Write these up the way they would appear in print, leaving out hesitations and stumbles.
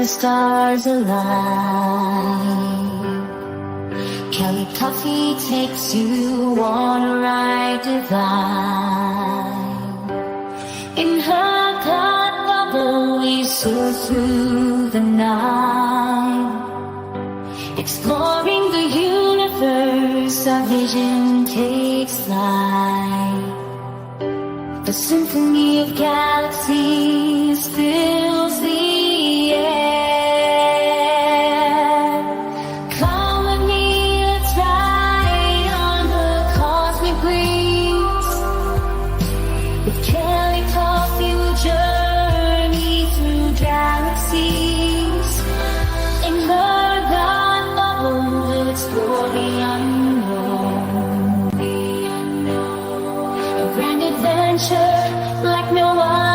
the stars align. Kelly Coffee takes you on a ride divine. In her God bubble we soar through the night, exploring the universe, our vision takes flight. The symphony of galaxies fills the air. Come with me, let's ride on the cosmic breeze. With Kelly Coffee we'll journey through galaxies. In her God bubble we'll explore the unknown. A grand adventure like no one.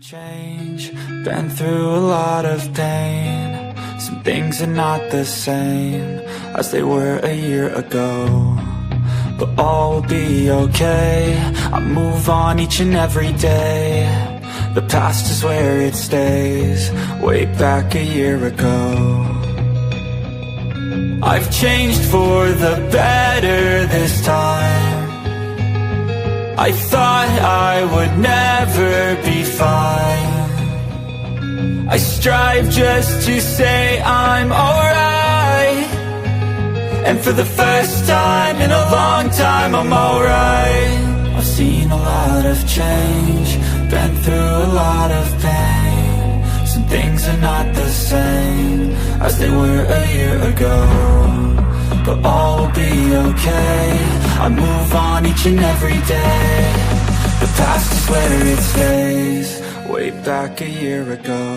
Change, been through a lot of pain. Some things are not the same as they were a year ago, but all will be okay. I move on each and every day. The past is where it stays, way back a year ago. I've changed for the better this time. I thought I would never be fine. I strive just to say I'm alright, and for the first time in a long time I'm alright. I've seen a lot of change, been through a lot of pain. Some things are not the same as they were a year ago, but all will be okay. I move on each and every day. The past is where it stays, way back a year ago.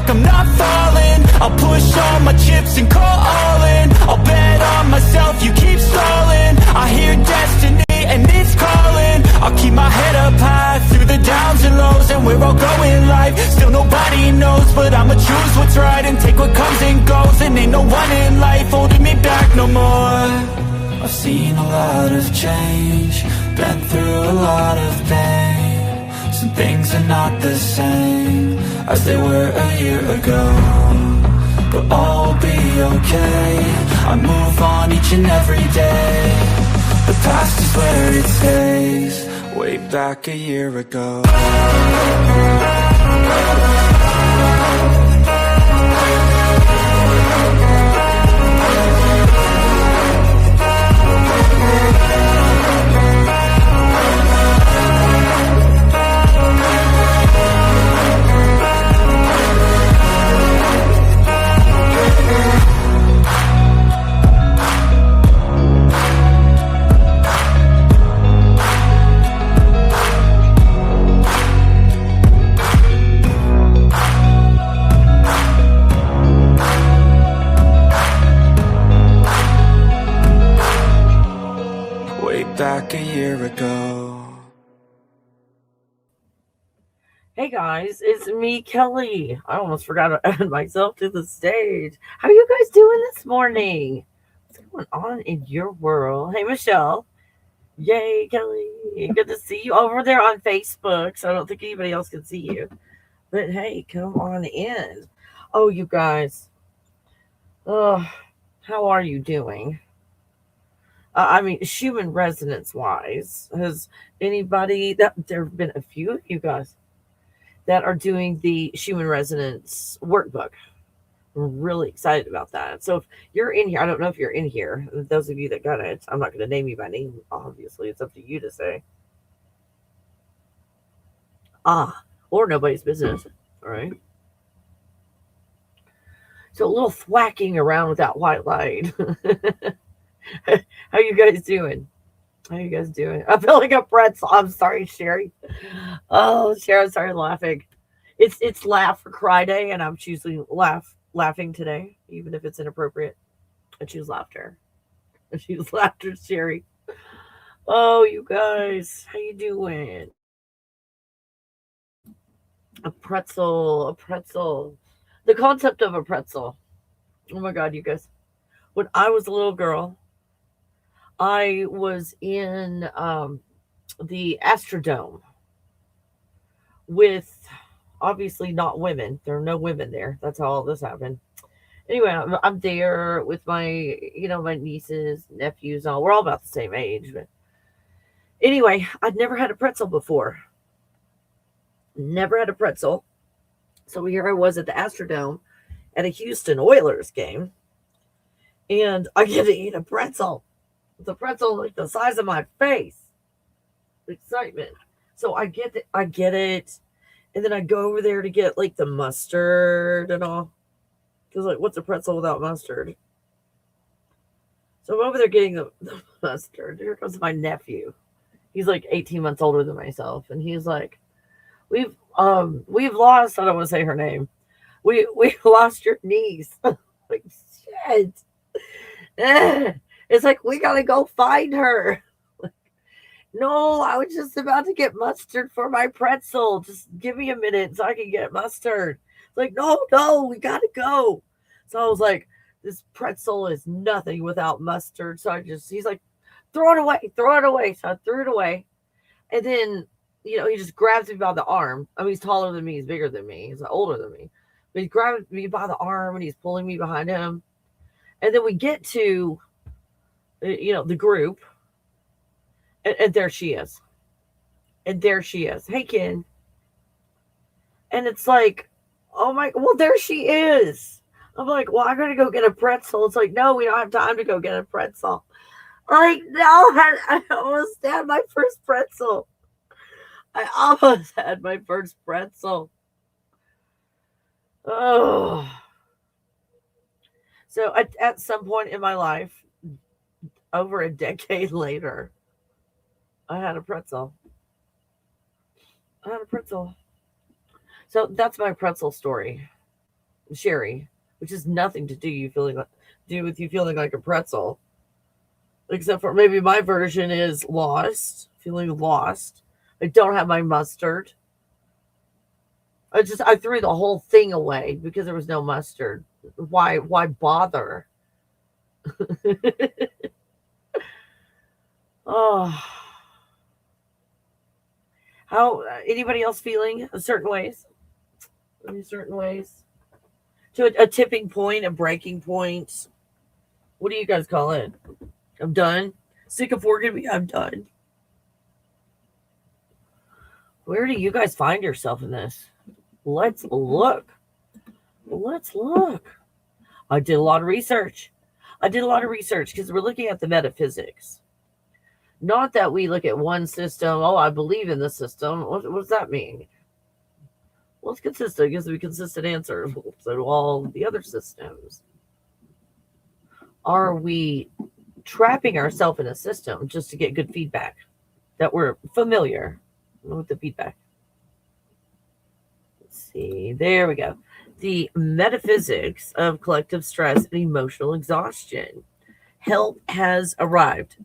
I'm not falling. I'll push all my chips and call all in. I'll bet on myself, you keep stalling. I hear destiny and it's calling. I'll keep my head up high through the downs and lows, and we're all going life. Still nobody knows, but I'ma choose what's right and take what comes and goes. And ain't no one in life holding me back no more. I've seen a lot of change, been through a lot of pain. Some things are not the same as they were a year ago, but all will be okay. I move on each and every day. The past is where it stays, way back a year ago. Back a year ago. Hey guys, it's me, Kelly. I almost forgot to add myself to the stage. How are you guys doing this morning? What's going on in your world? Hey, Michelle. Yay, Kelly. Good to see you over there on Facebook. So I don't think anybody else can see you. But hey, come on in. Oh, you guys. Oh, how are you doing? I mean, human resonance wise, has anybody that there have been a few of you guys that are doing the human resonance workbook. I'm really excited about that. So if you're in here, I don't know if you're in here, those of you that got it, I'm not going to name you by name, obviously. It's up to you to say. Or nobody's business. All right. So a little thwacking around with that white light. How you guys doing? How you guys doing? I feel like a pretzel. I'm sorry, Sherry. Oh, Sherry started laughing. It's laugh or cry day, and I'm choosing laughing today, even if it's inappropriate. I choose laughter. I choose laughter, Sherry. Oh, you guys, how you doing? A pretzel. The concept of a pretzel. Oh my God, you guys. When I was a little girl, I was in the Astrodome with obviously not women. There are no women there. That's how all this happened. Anyway, I'm there with my, my nieces, nephews, all. We're all about the same age. But anyway, I'd never had a pretzel before. Never had a pretzel. So here I was at the Astrodome at a Houston Oilers game. And I get to eat a pretzel. The pretzel like the size of my face. Excitement. So I get it. And then I go over there to get like the mustard and all. Because like, what's a pretzel without mustard? So I'm over there getting the mustard. Here comes my nephew. He's like 18 months older than myself, and he's like, we've lost. I don't want to say her name. We lost your niece. Like shit. It's like we gotta go find her. No, I was just about to get mustard for my pretzel. Just give me a minute so I can get mustard. It's like, no, we gotta go. So I was like, this pretzel is nothing without mustard. So he's like, throw it away, throw it away. So I threw it away. And then, he just grabs me by the arm. I mean, he's taller than me, he's bigger than me, he's older than me. But he grabbed me by the arm and he's pulling me behind him. And then we get to, the group. And there she is. And there she is. Hey, Ken. And it's like, oh my, well, there she is. I'm like, well, I'm going to go get a pretzel. It's like, no, we don't have time to go get a pretzel. Like, no, I almost had my first pretzel. Oh. So at some point in my life, over a decade later, I had a pretzel. So that's my pretzel story, Sherry, which has nothing to do with you feeling like a pretzel, except for maybe my version is feeling lost. I don't have my mustard. I threw the whole thing away because there was no mustard. Why bother? Oh. How anybody else feeling in certain ways? To a tipping point, a breaking point. What do you guys call it? I'm done. Sick of working me. I'm done. Where do you guys find yourself in this? Let's look. I did a lot of research because we're looking at the metaphysics. Not that we look at one system. Oh, I believe in this system. What does that mean? Well, it's consistent. It gives me consistent answers. So do all the other systems. Are we trapping ourselves in a system just to get good feedback? That we're familiar with the feedback. Let's see. There we go. The metaphysics of collective stress and emotional exhaustion. Help has arrived.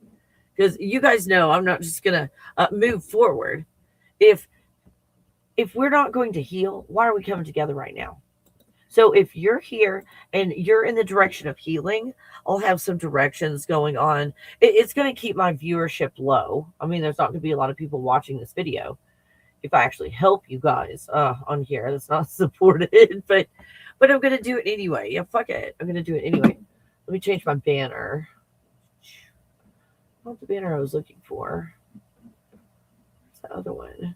Because you guys know I'm not just going to move forward. If we're not going to heal, why are we coming together right now? So if you're here and you're in the direction of healing, I'll have some directions going on. It's going to keep my viewership low. I mean, there's not going to be a lot of people watching this video. If I actually help you guys on here, that's not supported. But I'm going to do it anyway. Yeah, fuck it. I'm going to do it anyway. Let me change my banner. Not the banner I was looking for. It's the other one.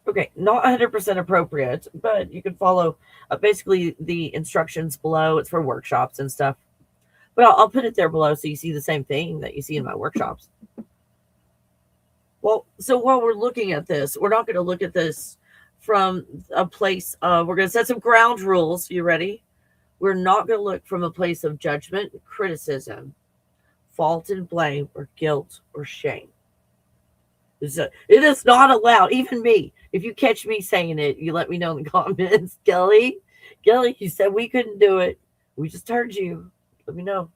Okay, not 100% appropriate, but you can follow basically the instructions below. It's for workshops and stuff. But I'll put it there below so you see the same thing that you see in my workshops. Well, so while we're looking at this, we're not going to look at this from a place of, we're going to set some ground rules. You ready? We're not going to look from a place of judgment, criticism, fault and blame, or guilt or shame. It is not allowed. Even me. If you catch me saying it, you let me know in the comments. Kelly, you said we couldn't do it. We just heard you. Let me know.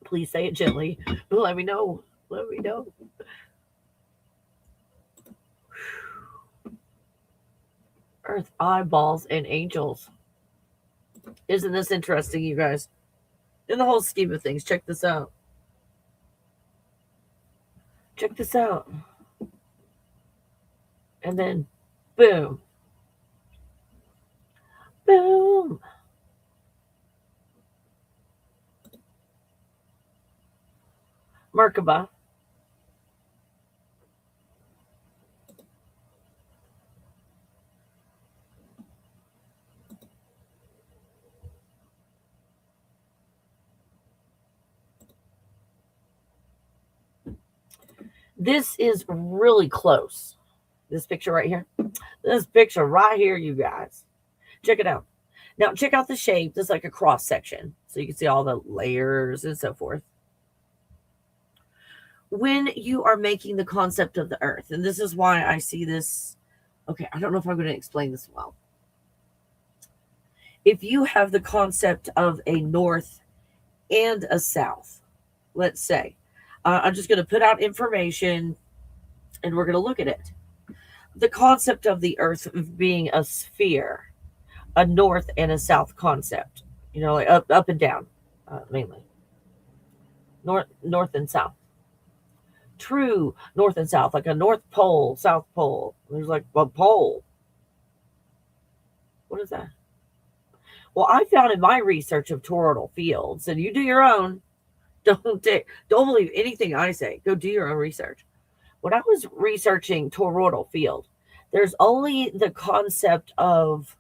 Please say it gently. But let me know. Earth, eyeballs, and angels. Isn't this interesting, you guys? In the whole scheme of things, check this out. And then, boom. Merkaba. This is really close. This picture right here. You guys. Check it out. Now, check out the shape. It's like a cross section. So you can see all the layers and so forth. When you are making the concept of the earth, and this is why I see this. Okay, I don't know if I'm going to explain this well. If you have the concept of a north and a south, let's say, I'm just going to put out information and we're going to look at it. The concept of the earth being a sphere, a north and a south concept, like up and down, mainly. North and south. True north and south, like a north pole, south pole. There's like a pole. What is that? Well, I found in my research of toroidal fields, and you do your own. Don't believe anything I say. Go do your own research. When I was researching toroidal field, there's only the concept of.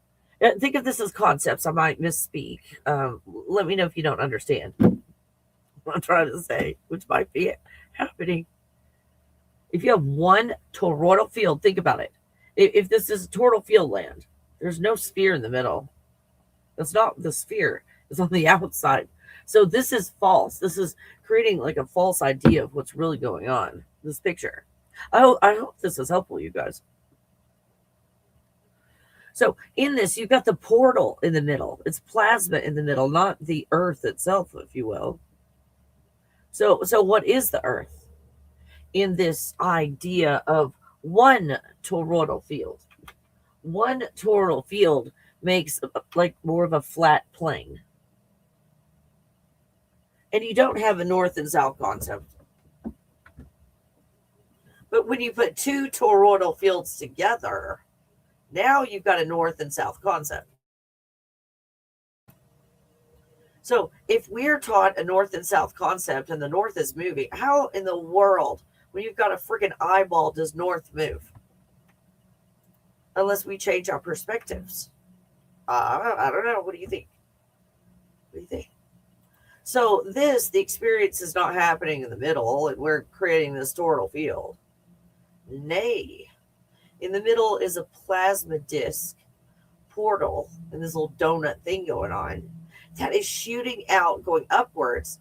Think of this as concepts. I might misspeak. Let me know if you don't understand what I'm trying to say, which might be happening. If you have one toroidal field, think about it. If this is a toroidal field land, there's no sphere in the middle. That's not the sphere. It's on the outside. So this is false. This is creating like a false idea of what's really going on. This picture. I hope this is helpful, you guys. So in this, you've got the portal in the middle. It's plasma in the middle, not the earth itself, if you will. So what is the earth in this idea of one toroidal field? One toroidal field makes like more of a flat plane. And you don't have a north and south concept. But when you put two toroidal fields together, now you've got a north and south concept. So if we're taught a north and south concept and the north is moving, how in the world, when you've got a freaking eyeball, does north move? Unless we change our perspectives. I don't know. What do you think? What do you think? So the experience is not happening in the middle, and we're creating this toroidal field. Nay. In the middle is a plasma disc portal and this little donut thing going on that is shooting out, going upwards,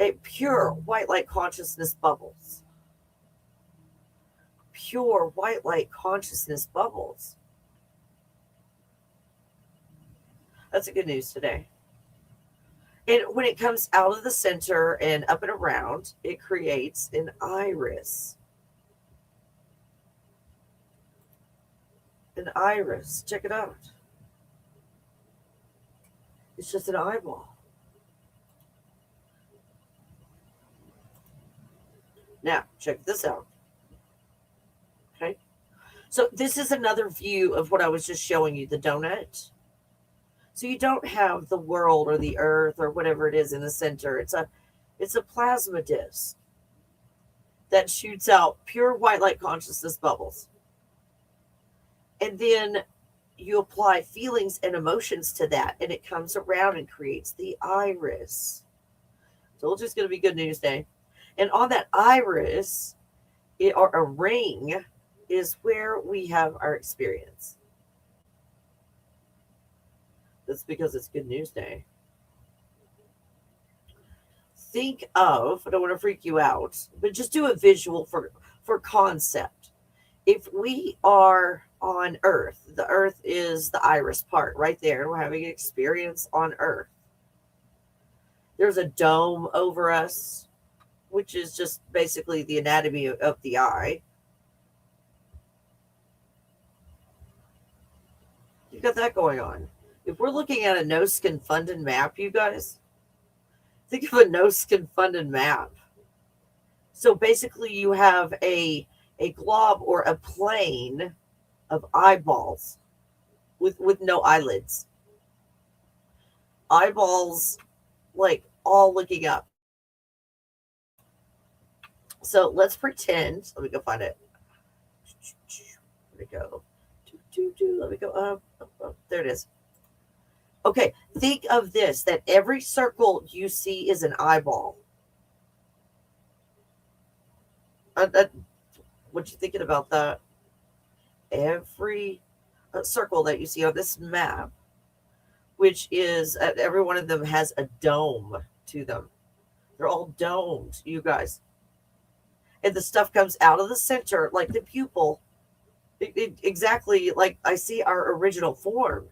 a pure white light consciousness bubbles. Pure white light consciousness bubbles. That's the good news today. And when it comes out of the center and up and around, it creates an iris. An iris. Check it out. It's just an eyeball. Now, check this out. Okay. So this is another view of what I was just showing you, the donut. So you don't have the world or the earth or whatever it is in the center. It's a plasma disc that shoots out pure white light consciousness bubbles. And then you apply feelings and emotions to that, and it comes around and creates the iris. So it's just going to be good news day. And on that iris, or a ring, is where we have our experience. That's because it's good news day. Think of, I don't want to freak you out, but just do a visual for concept. If we are on Earth, the Earth is the iris part right there, and we're having an experience on Earth. There's a dome over us, which is just basically the anatomy of the eye. You've got that going on. If we're looking at a no-skin funded map, you guys, think of a no-skin funded map. So basically you have a glob or a plane of eyeballs with no eyelids. Eyeballs like all looking up. So let's pretend, let me go find it. Let me go. Let me go up. There it is. Okay, think of this, that every circle you see is an eyeball. What you thinking about that? Every circle that you see on this map which is every one of them has a dome to them. They're all domed, you guys. And the stuff comes out of the center, like the pupil. Exactly like I see our original form.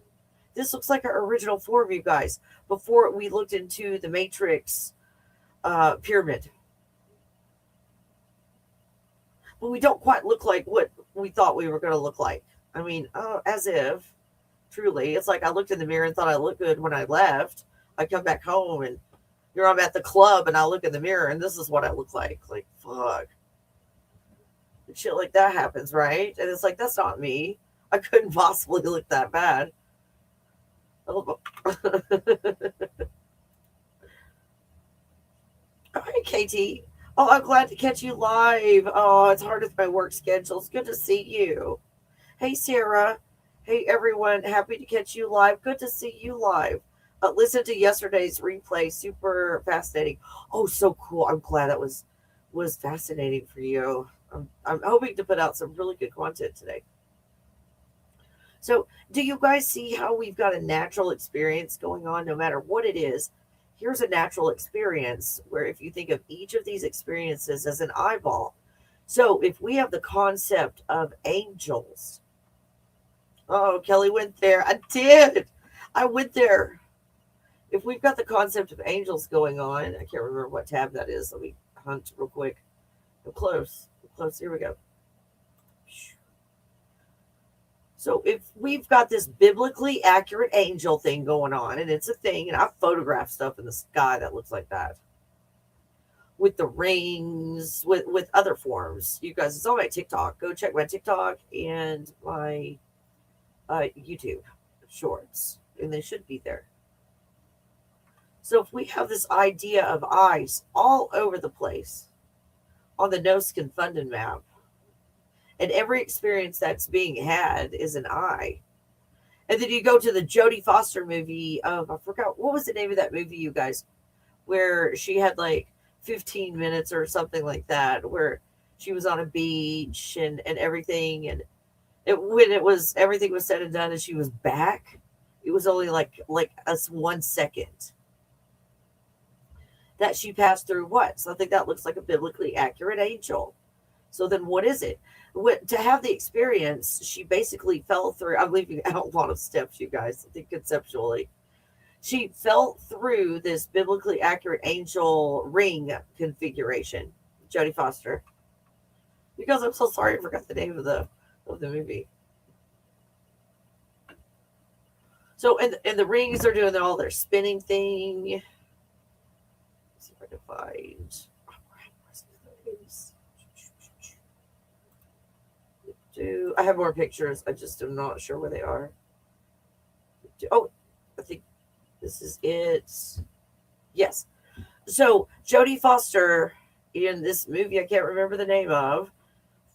This looks like our original form, you guys, before we looked into the matrix pyramid. But we don't quite look like what we thought we were going to look like. I mean, as if, truly, it's like I looked in the mirror and thought I looked good when I left. I come back home and here I'm at the club and I look in the mirror and this is what I look like. Like, fuck. And shit like that happens, right? And it's like, that's not me. I couldn't possibly look that bad. Oh. All right, KT. Oh, I'm glad to catch you live. Oh, it's hard with my work schedule. It's good to see you. Hey, Sarah. Hey, everyone. Happy to catch you live. Good to see you live. Listen to yesterday's replay. Super fascinating. Oh, so cool. I'm glad that was fascinating for you. I'm hoping to put out some really good content today. So, do you guys see how we've got a natural experience going on no matter what it is? Here's a natural experience where if you think of each of these experiences as an eyeball. So if we have the concept of angels. Oh, Kelly went there. I did. I went there. If we've got the concept of angels going on, I can't remember what tab that is. Let me hunt real quick. I'm close. Here we go. So if we've got this biblically accurate angel thing going on, and it's a thing, and I've photographed stuff in the sky that looks like that, with the rings, with other forms. You guys, it's on my TikTok. Go check my TikTok and my YouTube shorts, and they should be there. So if we have this idea of eyes all over the place on the No Skin Funding map, and every experience that's being had is an eye. And then you go to the Jodie Foster movie of, I forgot, what was the name of that movie, you guys? Where she had like 15 minutes or something like that, where she was on a beach and everything. And when everything was said and done and she was back, it was only like a 1 second that she passed through what? So I think that looks like a biblically accurate angel. So then what is it? To have the experience, she basically fell through. I'm leaving out a lot of steps, you guys. I think conceptually, she fell through this biblically accurate angel ring configuration. Jodie Foster. Because I'm so sorry, I forgot the name of the movie. So and the rings are doing all their spinning thing. Let's see if I can find. I have more pictures. I just am not sure where they are. Oh, I think this is it. Yes. So Jodie Foster in this movie, I can't remember the name of,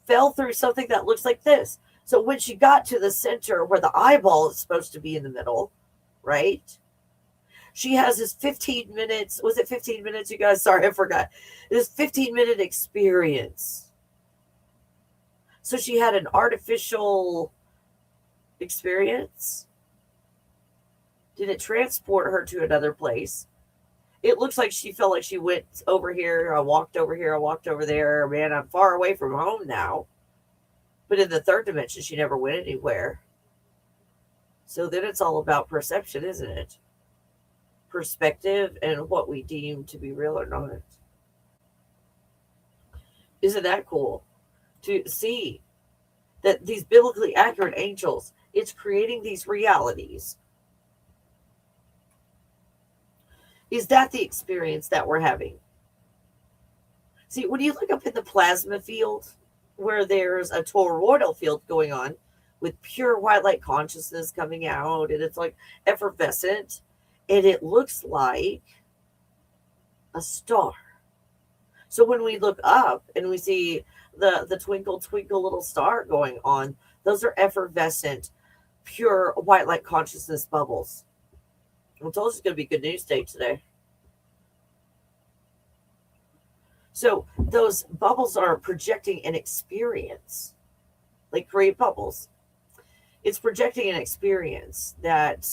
fell through something that looks like this. So when she got to the center where the eyeball is supposed to be in the middle, right? She has this 15 minutes. Was it 15 minutes, you guys? Sorry, I forgot. This 15-minute experience. So she had an artificial experience. Did it transport her to another place? It looks like she felt like she went over here. I walked over here. I walked over there. Man, I'm far away from home now. But in the third dimension, she never went anywhere. So then it's all about perception, isn't it? Perspective and what we deem to be real or not. Isn't that cool? To see that these biblically accurate angels, it's creating these realities. Is that the experience that we're having? See, when you look up in the plasma field, where there's a toroidal field going on with pure white light consciousness coming out, and it's like effervescent, and it looks like a star. So when we look up and we see the twinkle, twinkle little star going on, those are effervescent, pure white light consciousness bubbles. I told you it's going to be good news day today. So those bubbles are projecting an experience. They create bubbles. It's projecting an experience that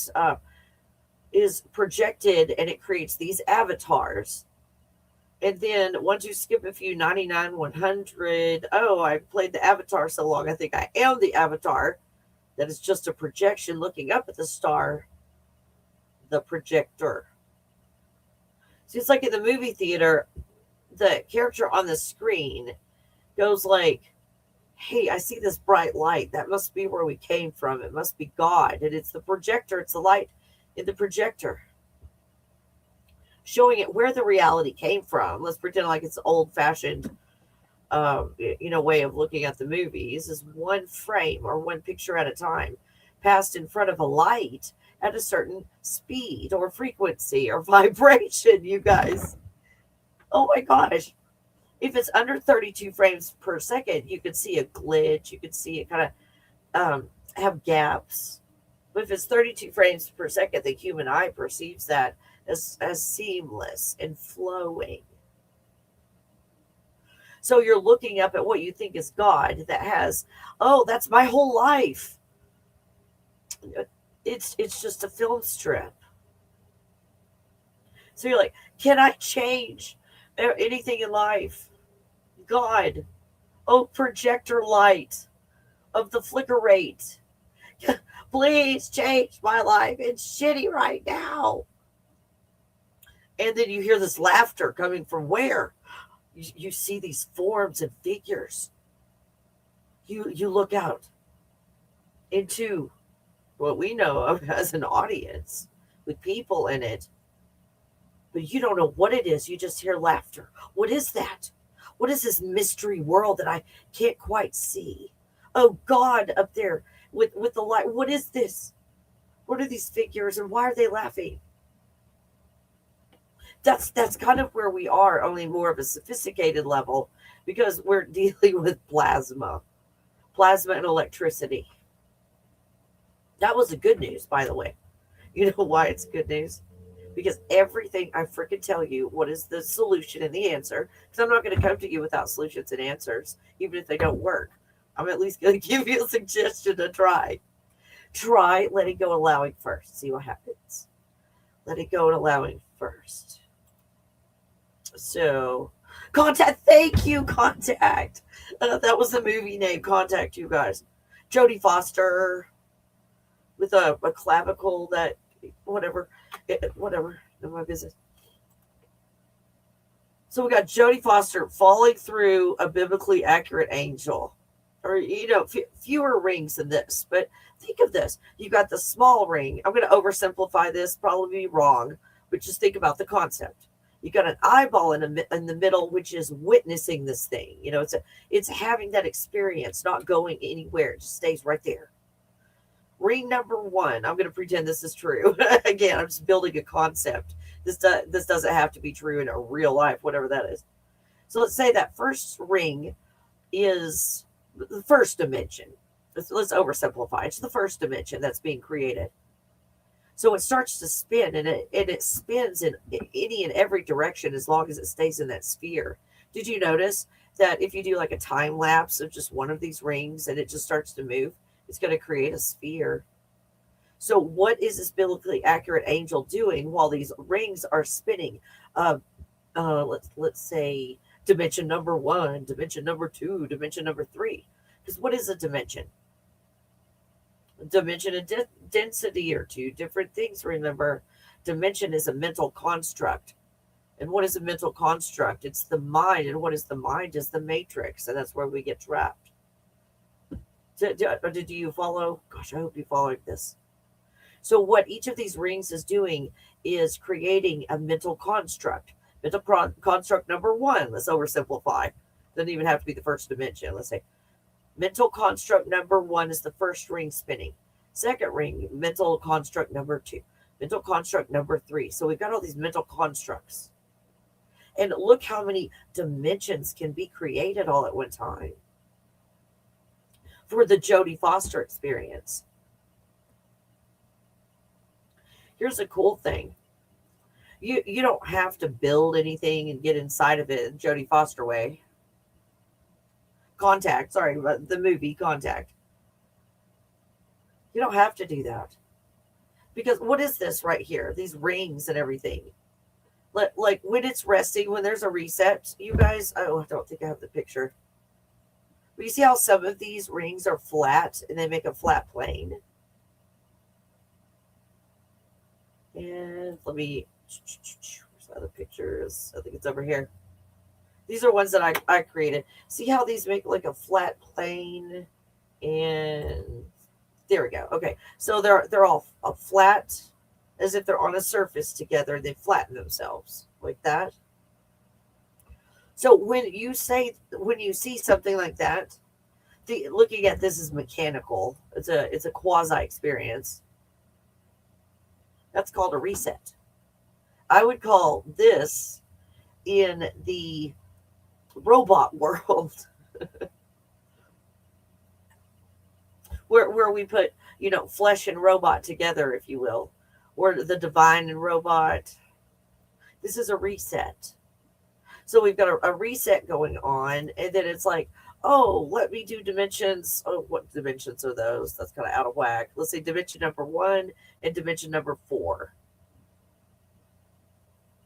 is projected, and it creates these avatars. And then once you skip a few, 99, 100, oh, I played the avatar so long, I think I am the avatar. That is just a projection looking up at the star, the projector. So it's like in the movie theater, the character on the screen goes like, hey, I see this bright light. That must be where we came from. It must be God. And it's the projector, it's the light in the projector, showing it where the reality came from. Let's pretend like it's old fashioned, way of looking at the movies is one frame or one picture at a time, passed in front of a light at a certain speed or frequency or vibration, you guys. Oh my gosh. If it's under 32 frames per second, you could see a glitch. You could see it kind of have gaps. But if it's 32 frames per second, the human eye perceives that as seamless and flowing. So you're looking up at what you think is God that has, oh, that's my whole life. It's just a film strip. So you're like, can I change anything in life? God, oh, projector light of the flicker rate, please change my life. It's shitty right now. And then you hear this laughter coming from where? You see these forms and figures. You look out into what we know of as an audience with people in it, but you don't know what it is. You just hear laughter. What is that? What is this mystery world that I can't quite see? Oh, God up there with the light. What is this? What are these figures and why are they laughing? That's kind of where we are, only more of a sophisticated level, because we're dealing with plasma and electricity. That was the good news, by the way. You know why it's good news? Because everything I freaking tell you, what is the solution and the answer? Because I'm not going to come to you without solutions and answers, even if they don't work. I'm at least going to give you a suggestion to try. Try letting go, allowing first. See what happens. Let it go and allowing first. So, Contact. Thank you, Contact. That was the movie name, Contact, you guys. Jodie Foster with a clavicle that, whatever, none of my business. So we got Jodie Foster falling through a biblically accurate angel. Or, fewer rings than this. But think of this. You got the small ring. I'm going to oversimplify this, probably be wrong, but just think about the concept. You got an eyeball in the middle, which is witnessing this thing. It's having that experience, not going anywhere. It just stays right there. Ring number one. I'm going to pretend this is true. Again, I'm just building a concept. This doesn't have to be true in a real life, whatever that is. So let's say that first ring is the first dimension. Let's oversimplify. It's the first dimension that's being created. So it starts to spin, and it spins in any and every direction as long as it stays in that sphere. Did you notice that if you do like a time lapse of just one of these rings and it just starts to move, it's going to create a sphere? So what is this biblically accurate angel doing while these rings are spinning? Let's say dimension number one, dimension number two, dimension number three. Because what is a dimension? Dimension and density are two different things. Remember, dimension is a mental construct. And what is a mental construct? It's the mind. And what is the mind? Is the matrix. And that's where we get trapped. Did you follow? Gosh, I hope you followed this. So what each of these rings is doing is creating a mental construct. Mental construct number one, let's oversimplify. Doesn't even have to be the first dimension. Let's say mental construct number one is the first ring spinning. Second ring, mental construct number two. Mental construct number three. So we've got all these mental constructs. And look how many dimensions can be created all at one time for the Jodie Foster experience. Here's a cool thing. You don't have to build anything and get inside of it Jodie Foster way. Contact, sorry, the movie Contact. You don't have to do that. Because what is this right here? These rings and everything. Like when it's resting, when there's a reset, you guys, oh, I don't think I have the picture. But you see how some of these rings are flat and they make a flat plane? And let me, where's the other pictures? I think it's over here. These are ones that I created. See how these make like a flat plane? And there we go. Okay, so they're all flat, as if they're on a surface together. They flatten themselves like that. So when you see something like that, looking at this is mechanical. It's a quasi experience. That's called a reset. I would call this in the robot world where we put, flesh and robot together, if you will, or the divine and robot. This is a reset. So we've got a reset going on, and then it's like, oh, let me do dimensions. Oh, what dimensions are those? That's kind of out of whack. Let's say dimension number 1 and dimension number 4.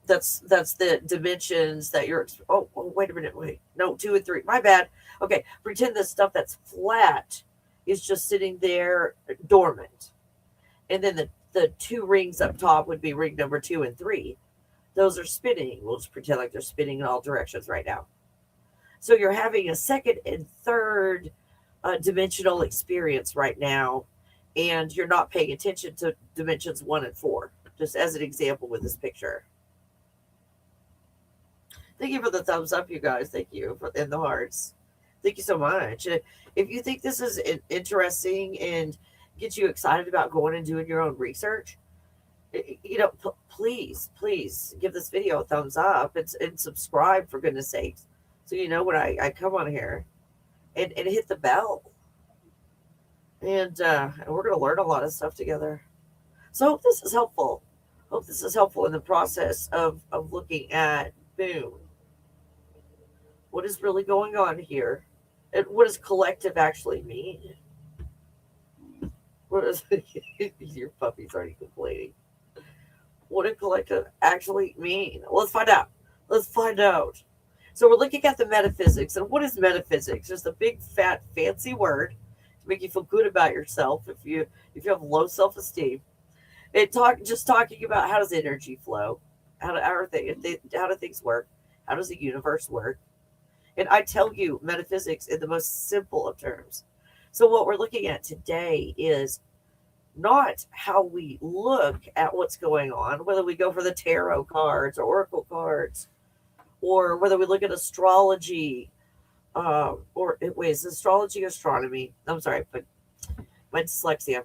That's the dimensions that you're. Oh, wait a minute. Wait. No, 2 and 3. My bad. Okay. Pretend this stuff that's flat is just sitting there dormant. And then the 2 rings up top would be ring number 2 and 3. Those are spinning. We'll just pretend like they're spinning in all directions right now. So you're having a second and third dimensional experience right now, and you're not paying attention to dimensions 1 and 4, just as an example with this picture. Thank you for the thumbs up, you guys. Thank you in the hearts. Thank you so much. If you think this is interesting and gets you excited about going and doing your own research, please give this video a thumbs up and subscribe, for goodness sakes. So when I come on here and hit the bell. And we're going to learn a lot of stuff together. So I hope this is helpful. Hope this is helpful in the process of looking at, boom, what is really going on here? And what does collective actually mean? What is your puppy's already complaining? What does collective actually mean? Let's find out. Let's find out. So we're looking at the metaphysics. And what is metaphysics? Just a big, fat, fancy word to make you feel good about yourself if you have low self-esteem. Just talking about how does energy flow? How do things work? How does the universe work? And I tell you metaphysics in the most simple of terms. So what we're looking at today is not how we look at what's going on, whether we go for the tarot cards or oracle cards, or whether we look at astrology, is astrology astronomy? I'm sorry, but my dyslexia.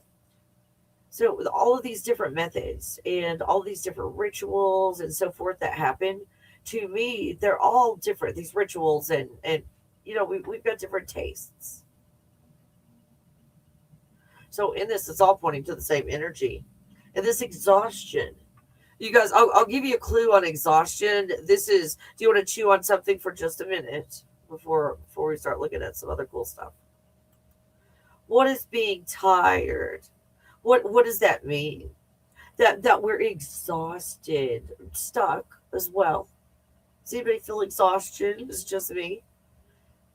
So with all of these different methods and all these different rituals and so forth that happen, to me, they're all different. These rituals and we've got different tastes. So in this, it's all pointing to the same energy. And this exhaustion. You guys, I'll give you a clue on exhaustion. This is, do you want to chew on something for just a minute before we start looking at some other cool stuff? What is being tired? What does that mean? That we're exhausted, stuck as well. Does anybody feel exhaustion? It's just me.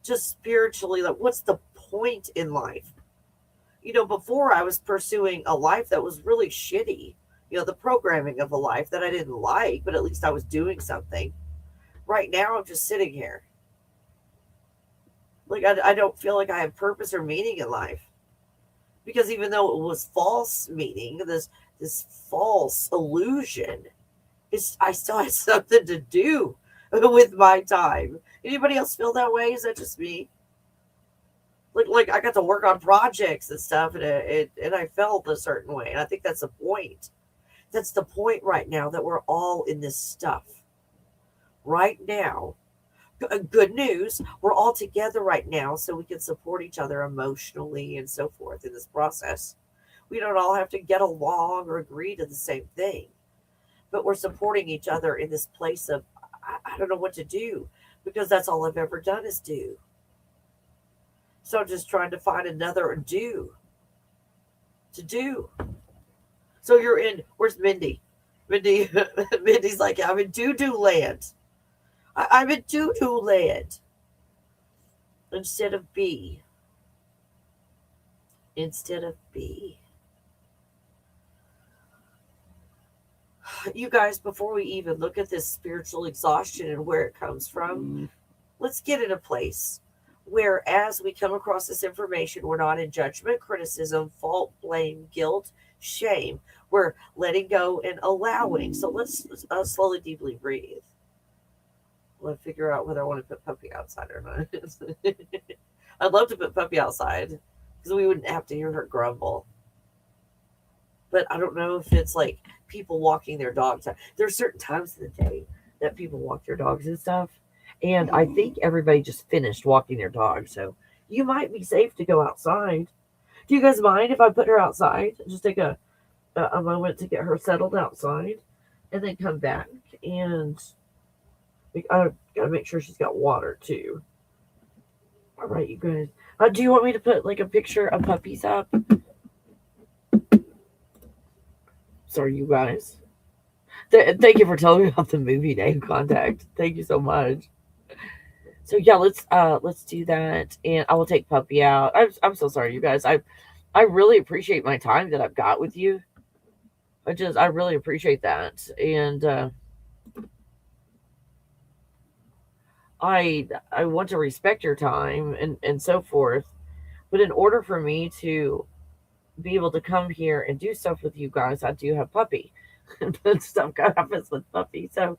Just spiritually, like, what's the point in life? Before I was pursuing a life that was really shitty. The programming of a life that I didn't like, but at least I was doing something. Right now, I'm just sitting here. Like, I don't feel like I have purpose or meaning in life. Because even though it was false meaning, this false illusion, I still had something to do with my time. Anybody else feel that way? Is that just me? Like I got to work on projects and stuff, and I felt a certain way. And I think that's the point. That's the point right now, that we're all in this stuff. Right now, good news, we're all together right now so we can support each other emotionally and so forth in this process. We don't all have to get along or agree to the same thing. But we're supporting each other in this place of, I don't know what to do, because that's all I've ever done is do. So I'm just trying to find another to do. So you're in, where's Mindy? Mindy, Mindy's like, I'm in doo-doo land. I'm in doo-doo land. Instead of B. Instead of B. You guys, before we even look at this spiritual exhaustion and where it comes from, let's get in a place where, as we come across this information, we're not in judgment, criticism, fault, blame, guilt, shame. We're letting go and allowing. So let's slowly, deeply breathe. I'll figure out whether I want to put Puppy outside or not. I'd love to put Puppy outside because we wouldn't have to hear her grumble. But I don't know if it's like people walking their dogs. There's certain times of the day that people walk their dogs and stuff. And I think everybody just finished walking their dog. So you might be safe to go outside. Do you guys mind if I put her outside? Just take a moment to get her settled outside and then come back. And I got to make sure she's got water too. All right, you guys. Do you want me to put like a picture of puppies up? Sorry, you guys. Thank you for telling me about the movie Name Contact. Thank you so much. So yeah, let's do that, and I will take Puppy out. I'm so sorry, you guys. I really appreciate my time that I've got with you. I really appreciate that, and I want to respect your time and so forth. But in order for me to be able to come here and do stuff with you guys, I do have Puppy. And stuff happens with Puppy. So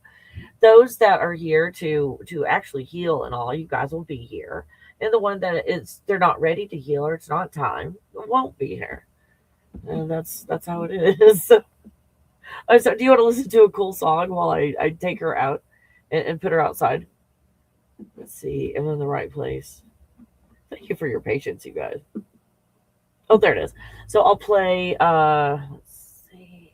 those that are here to actually heal and all, you guys will be here. And the one that they're not ready to heal or it's not time, won't be here. And that's how it is. So do you want to listen to a cool song while I take her out and put her outside? Let's see. I'm in the right place. Thank you for your patience, you guys. Oh, there it is. So I'll play, let's see.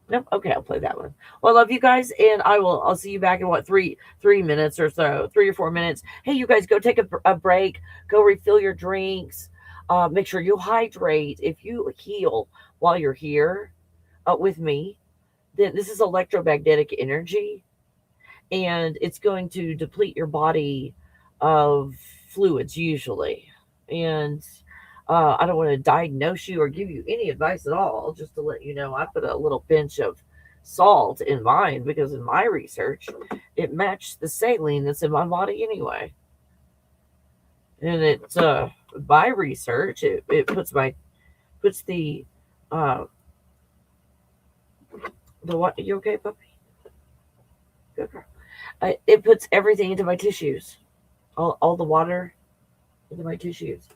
Nope. Okay, I'll play that one. Well, I love you guys, and I'll see you back in what, three minutes or so, 3 or 4 minutes. Hey, you guys, go take a break. Go refill your drinks. Make sure you hydrate. If you heal while you're here with me, then this is electromagnetic energy, and it's going to deplete your body of fluids usually. And I don't want to diagnose you or give you any advice at all. Just to let you know, I put a little pinch of salt in mine because in my research, it matched the saline that's in my body anyway. And it's by research, it puts the what? Are you okay, Puppy? Good girl. It puts everything into my tissues, all the water into my tissues.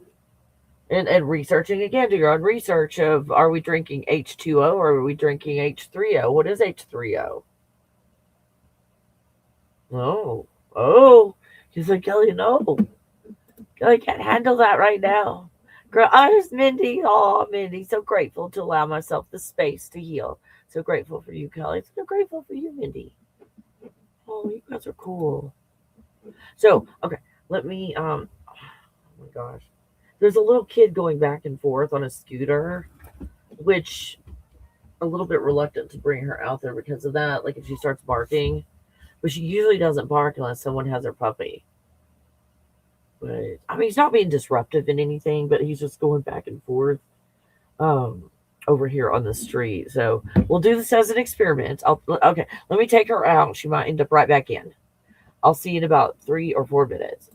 And researching again, do your own research of, are we drinking H2O or are we drinking H3O? What is H3O? Oh, he's like, Kelly, no. Kelly can't handle that right now. Girl, there's Mindy. Oh, Mindy, so grateful to allow myself the space to heal. So grateful for you, Kelly. So grateful for you, Mindy. Oh, you guys are cool. So, okay, let me, oh my gosh. There's a little kid going back and forth on a scooter, which a little bit reluctant to bring her out there because of that. Like if she starts barking, but she usually doesn't bark unless someone has her puppy. But I mean, he's not being disruptive in anything, but he's just going back and forth over here on the street. So we'll do this as an experiment. Okay, let me take her out. She might end up right back in. I'll see you in about 3 or 4 minutes.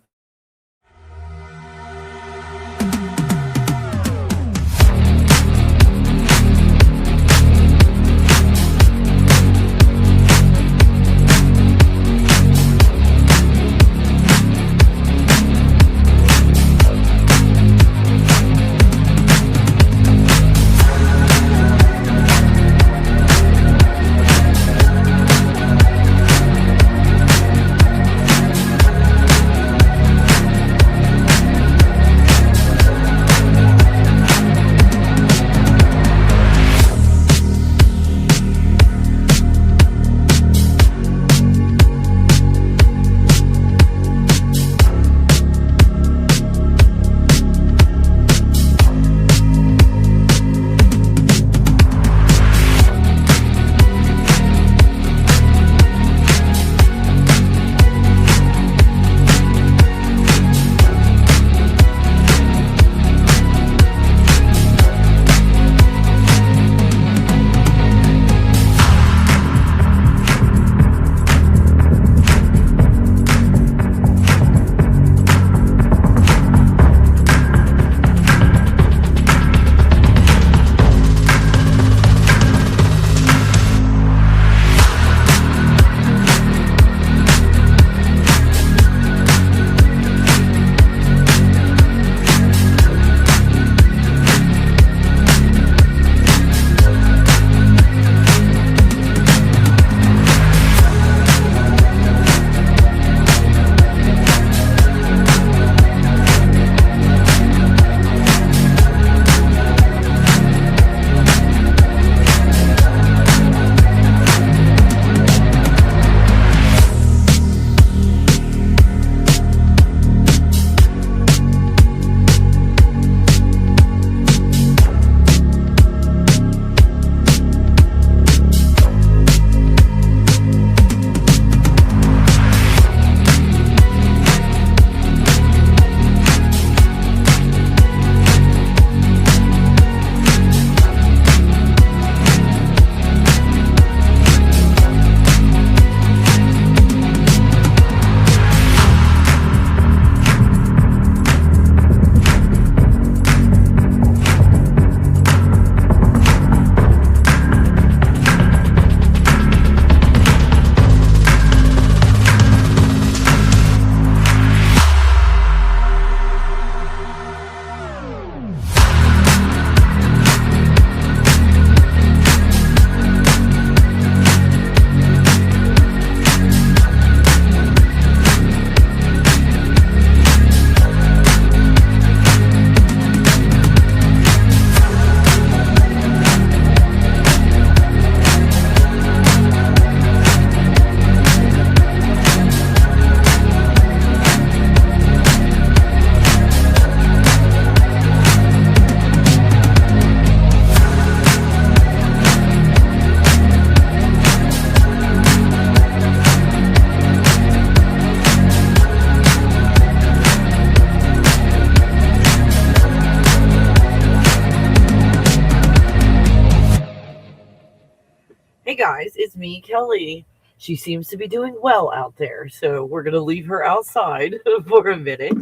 Hey guys, it's me, Kelly. She seems to be doing well out there, so we're going to leave her outside for a minute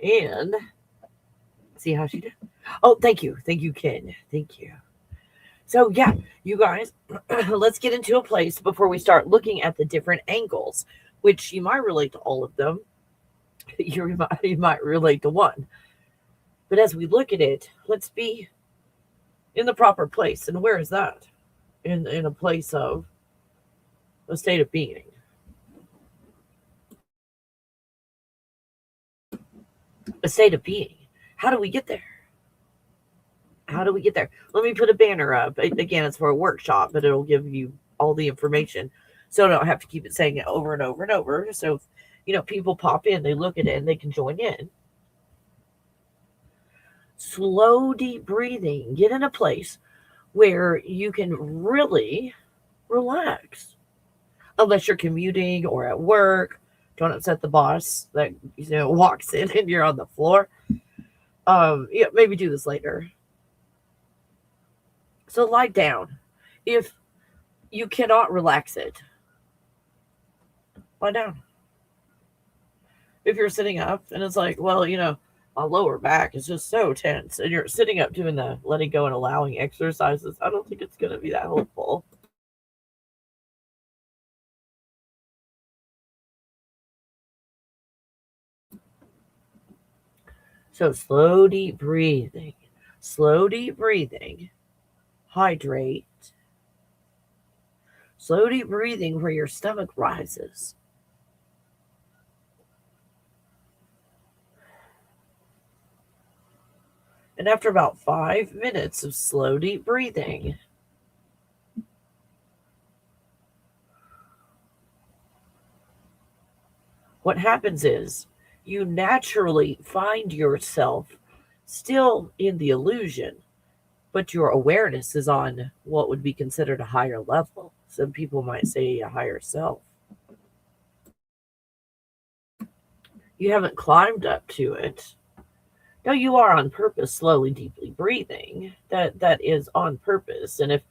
and see how she did. Oh, thank you. Thank you, Ken. Thank you. So, yeah, you guys, let's get into a place before we start looking at the different angles, which you might relate to all of them. You might relate to one. But as we look at it, let's be in the proper place. And where is that? In a place of a state of being. A state of being. How do we get there? How do we get there? Let me put a banner up. Again, it's for a workshop, but it'll give you all the information. So I don't have to keep it saying it over and over and over. So, people pop in, they look at it, and they can join in. Slow, deep breathing. Get in a place where you can really relax. Unless you're commuting or at work. Don't upset the boss that walks in and you're on the floor. Maybe do this later. So lie down. If you cannot relax it, lie down. If you're sitting up and it's like, well, my lower back is just so tense, and you're sitting up doing the letting go and allowing exercises, I don't think it's going to be that helpful. So slow, deep breathing. Slow, deep breathing. Hydrate. Slow, deep breathing where your stomach rises. And after about 5 minutes of slow, deep breathing, what happens is you naturally find yourself still in the illusion, but your awareness is on what would be considered a higher level. Some people might say a higher self. You haven't climbed up to it. No, you are on purpose, slowly, deeply breathing. That is on purpose. And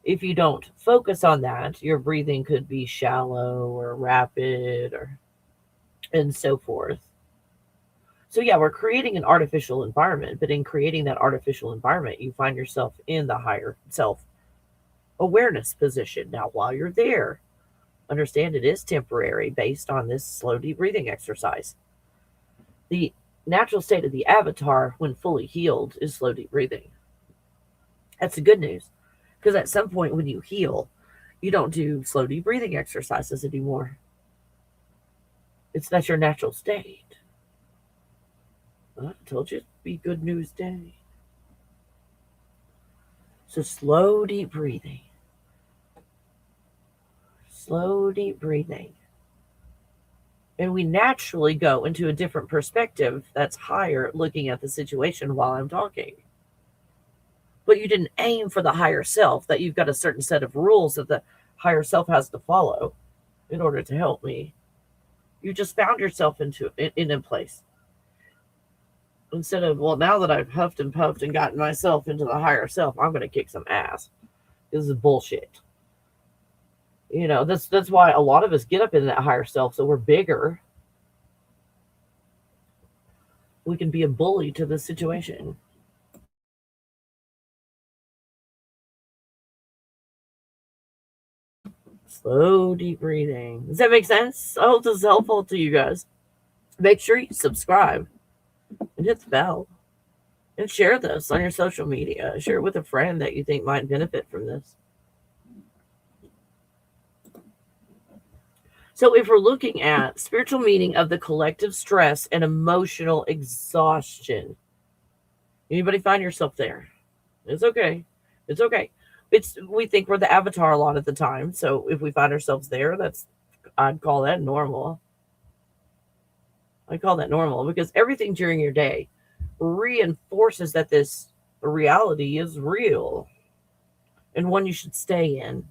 if you don't focus on that, your breathing could be shallow or rapid and so forth. So yeah, we're creating an artificial environment, but in creating that artificial environment, you find yourself in the higher self awareness position. Now, while you're there, understand it is temporary based on this slow, deep breathing exercise. The natural state of the avatar, when fully healed, is slow, deep breathing. That's the good news, because at some point when you heal, you don't do slow, deep breathing exercises anymore. It's not your natural state. I told you it'd be good news day. So slow, deep breathing. Slow, deep breathing. And we naturally go into a different perspective that's higher looking at the situation while I'm talking. But you didn't aim for the higher self, that you've got a certain set of rules that the higher self has to follow in order to help me. You just found yourself in a place. Instead of, well, now that I've huffed and puffed and gotten myself into the higher self, I'm going to kick some ass. This is bullshit. That's why a lot of us get up in that higher self, so we're bigger. We can be a bully to the situation. Slow, deep breathing. Does that make sense? I hope this is helpful to you guys. Make sure you subscribe and hit the bell and share this on your social media. Share it with a friend that you think might benefit from this. So if we're looking at spiritual meaning of the collective stress and emotional exhaustion, anybody find yourself there? It's okay. It's okay. We think we're the avatar a lot of the time. So if we find ourselves there, I'd call that normal. I call that normal because everything during your day reinforces that this reality is real and one you should stay in.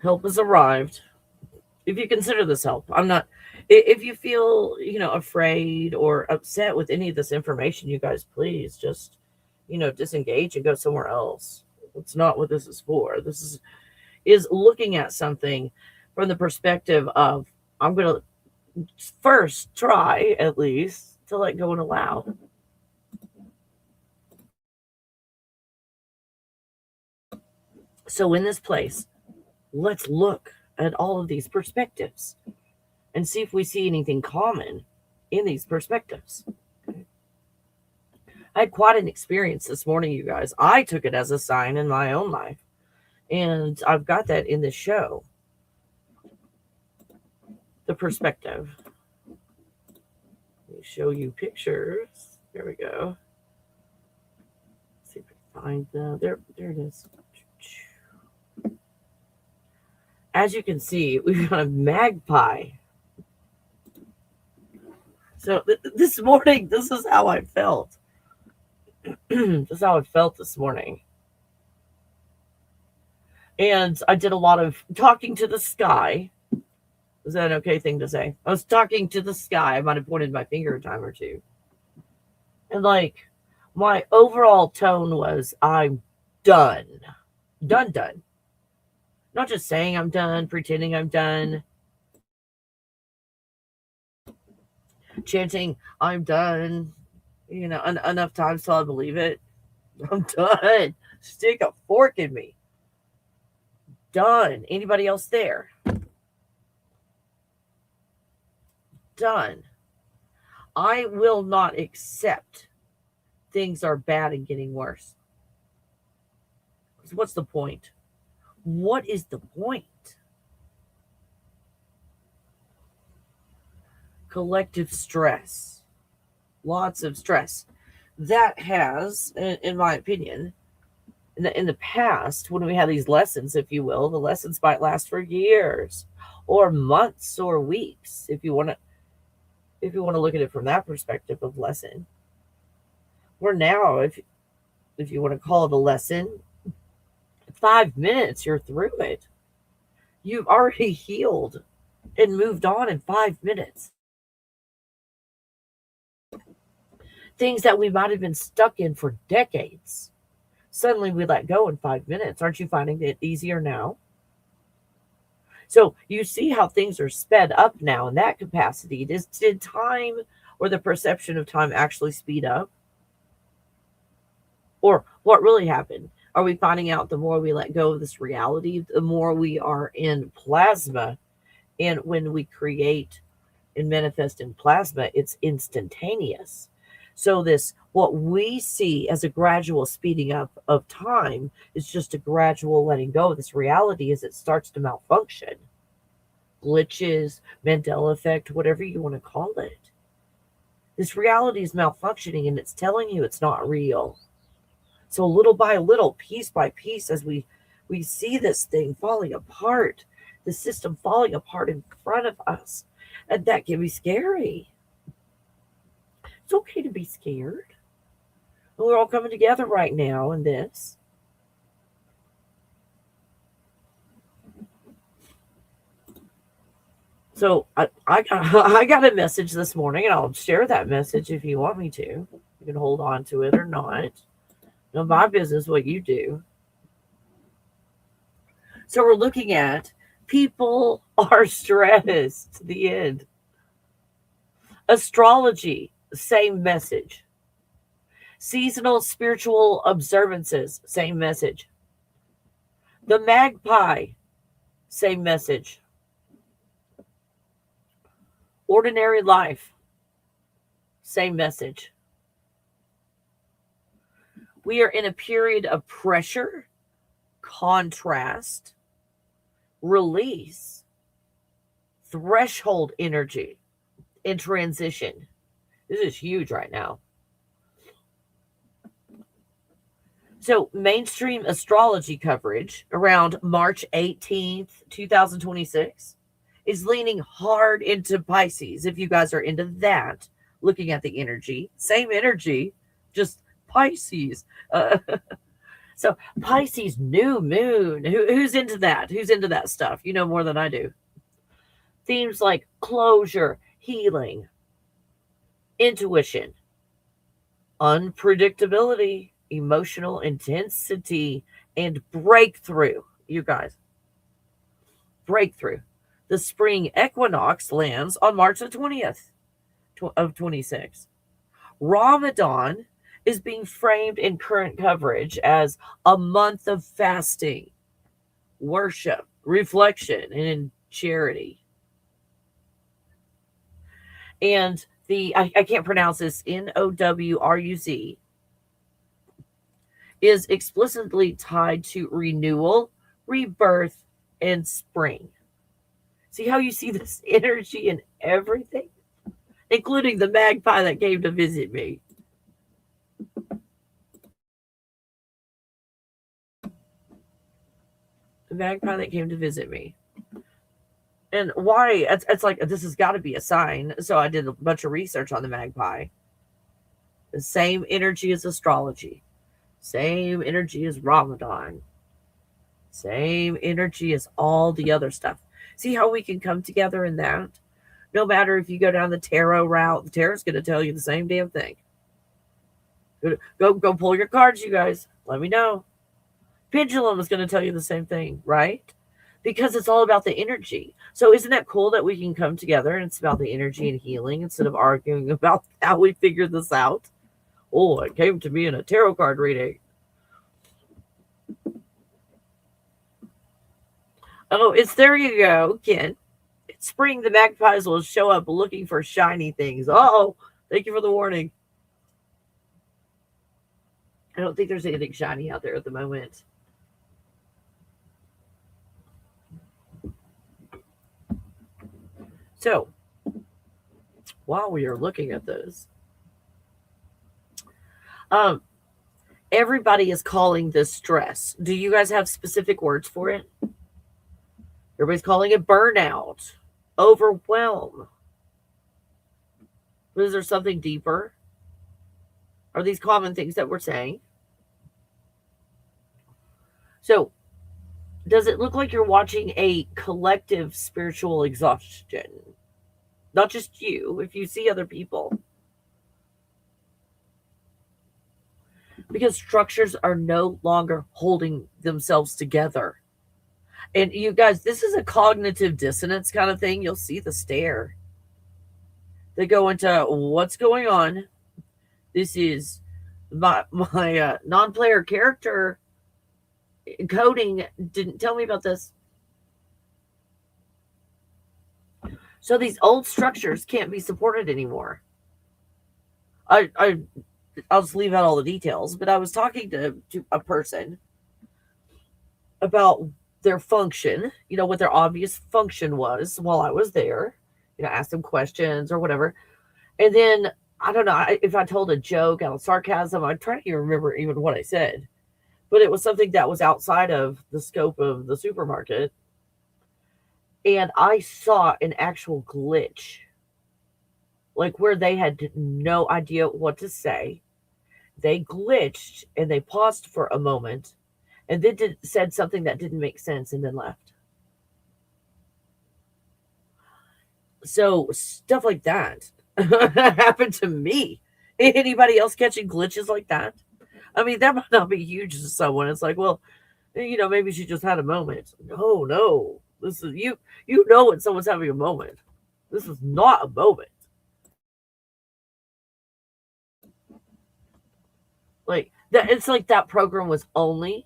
Help has arrived. If you consider this help, if you feel, afraid or upset with any of this information, you guys, please just disengage and go somewhere else. That's not what this is for. This is looking at something from the perspective of, I'm going to first try at least to let go and allow. So in this place, let's look at all of these perspectives and see if we see anything common in these perspectives. I had quite an experience this morning, you guys. I took it as a sign in my own life, and I've got that in this show. The perspective. Let me show you pictures. There we go. Let's see if I can find them. There it is. As you can see, we've got a magpie. So this morning, this is how I felt. This is how I felt this morning. And I did a lot of talking to the sky. Is that an okay thing to say? I was talking to the sky. I might have pointed my finger a time or two. And my overall tone was, I'm done. Done. Not just saying I'm done, pretending I'm done. Chanting, I'm done. Enough times till I believe it. I'm done. Stick a fork in me. Done. Anybody else there? Done. I will not accept things are bad and getting worse. What's the point? What is the point? Collective stress. Lots of stress. That has, in my opinion, in the past, when we had these lessons, if you will, the lessons might last for years or months or weeks, if you want to look at it from that perspective of lesson. Where now, if you want to call it a lesson, 5 minutes, you're through it. You've already healed and moved on in 5 minutes. Things that we might have been stuck in for decades, suddenly we let go in 5 minutes. Aren't you finding it easier now? So you see how things are sped up now in that capacity. Did time or the perception of time actually speed up? Or what really happened? Are we finding out the more we let go of this reality, the more we are in plasma? And when we create and manifest in plasma, it's instantaneous. So what we see as a gradual speeding up of time is just a gradual letting go of this reality as it starts to malfunction. Glitches, Mandela effect, whatever you want to call it. This reality is malfunctioning and it's telling you it's not real. So little by little, piece by piece, as we see this thing falling apart, the system falling apart in front of us, and that can be scary. It's okay to be scared. And we're all coming together right now in this. So I got a message this morning, and I'll share that message if you want me to. You can hold on to it or not. None of my business what you do. So we're looking at people are stressed. The end. Astrology, same message. Seasonal spiritual observances, same message. The magpie, same message. Ordinary life, same message. We are in a period of pressure, contrast, release, threshold energy, and transition. This is huge right now. So mainstream astrology coverage around March 18th, 2026 is leaning hard into Pisces. If you guys are into that, looking at the energy, same energy, just Pisces. So Pisces new moon. Who's into that? Who's into that stuff? You know more than I do. Themes like closure, healing, intuition, unpredictability, emotional intensity, and breakthrough. You guys, breakthrough. The spring equinox lands on March the 20th of 26. Ramadan is being framed in current coverage as a month of fasting, worship, reflection, and charity. And I can't pronounce this, Nowruz, is explicitly tied to renewal, rebirth, and spring. See how you see this energy in everything? Including the magpie that came to visit me. The magpie that came to visit me. And why? It's like, this has got to be a sign. So I did a bunch of research on the magpie. The same energy as astrology. Same energy as Ramadan. Same energy as all the other stuff. See how we can come together in that? No matter if you go down the tarot route, the tarot's going to tell you the same damn thing. Go pull your cards, you guys. Let me know. Pendulum is going to tell you the same thing, right? Because it's all about the energy. So isn't that cool that we can come together and it's about the energy and healing instead of arguing about how we figured this out? Oh, it came to me in a tarot card reading. Oh, it's there you go, Ken. It's spring. The magpies will show up looking for shiny things. Oh, thank you for the warning. I don't think there's anything shiny out there at the moment. So, while we are looking at this, everybody is calling this stress. Do you guys have specific words for it? Everybody's calling it burnout, overwhelm. Is there something deeper? Are these common things that we're saying? So, does it look like you're watching a collective spiritual exhaustion? Not just you, if you see other people. Because structures are no longer holding themselves together. And you guys, this is a cognitive dissonance kind of thing. You'll see the stare. They go into what's going on. This is my non-player character coding didn't tell me about this. So these old structures can't be supported anymore. I'll just leave out all the details, but I was talking to a person about their function, what their obvious function was while I was there, asked them questions or whatever. And then, I don't know if I told a joke out of sarcasm. I'm trying to remember even what I said, but it was something that was outside of the scope of the supermarket. And I saw an actual glitch, like where they had no idea what to say. They glitched and they paused for a moment and then said something that didn't make sense and then left. So stuff like that happened to me. Anybody else catching glitches like that? I mean, that might not be huge to someone. It's like, well, maybe she just had a moment. No. This is you know when someone's having a moment. This is not a moment. Like that, it's like that program was only,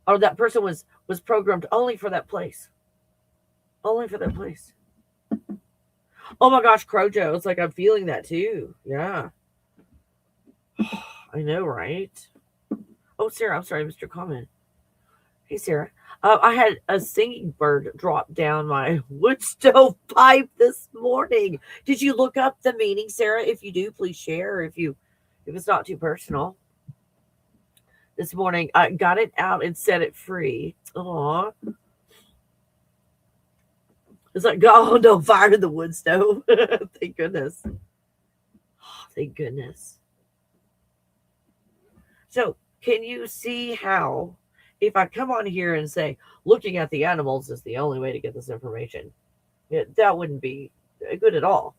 or that person was programmed only for that place. Only for that place. Oh my gosh, Crojo. It's like I'm feeling that too. Yeah. I know, right? Oh, Sarah, I'm sorry, Mr. Comment. Hey, Sarah. I had a singing bird drop down my wood stove pipe this morning. Did you look up the meaning, Sarah? If you do, please share. If it's not too personal. This morning, I got it out and set it free. Aw. It's like, oh, no, fire in the wood stove. Thank goodness. Oh, thank goodness. So, can you see how, if I come on here and say, looking at the animals is the only way to get this information, that wouldn't be good at all.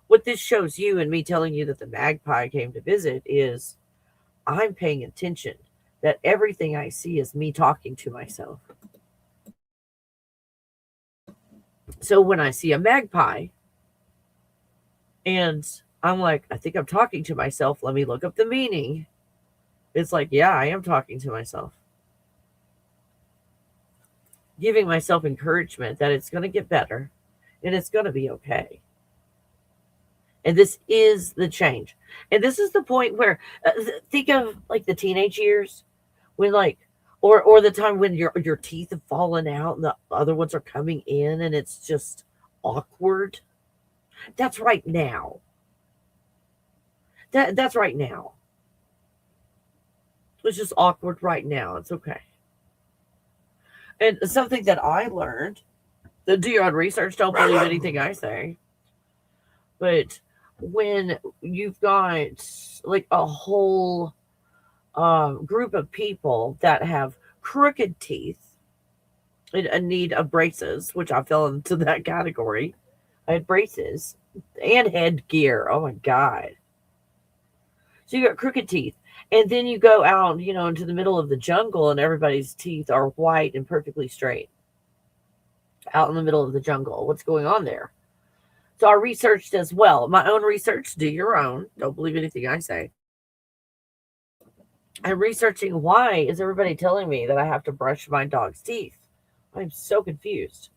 What this shows you and me telling you that the magpie came to visit is I'm paying attention, that everything I see is me talking to myself. So when I see a magpie and I'm like, I think I'm talking to myself, let me look up the meaning. It's like, yeah, I am talking to myself. Giving myself encouragement that it's going to get better and it's going to be okay. And this is the change. And this is the point where, think of like the teenage years when like, or the time when your teeth have fallen out and the other ones are coming in and it's just awkward. That's right now. That's right now. It's just awkward right now. It's okay. And something that I learned, do your own research, don't believe anything I say. But when you've got like a whole group of people that have crooked teeth and need of braces, which I fell into that category. I had braces and headgear. Oh my God. So you got crooked teeth. And then you go out, into the middle of the jungle and everybody's teeth are white and perfectly straight. Out in the middle of the jungle. What's going on there? So I researched as well. My own research, do your own. Don't believe anything I say. I'm researching, why is everybody telling me that I have to brush my dog's teeth? I'm so confused.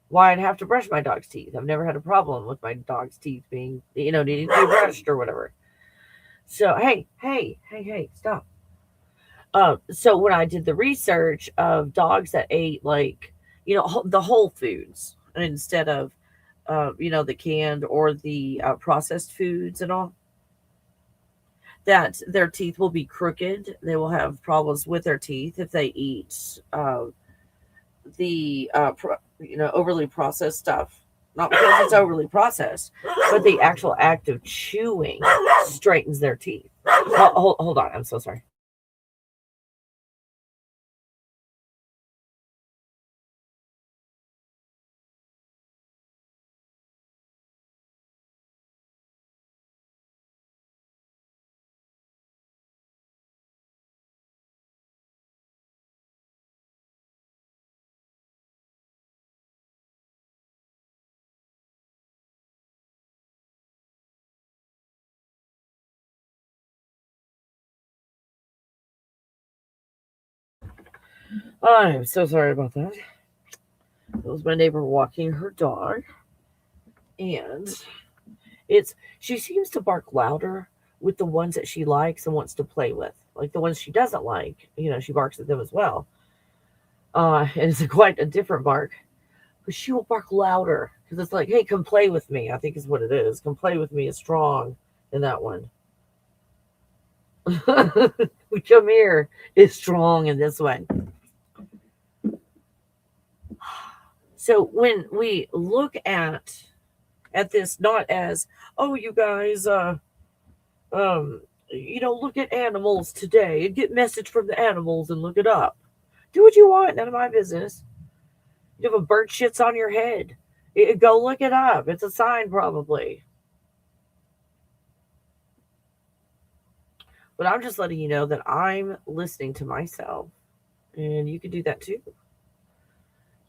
Why I'd have to brush my dog's teeth. I've never had a problem with my dog's teeth being, needing to be brushed or whatever. So, hey, stop. So when I did the research of dogs that ate like, the whole foods instead of, the canned or the processed foods and all, that their teeth will be crooked. They will have problems with their teeth if they eat the overly processed stuff. Not because it's overly processed, but the actual act of chewing straightens their teeth. Hold on, I'm so sorry. I'm so sorry about that. It was my neighbor walking her dog, and she seems to bark louder with the ones that she likes and wants to play with. Like the ones she doesn't like, she barks at them as well. And it's quite a different bark. But she will bark louder because it's like, hey, come play with me. I think is what it is. Come play with me is strong in that one. We come here is strong in this one. So when we look at this, not as, oh, you guys, look at animals today and get message from the animals and look it up. Do what you want. None of my business. You have a bird shits on your head. Go look it up. It's a sign probably. But I'm just letting you know that I'm listening to myself. And you can do that too.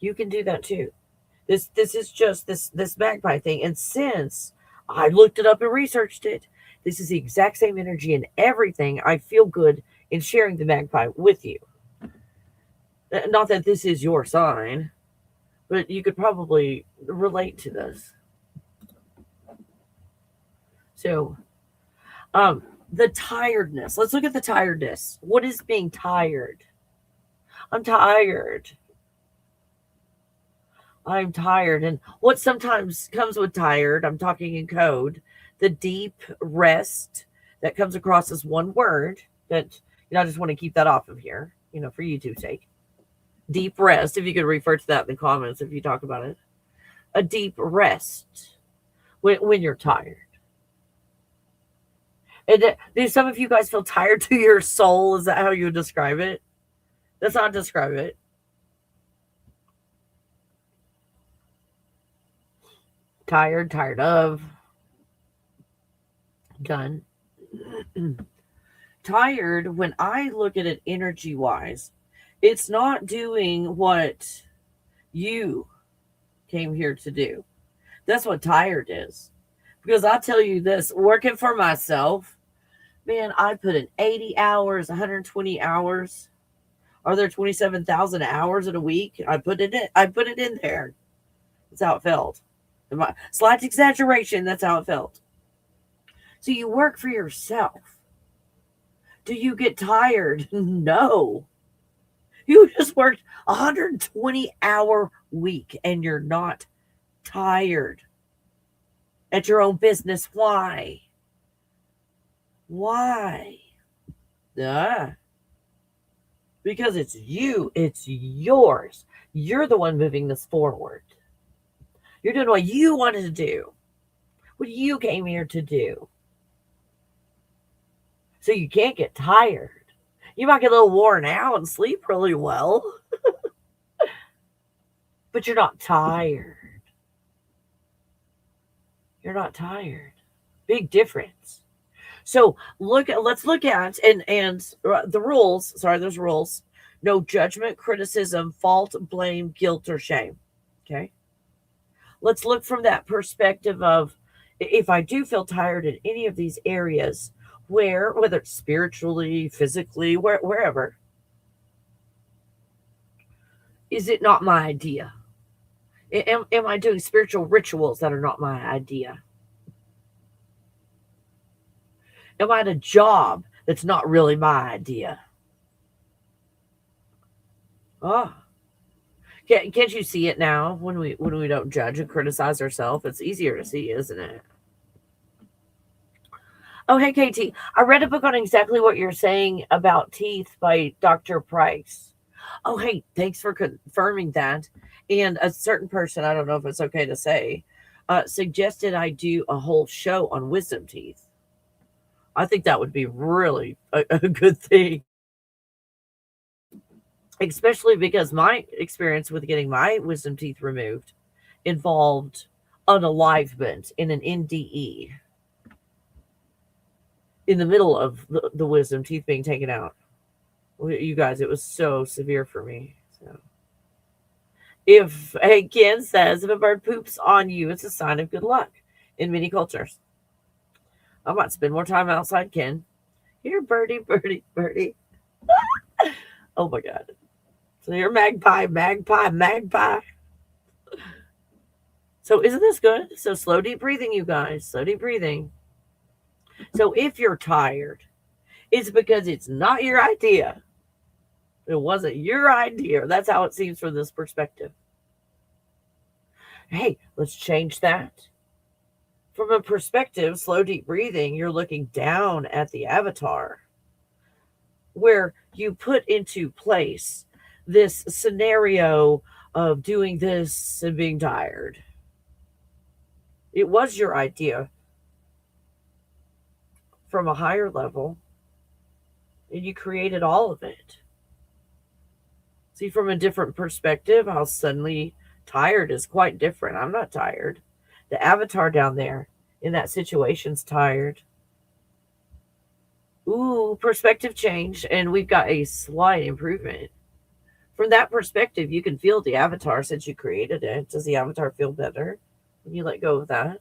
You can do that too. This is just this magpie thing. And since I looked it up and researched it, this is the exact same energy and everything. I feel good in sharing the magpie with you. Not that this is your sign, but you could probably relate to this. So, the tiredness. Let's look at the tiredness. What is being tired? I'm tired. I'm tired. And what sometimes comes with tired, I'm talking in code, the deep rest that comes across as one word that, I just want to keep that off of here, for YouTube's sake. Deep rest, if you could refer to that in the comments if you talk about it. A deep rest when you're tired. And do some of you guys feel tired to your soul? Is that how you would describe it? That's not describe it. Tired of. Done. Tired, when I look at it energy wise, it's not doing what you came here to do. That's what tired is. Because I'll tell you this, working for myself, man, I put in 80 hours, 120 hours. Are there 27,000 hours in a week? I put it in there. That's how it felt. Slight exaggeration, that's how it felt. So you work for yourself. Do you get tired? No. You just worked a 120-hour week and you're not tired at your own business. Why? Why? Because it's you. It's yours. You're the one moving this forward. You're doing what you wanted to do. What you came here to do. So you can't get tired. You might get a little worn out and sleep really well. But you're not tired. You're not tired. Big difference. So let's look at and the rules. Sorry, there's rules. No judgment, criticism, fault, blame, guilt, or shame. Okay. Let's look from that perspective of if I do feel tired in any of these areas, whether it's spiritually, physically, wherever, is it not my idea? Am I doing spiritual rituals that are not my idea? Am I at a job that's not really my idea? Oh, can't you see it now when we don't judge and criticize ourselves? It's easier to see, isn't it? Oh, hey, KT. I read a book on exactly what you're saying about teeth by Dr. Price. Oh, hey, thanks for confirming that. And a certain person, I don't know if it's okay to say, suggested I do a whole show on wisdom teeth. I think that would be really a good thing. Especially because my experience with getting my wisdom teeth removed involved unalivement in an NDE in the middle of the wisdom teeth being taken out. You guys, it was so severe for me. So, hey, Ken says, if a bird poops on you, it's a sign of good luck in many cultures. I might spend more time outside, Ken. Here, birdie, birdie, birdie. Oh my God. So you're magpie, magpie, magpie. So isn't this good? So slow, deep breathing, you guys. Slow, deep breathing. So if you're tired, it's because it's not your idea. It wasn't your idea. That's how it seems from this perspective. Hey, let's change that. From a perspective, slow, deep breathing, you're looking down at the avatar where you put into place this scenario of doing this and being tired. It was your idea from a higher level, and you created all of it. See, from a different perspective, how suddenly tired is quite different. I'm not tired. The avatar down there in that situation's tired. Ooh, perspective change, and we've got a slight improvement. From that perspective, you can feel the avatar since you created it. Does the avatar feel better when you let go of that?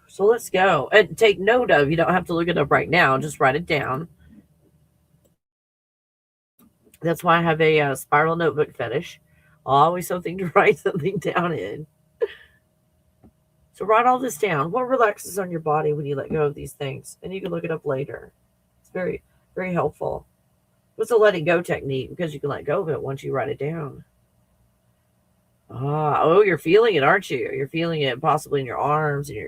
So let's go and take note of, you don't have to look it up right now, just write it down. That's why I have a spiral notebook fetish. Always something to write something down in. So write all this down. What relaxes on your body when you let go of these things? And you can look it up later. It's very, very helpful. It's a letting go technique because you can let go of it once you write it down. Oh, you're feeling it, aren't you? You're feeling it possibly in your arms and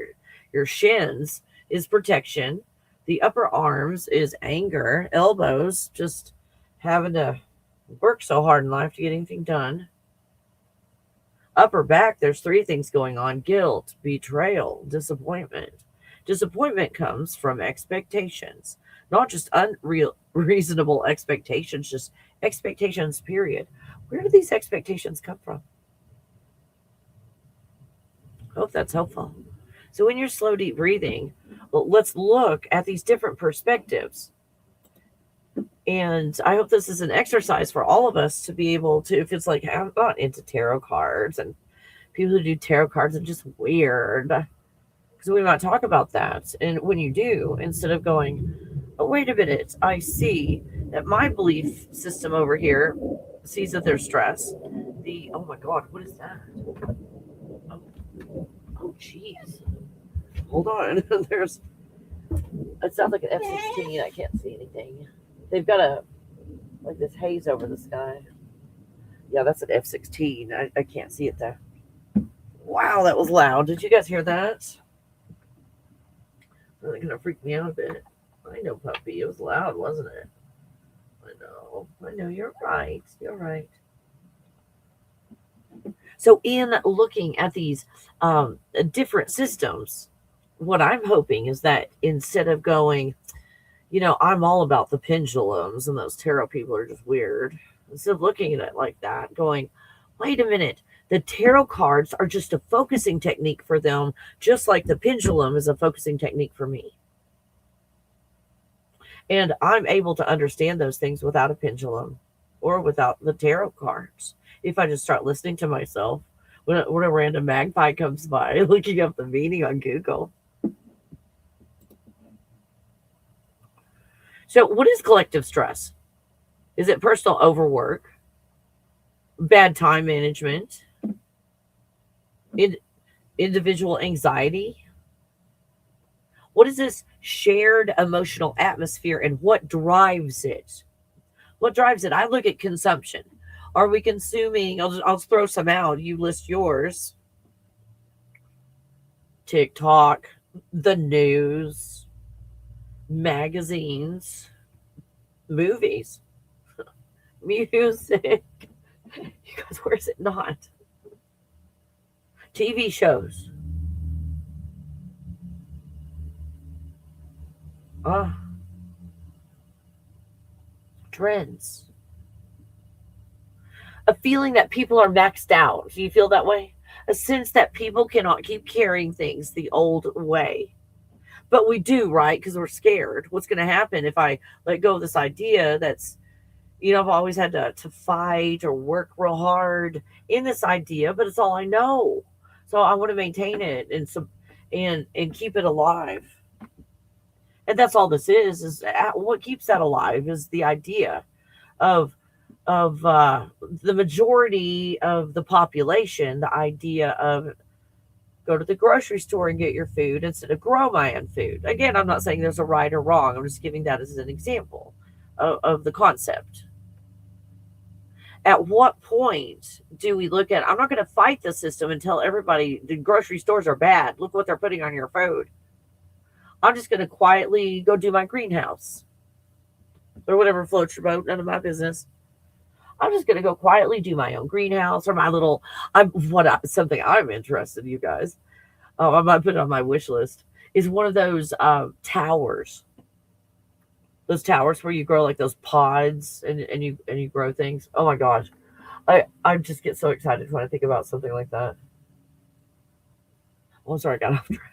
your shins is protection. The upper arms is anger. Elbows, just having to work so hard in life to get anything done. Upper back, there's three things going on: guilt, betrayal, disappointment. Disappointment comes from expectations, not just unreasonable expectations, just expectations, period. Where do these expectations come from? Hope that's helpful. So when you're slow, deep breathing, well, let's look at these different perspectives. And I hope this is an exercise for all of us to be able to, if it's like, I'm not into tarot cards, and people who do tarot cards are just weird, because we might talk about that. And when you do, instead of going, oh, wait a minute, I see that my belief system over here sees that there's stress. Oh my God, what is that? Oh, jeez. Hold on. It sounds like an F-16. I can't see anything. They've got like this haze over the sky. Yeah, that's an F-16. I can't see it though. Wow, that was loud. Did you guys hear that? Really gonna freak me out a bit. I know, puppy. It was loud, wasn't it? I know. You're right. You're right. So, in looking at these different systems, what I'm hoping is that instead of going, I'm all about the pendulums and those tarot people are just weird, instead of looking at it like that, going, wait a minute, the tarot cards are just a focusing technique for them, just like the pendulum is a focusing technique for me. And I'm able to understand those things without a pendulum or without the tarot cards. If I just start listening to myself when a random magpie comes by, looking up the meaning on Google. So what is collective stress? Is it personal overwork? Bad time management? Individual anxiety? What is this shared emotional atmosphere and what drives it? What drives it? I look at consumption. Are we consuming? I'll throw some out. You list yours. TikTok, the news, magazines, movies, music. You guys, where is it not? TV shows. Trends. A feeling that people are maxed out. Do you feel that way? A sense that people cannot keep carrying things the old way. But we do, right? Because we're scared. What's going to happen if I let go of this idea that's, I've always had to fight or work real hard in this idea, but it's all I know. So I want to maintain it and keep it alive. And that's all this is what keeps that alive is the idea of the majority of the population, the idea of go to the grocery store and get your food instead of grow my own food. Again, I'm not saying there's a right or wrong. I'm just giving that as an example of the concept. At what point do we look at, I'm not going to fight the system and tell everybody the grocery stores are bad. Look what they're putting on your food. I'm just going to quietly go do my greenhouse or whatever floats your boat. None of my business. I'm just going to go quietly do my own greenhouse or my little, something I'm interested in, you guys. I might put it on my wish list is one of those towers. Those towers where you grow like those pods and you grow things. Oh my gosh. I just get so excited when I think about something like that. Oh, sorry, I got off track.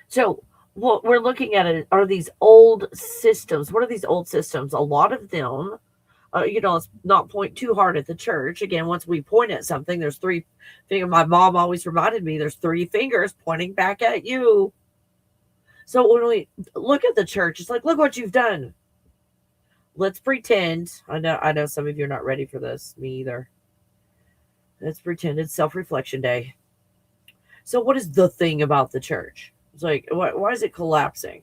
So what we're looking at are these old systems. What are these old systems? A lot of them, let's not point too hard at the church. Again, once we point at something, there's three fingers. My mom always reminded me there's three fingers pointing back at you. So when we look at the church, it's like, look what you've done. Let's pretend. I know some of you are not ready for this. Me either. Let's pretend it's self-reflection day. So what is the thing about the church? It's like, why is it collapsing?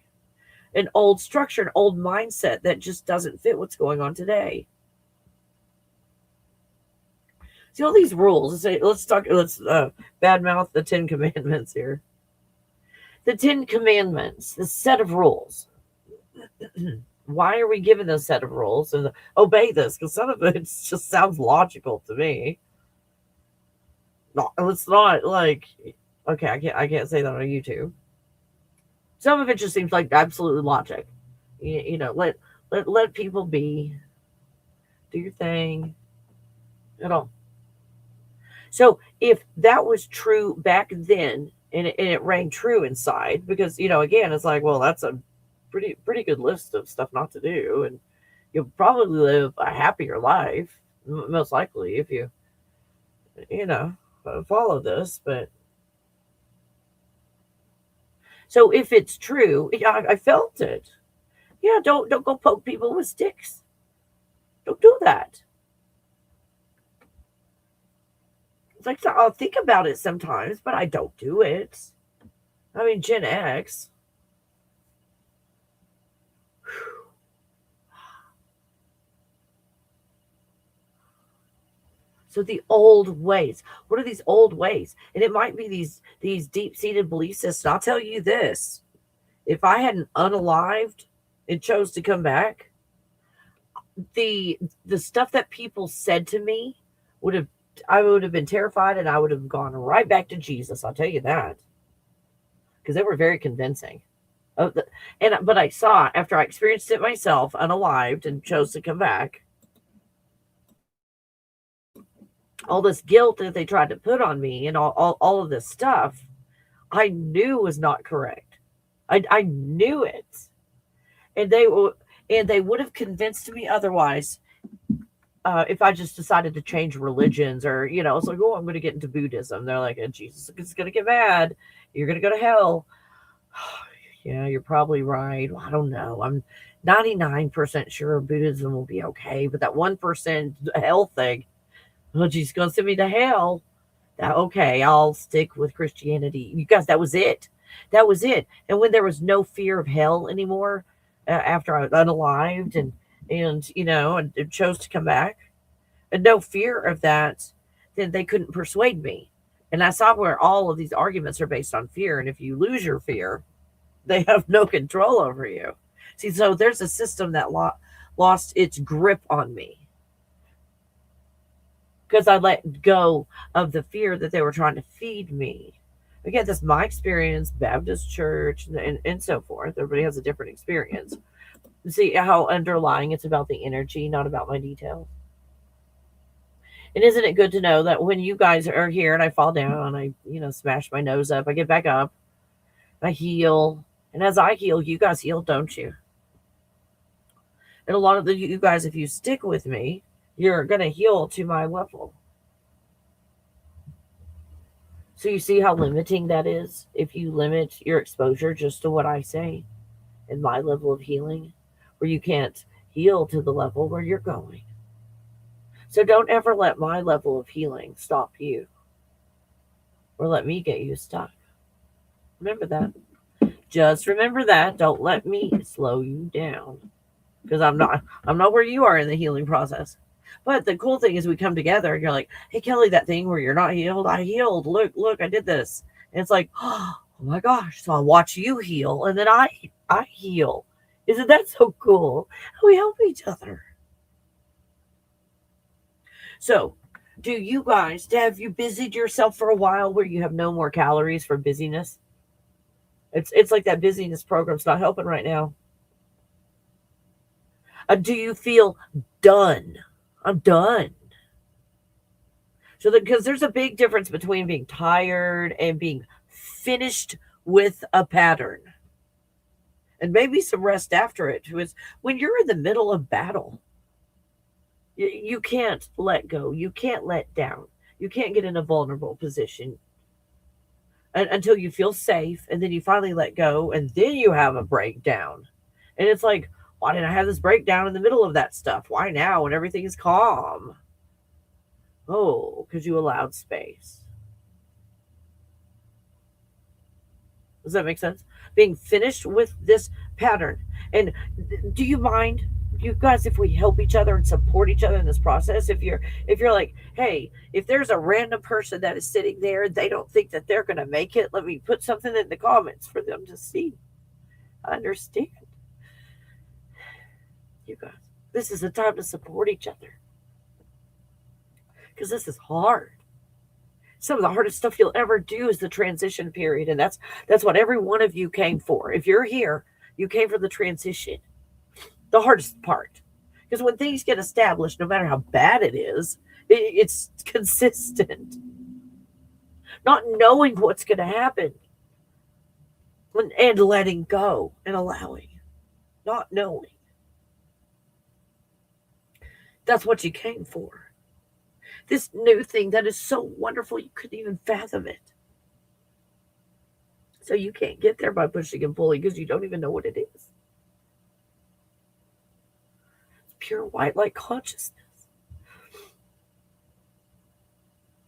An old structure, an old mindset that just doesn't fit what's going on today. See all these rules. Let's badmouth the 10 Commandments here. The 10 Commandments, the set of rules. Why are we given this set of rules and obey this? Because some of it just sounds logical to me. No, it's not like, okay, I can't say that on YouTube. Some of it just seems like absolute logic. Let people be. do your thing at all. So if that was true back then, and it rang true inside, because again, it's like, well, that's a pretty good list of stuff not to do, and you'll probably live a happier life, most likely, if you know follow this. But so if it's true, yeah, I felt it. Yeah, don't go poke people with sticks. Don't do that. It's like, so I'll think about it sometimes, but I don't do it. I mean, Gen X. So the old ways. What are these old ways? And it might be these deep-seated belief systems. I'll tell you this. If I hadn't unalived and chose to come back, the stuff that people said to me would have I would have been terrified, and I would have gone right back to Jesus. I'll tell you that. Because they were very convincing. But I saw, after I experienced it myself, unalived, and chose to come back, all this guilt that they tried to put on me, and all of this stuff, I knew was not correct. I knew it. And they would have convinced me otherwise, if I just decided to change religions, or it's like, oh, I'm going to get into Buddhism. They're like, Jesus is going to get mad. You're going to go to hell. Yeah, you're probably right. Well, I don't know. I'm 99% sure Buddhism will be okay, but that 1% hell thing, oh, Jesus going to send me to hell. Okay, I'll stick with Christianity. You guys, that was it. That was it. And when there was no fear of hell anymore, after I was unalived and chose to come back, and no fear of that, then they couldn't persuade me. And I saw where all of these arguments are based on fear. And if you lose your fear, they have no control over you. See, so there's a system that lost its grip on me because I let go of the fear that they were trying to feed me. Again, that's my experience, Baptist church, and so forth. Everybody has a different experience. See how underlying it's about the energy, not about my details. And isn't it good to know that when you guys are here and I fall down, I, smash my nose up, I get back up, I heal. And as I heal, you guys heal, don't you? And a lot of you guys, if you stick with me, you're going to heal to my level. So you see how limiting that is? If you limit your exposure just to what I say and my level of healing, where you can't heal to the level where you're going. So don't ever let my level of healing stop you, or let me get you stuck. Remember that. Just remember that. Don't let me slow you down, because I'm not where you are in the healing process. But the cool thing is we come together and you're like, hey, Kelly, that thing where you're not healed, I healed. Look, I did this. And it's like, oh my gosh. So I watch you heal, and then I heal. Isn't that so cool? We help each other. So, do you guys, have you busied yourself for a while where you have no more calories for busyness? It's like that busyness program's not helping right now. Do you feel done? I'm done. So, because there's a big difference between being tired and being finished with a pattern. And maybe some rest after it. Is when you're in the middle of battle, you can't let go. You can't let down. You can't get in a vulnerable position until you feel safe, and then you finally let go, and then you have a breakdown. And it's like, why did I have this breakdown in the middle of that stuff? Why now when everything is calm? Oh, because you allowed space. Does that make sense? Being finished with this pattern. And do you mind, you guys, if we help each other and support each other in this process? If you're like, hey, if there's a random person that is sitting there, they don't think that they're going to make it, let me put something in the comments for them to see. I understand. You guys, this is a time to support each other, because this is hard. Some of the hardest stuff you'll ever do is the transition period, and that's what every one of you came for. If you're here, you came for the transition, the hardest part, Because when things get established, no matter how bad it is, it's consistent. Not knowing what's going to happen and letting go and allowing, not knowing. That's what you came for. This new thing that is so wonderful you couldn't even fathom it. So you can't get there by pushing and pulling because you don't even know what it is. It's pure white light consciousness.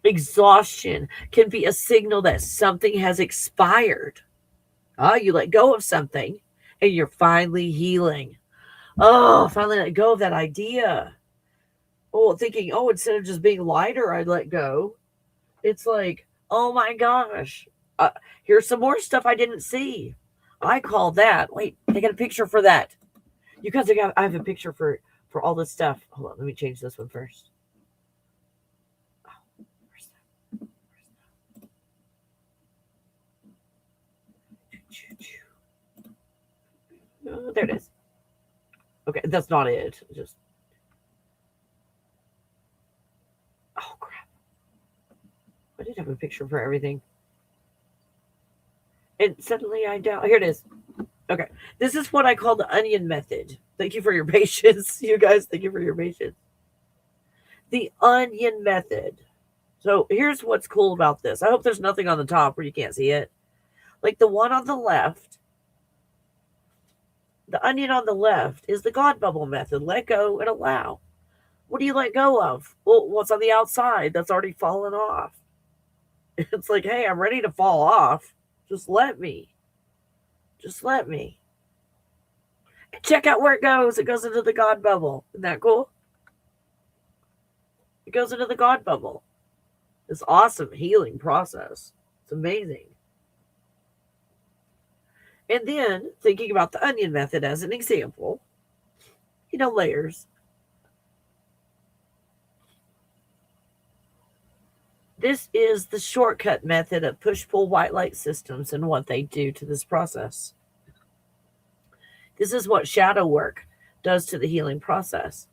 Exhaustion can be a signal that something has expired. You let go of something and you're finally healing. Finally let go of that idea. Thinking, instead of just being lighter, I'd let go. It's like, oh my gosh, here's some more stuff I didn't see. I call that, wait, I got a picture for that. You guys, I have a picture for all this stuff. Hold on, let me change this one first. There it is. Okay, that's not it. Just crap. I did have a picture for everything. And suddenly I doubt. Here it is. Okay, this is what I call the onion method. Thank you for your patience, you guys. Thank you for your patience. The onion method. So here's what's cool about this. I hope there's nothing on the top where you can't see it. Like the one on the left. The onion on the left is the God bubble method. Let go and allow. What do you let go of? Well, what's on the outside that's already fallen off? It's like, hey, I'm ready to fall off. Just let me. Just let me. And check out where it goes. It goes into the God bubble. Isn't that cool? It goes into the God bubble. This awesome healing process. It's amazing. And then, thinking about the onion method as an example, layers. This is the shortcut method of push-pull white light systems and what they do to this process. This is what shadow work does to the healing process.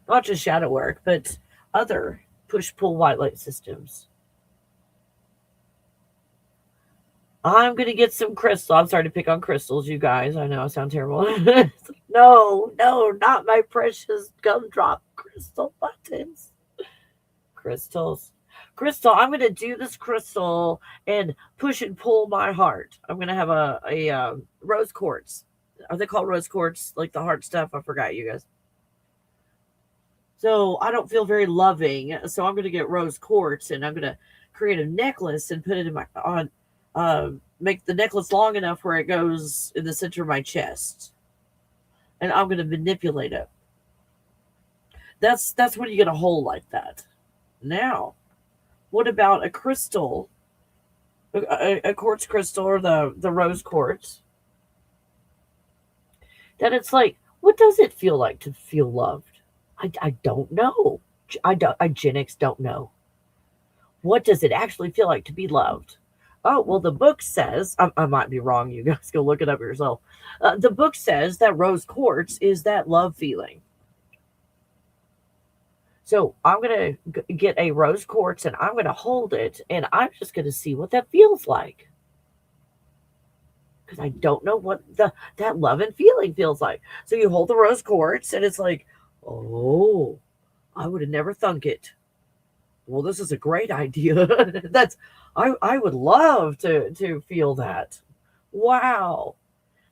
Not just shadow work, but other push-pull white light systems. I'm going to get some crystal. I'm sorry to pick on crystals, you guys. I know I sound terrible. No, not my precious gumdrop crystal buttons. Crystals. Crystal, I'm going to do this crystal and push and pull my heart. I'm going to have a rose quartz. Are they called rose quartz? Like the heart stuff? I forgot, you guys. So I don't feel very loving. So I'm going to get rose quartz and I'm going to create a necklace and put it in make the necklace long enough where it goes in the center of my chest. And I'm going to manipulate it. That's when you get a hole like that. Now, what about a crystal, a quartz crystal or the rose quartz? That it's like, what does it feel like to feel loved? I don't know. I Gen X don't know. What does it actually feel like to be loved? Oh, well, the book says, I might be wrong. You guys go look it up yourself. The book says that rose quartz is that love feeling. So I'm going to get a rose quartz and I'm going to hold it and I'm just going to see what that feels like. Because I don't know what that love and feeling feels like. So you hold the rose quartz and it's like, oh, I would have never thunk it. Well, this is a great idea. I would love to feel that. Wow.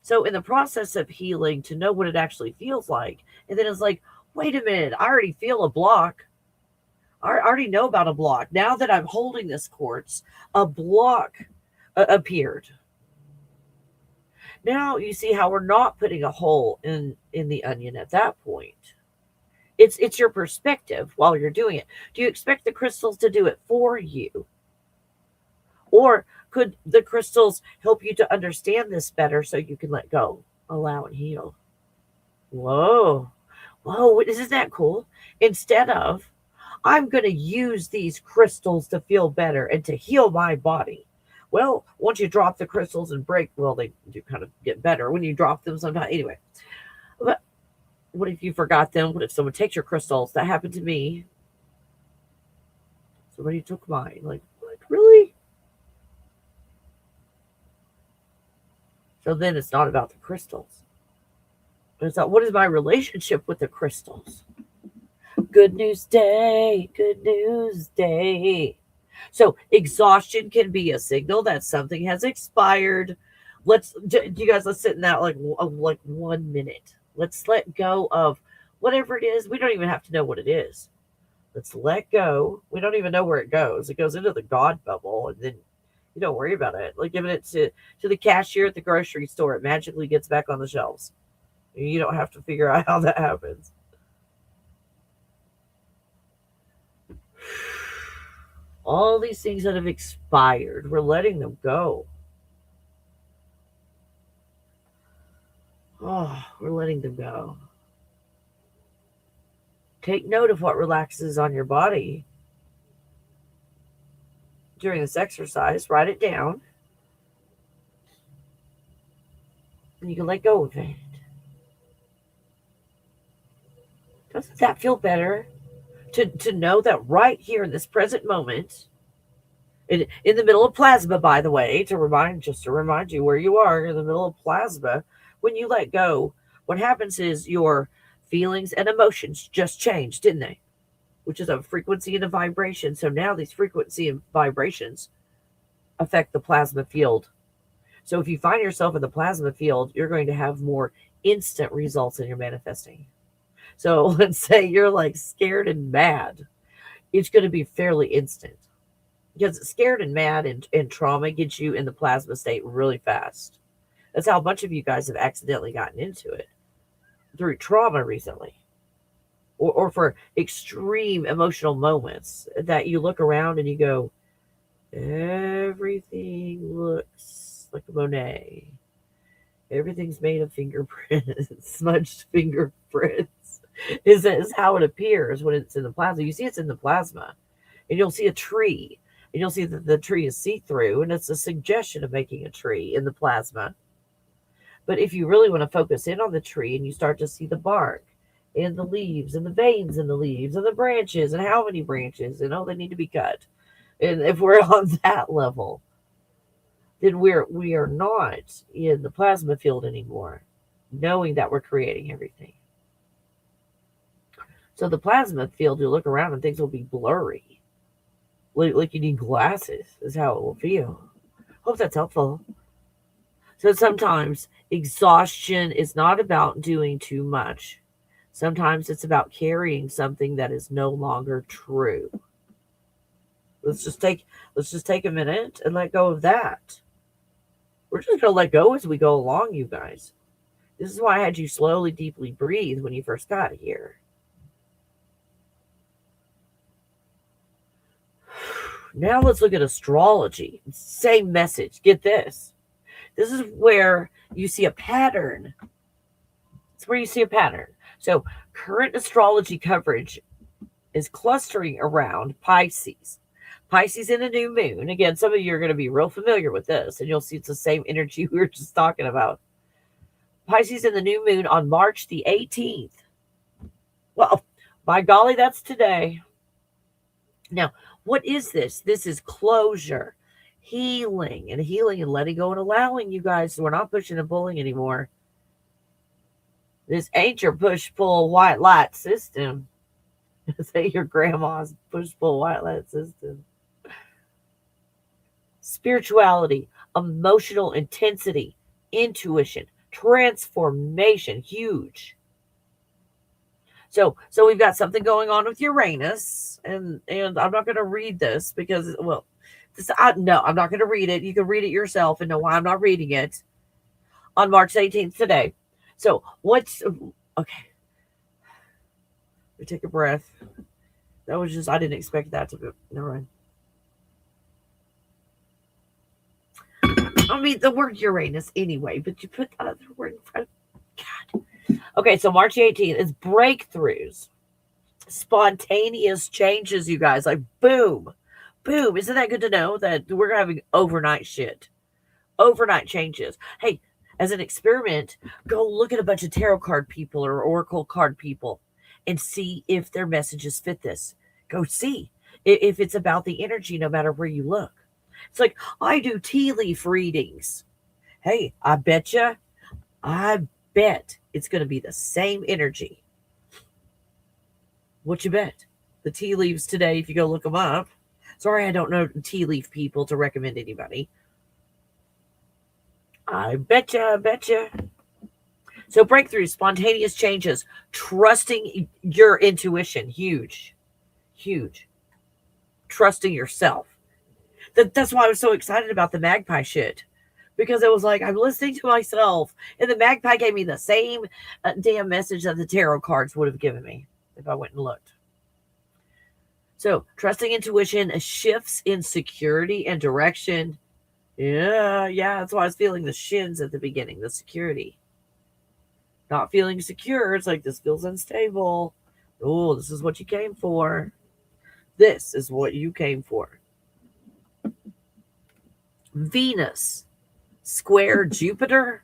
So in the process of healing, to know what it actually feels like, and then it's like, wait a minute, I already feel a block. I already know about a block. Now that I'm holding this quartz, a block appeared. Now you see how we're not putting a hole in the onion at that point. It's your perspective while you're doing it. Do you expect the crystals to do it for you? Or could the crystals help you to understand this better so you can let go, allow, and heal? Whoa, isn't that cool? Instead of, I'm going to use these crystals to feel better and to heal my body. Well, once you drop the crystals and break, well, they do kind of get better when you drop them sometimes. Anyway, but What if you forgot them? What if someone takes your crystals? That happened to me. Somebody took mine. Like, what? Really? So then it's not about the crystals. It's not, what is my relationship with the crystals? Good news day, good news day. So exhaustion can be a signal that something has expired. You guys, let's sit in that like 1 minute. Let's let go of whatever it is. We don't even have to know what it is. Let's let go. We don't even know where it goes. It goes into the God bubble, and then you don't worry about it. Like giving it to the cashier at the grocery store, it magically gets back on the shelves. You don't have to figure out how that happens. All these things that have expired, we're letting them go. Oh, we're letting them go. Take note of what relaxes on your body during this exercise. Write it down. And you can let go of it. Doesn't that feel better? To know that right here in this present moment, in the middle of plasma, by the way, to remind you where you are in the middle of plasma, when you let go, what happens is your feelings and emotions just change, didn't they? Which is a frequency and a vibration. So now these frequency and vibrations affect the plasma field. So if you find yourself in the plasma field, you're going to have more instant results in your manifesting. So let's say you're like scared and mad. It's going to be fairly instant. Because scared and mad and trauma gets you in the plasma state really fast. That's how a bunch of you guys have accidentally gotten into it. Through trauma recently. Or for extreme emotional moments that you look around and you go, everything looks like a Monet. Everything's made of fingerprints, smudged fingerprints. Is how it appears when it's in the plasma. You see it's in the plasma. And you'll see a tree. And you'll see that the tree is see-through. And it's a suggestion of making a tree in the plasma. But if you really want to focus in on the tree and you start to see the bark and the leaves and the veins in the leaves and the branches and how many branches and they need to be cut. And if we're on that level, then we are not in the plasma field anymore, knowing that we're creating everything. So the plasma field, you look around and things will be blurry. Like you need glasses is how it will feel. Hope that's helpful. So sometimes exhaustion is not about doing too much. Sometimes it's about carrying something that is no longer true. Let's just take a minute and let go of that. We're just going to let go as we go along, you guys. This is why I had you slowly, deeply breathe when you first got here. Now let's look at astrology. Same message. Get this. This is where you see a pattern. It's where you see a pattern. So current astrology coverage is clustering around Pisces. Pisces in a new moon. Again, some of you are going to be real familiar with this, and you'll see it's the same energy we were just talking about. Pisces in the new moon on March the 18th. Well, by golly, that's today. Now, what is this? This is closure, healing and letting go and allowing, you guys. We're not pushing and pulling anymore. This ain't your push-pull white light system. Say your grandma's push-pull white light system. Spirituality, emotional intensity, intuition, transformation, huge. So we've got something going on with Uranus, and I'm not going to read this because, well, I'm not going to read it. You can read it yourself and know why I'm not reading it on March 18th today. So okay. We take a breath. That was just, I didn't expect that to be, never mind. I mean, the word Uranus anyway, but you put that other word in front of, God. Okay, so March 18th is breakthroughs. Spontaneous changes, you guys. Like, boom. Boom. Isn't that good to know that we're having overnight shit? Overnight changes. Hey, As an experiment, go look at a bunch of tarot card people or oracle card people and see if their messages fit this. Go see if it's about the energy, no matter where you look. It's like, I do tea leaf readings. Hey, I bet it's going to be the same energy. What you bet? The tea leaves today, if you go look them up. Sorry, I don't know tea leaf people to recommend anybody. I betcha. So breakthroughs, spontaneous changes, trusting your intuition, huge. Trusting yourself. That's why I was so excited about the magpie shit. Because it was like, I'm listening to myself. And the magpie gave me the same damn message that the tarot cards would have given me if I went and looked. So trusting intuition, shifts in security and direction. Yeah, that's why I was feeling the shins at the beginning, the security. Not feeling secure. It's like, this feels unstable. Oh, this is what you came for. This is what you came for. Venus, square Jupiter.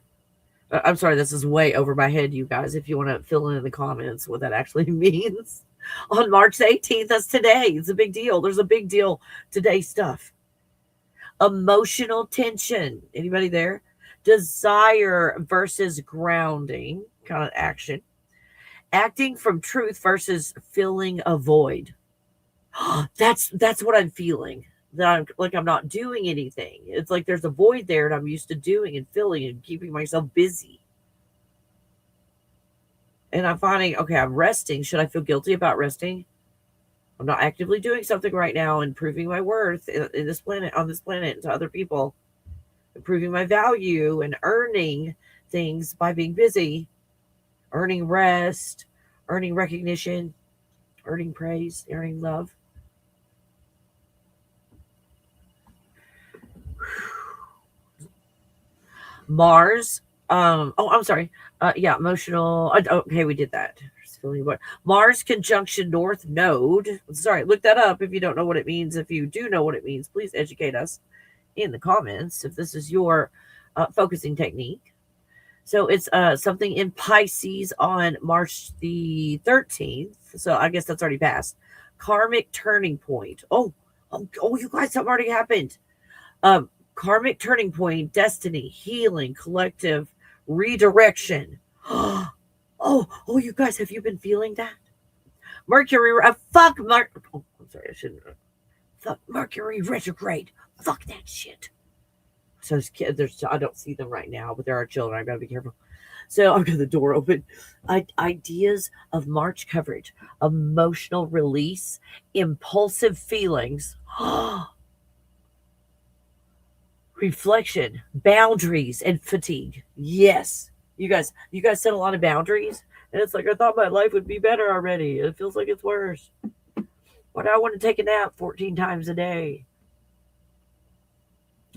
I'm sorry, this is way over my head, you guys. If you want to fill in the comments what that actually means. On March 18th, that's today. It's a big deal. There's a big deal today stuff. Emotional tension. Anybody there? Desire versus grounding kind of action. Acting from truth versus filling a void. That's what I'm feeling. That I'm not doing anything. It's like there's a void there and I'm used to doing and filling and keeping myself busy. And I'm finding, okay, I'm resting. Should I feel guilty about resting? I'm not actively doing something right now and proving my worth in this planet, on this planet, to other people. Improving my value and earning things by being busy. Earning rest, earning recognition, earning praise, earning love. Mars. I'm sorry. Emotional. Okay, we did that. Mars conjunction North Node. Sorry, look that up if you don't know what it means. If you do know what it means, please educate us in the comments if this is your focusing technique. So it's something in Pisces on March the 13th. So I guess that's already passed. Karmic turning point. Oh, you guys, something already happened. Karmic turning point, destiny, healing, collective redirection. You guys, have you been feeling that? Mercury, fuck Mercury. Oh, I'm sorry, I shouldn't. Fuck Mercury retrograde. Fuck that shit. So I don't see them right now, but there are children. I gotta be careful. So I've got the door open. Ideas of March coverage, emotional release, impulsive feelings. Reflection, boundaries, and fatigue. Yes. You guys set a lot of boundaries. And it's like, I thought my life would be better already. It feels like it's worse. Why do I want to take a nap 14 times a day?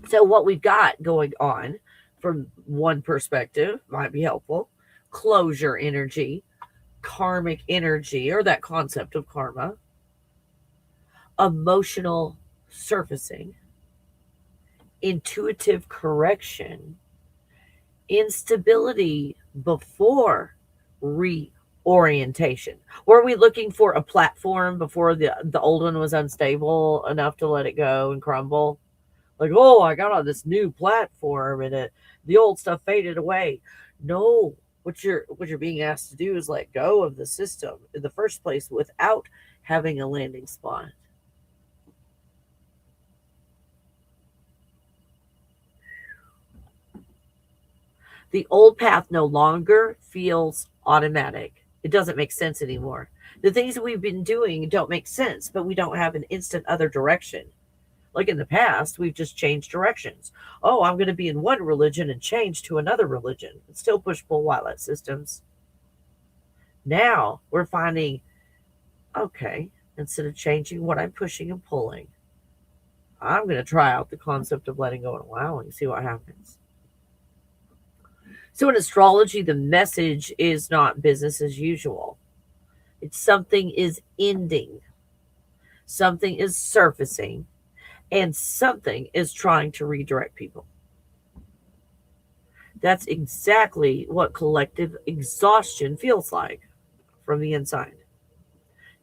So what we've got going on from one perspective might be helpful. Closure energy, karmic energy, or that concept of karma. Emotional surfacing. Intuitive correction, instability before reorientation. Were we looking for a platform before the old one was unstable enough to let it go and crumble? Like, I got on this new platform and the old stuff faded away. No, what you're being asked to do is let go of the system in the first place without having a landing spot. The old path no longer feels automatic. It doesn't make sense anymore. The things that we've been doing don't make sense, but we don't have an instant other direction. Like in the past, we've just changed directions. Oh, I'm going to be in one religion and change to another religion. It's still push-pull Wildlet systems. Now we're finding, okay, instead of changing what I'm pushing and pulling, I'm going to try out the concept of letting go and allowing, see what happens. So in astrology, the message is not business as usual. It's something is ending. Something is surfacing. And something is trying to redirect people. That's exactly what collective exhaustion feels like from the inside.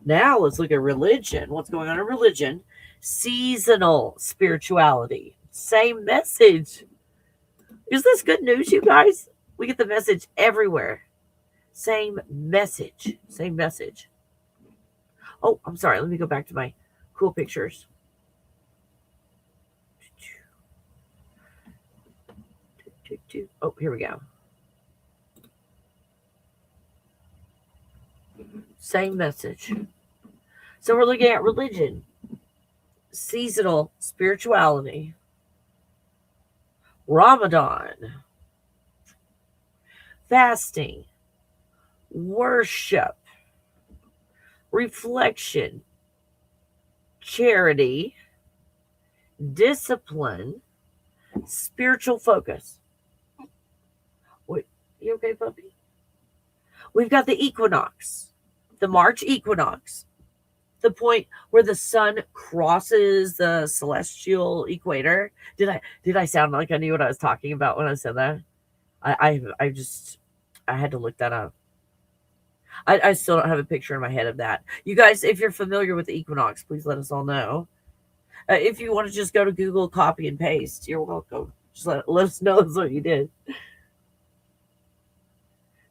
Now let's look at religion. What's going on in religion? Seasonal spirituality. Same message. Is this good news, you guys? We get the message everywhere. Same message. Same message. Oh, I'm sorry. Let me go back to my cool pictures. Oh, here we go. Same message. So we're looking at religion, seasonal spirituality, Ramadan, fasting, worship, reflection, charity, discipline, spiritual focus. Wait, you okay, puppy? We've got the equinox, the March equinox, the point where the sun crosses the celestial equator. Did I sound like I knew what I was talking about when I said that? I had to look that up. I still don't have a picture in my head of that. You guys, if you're familiar with the equinox, please let us all know. If you want to just go to Google, copy and paste, you're welcome. Just let us know that's what you did.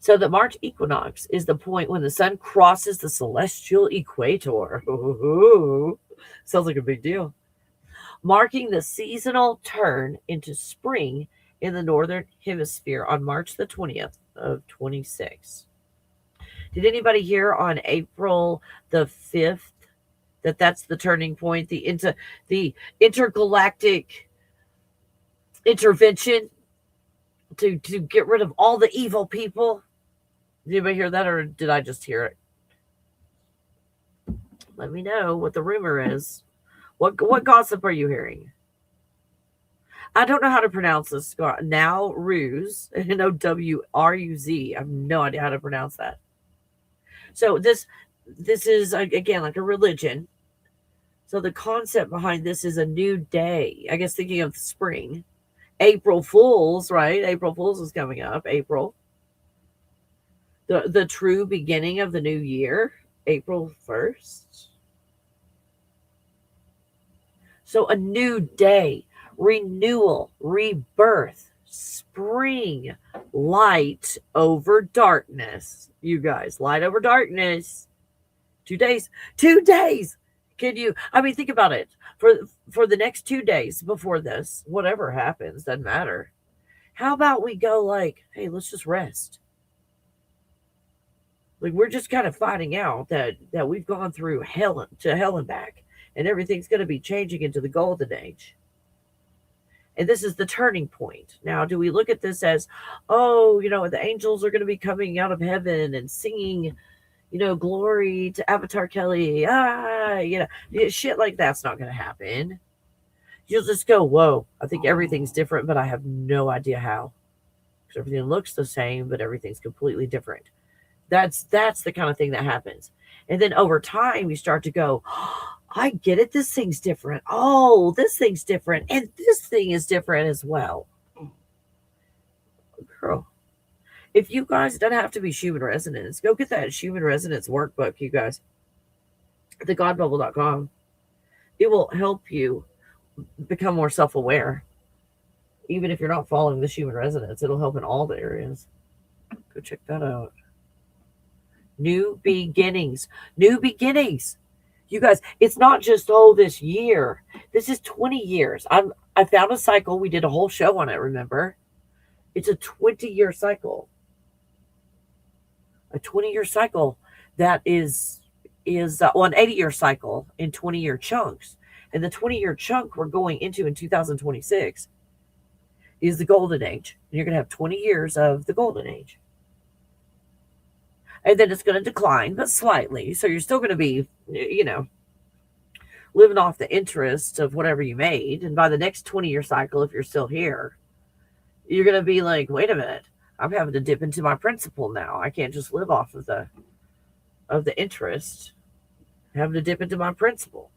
So the March equinox is the point when the sun crosses the celestial equator. Ooh, sounds like a big deal. Marking the seasonal turn into spring in the northern hemisphere on March the 20th of 26. Did anybody hear on April the 5th that's the turning point, the intergalactic intervention to get rid of all the evil people? Did anybody hear that, or did I just hear it? Let me know what the rumor is. What gossip are you hearing? I don't know how to pronounce this. Now Ruse, Nowruz. I have no idea how to pronounce that. So this is again like a religion. So the concept behind this is a new day. I guess thinking of spring. April Fools, right? April Fools is coming up. April. The true beginning of the new year, April 1st. So a new day, renewal, rebirth, spring, light over darkness. You guys, light over darkness. 2 days. 2 days. Can you, think about it. For the next 2 days before this, whatever happens, doesn't matter. How about we go like, hey, let's just rest. Like we're just kind of finding out that we've gone through hell and back, and everything's going to be changing into the golden age. And this is the turning point. Now, do we look at this as, oh, the angels are going to be coming out of heaven and singing, glory to Avatar Kelly. Shit like that's not going to happen. You'll just go, whoa, I think everything's different, but I have no idea how. Because everything looks the same, but everything's completely different. That's the kind of thing that happens. And then over time, you start to go, oh, I get it. This thing's different. Oh, this thing's different. And this thing is different as well. Girl, if you guys don't have to be human resonance, go get that human resonance workbook, you guys. thegodbubble.com. It will help you become more self-aware. Even if you're not following the human resonance, it'll help in all the areas. Go check that out. New beginnings. New beginnings. You guys, it's not just, this year. This is 20 years. I found a cycle. We did a whole show on it, remember? It's a 20-year cycle. A 20-year cycle that is an 80-year cycle in 20-year chunks. And the 20-year chunk we're going into in 2026 is the golden age. And you're going to have 20 years of the golden age. And then it's going to decline, but slightly. So you're still going to be, living off the interest of whatever you made. And by the next 20-year cycle, if you're still here, you're going to be like, wait a minute, I'm having to dip into my principal now. I can't just live off of the interest. I'm having to dip into my principal.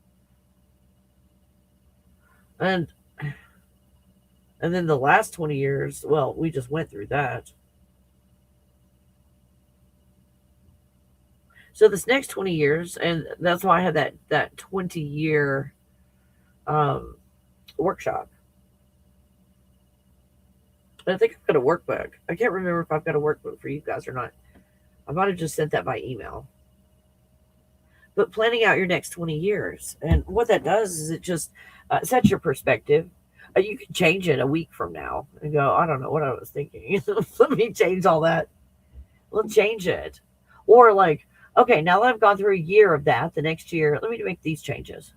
And And then the last 20 years, well, we just went through that. So this next 20 years, and that's why I had that 20-year workshop. And I think I've got a workbook. I can't remember if I've got a workbook for you guys or not. I might have just sent that by email. But planning out your next 20 years. And what that does is it just sets your perspective. You can change it a week from now and go, I don't know what I was thinking. Let me change all that. Let's change it. Or like, okay, now that I've gone through a year of that, the next year, let me make these changes.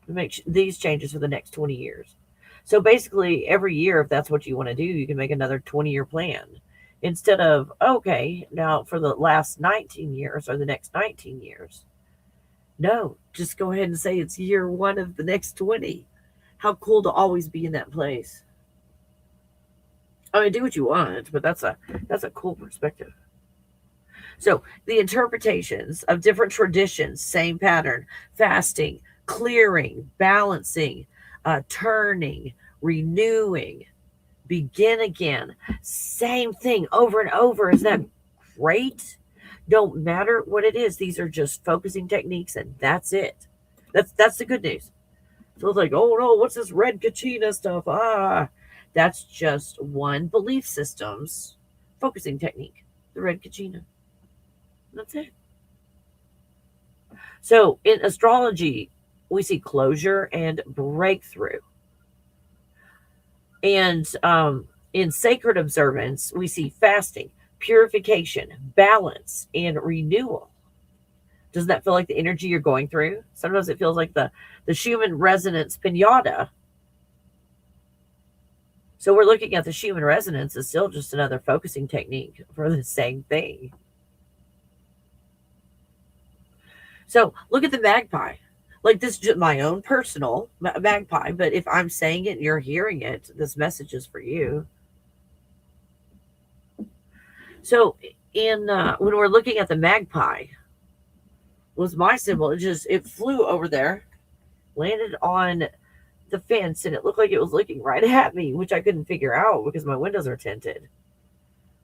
Make these changes for the next 20 years. So basically, every year, if that's what you want to do, you can make another 20-year plan. Instead of, okay, now for the last 19 years or the next 19 years. No, just go ahead and say it's year one of the next 20. How cool to always be in that place. I mean, do what you want, but that's a cool perspective. So the interpretations of different traditions, same pattern: fasting, clearing, balancing, turning, renewing, begin again. Same thing over and over. Isn't that great? Don't matter what it is. These are just focusing techniques, and that's it. That's the good news. So it's like, oh no, what's this red kachina stuff? That's just one belief system's focusing technique, the red kachina. That's it. So in astrology, we see closure and breakthrough. And in sacred observance, we see fasting, purification, balance, and renewal. Doesn't that feel like the energy you're going through? Sometimes it feels like the Schumann resonance pinata. So we're looking at the Schumann resonance as still just another focusing technique for the same thing. So look at the magpie. Like, this is just my own personal magpie, but if I'm saying it and you're hearing it, this message is for you. So in when we're looking at the magpie, was my symbol. It flew over there, landed on the fence, and it looked like it was looking right at me, which I couldn't figure out because my windows are tinted.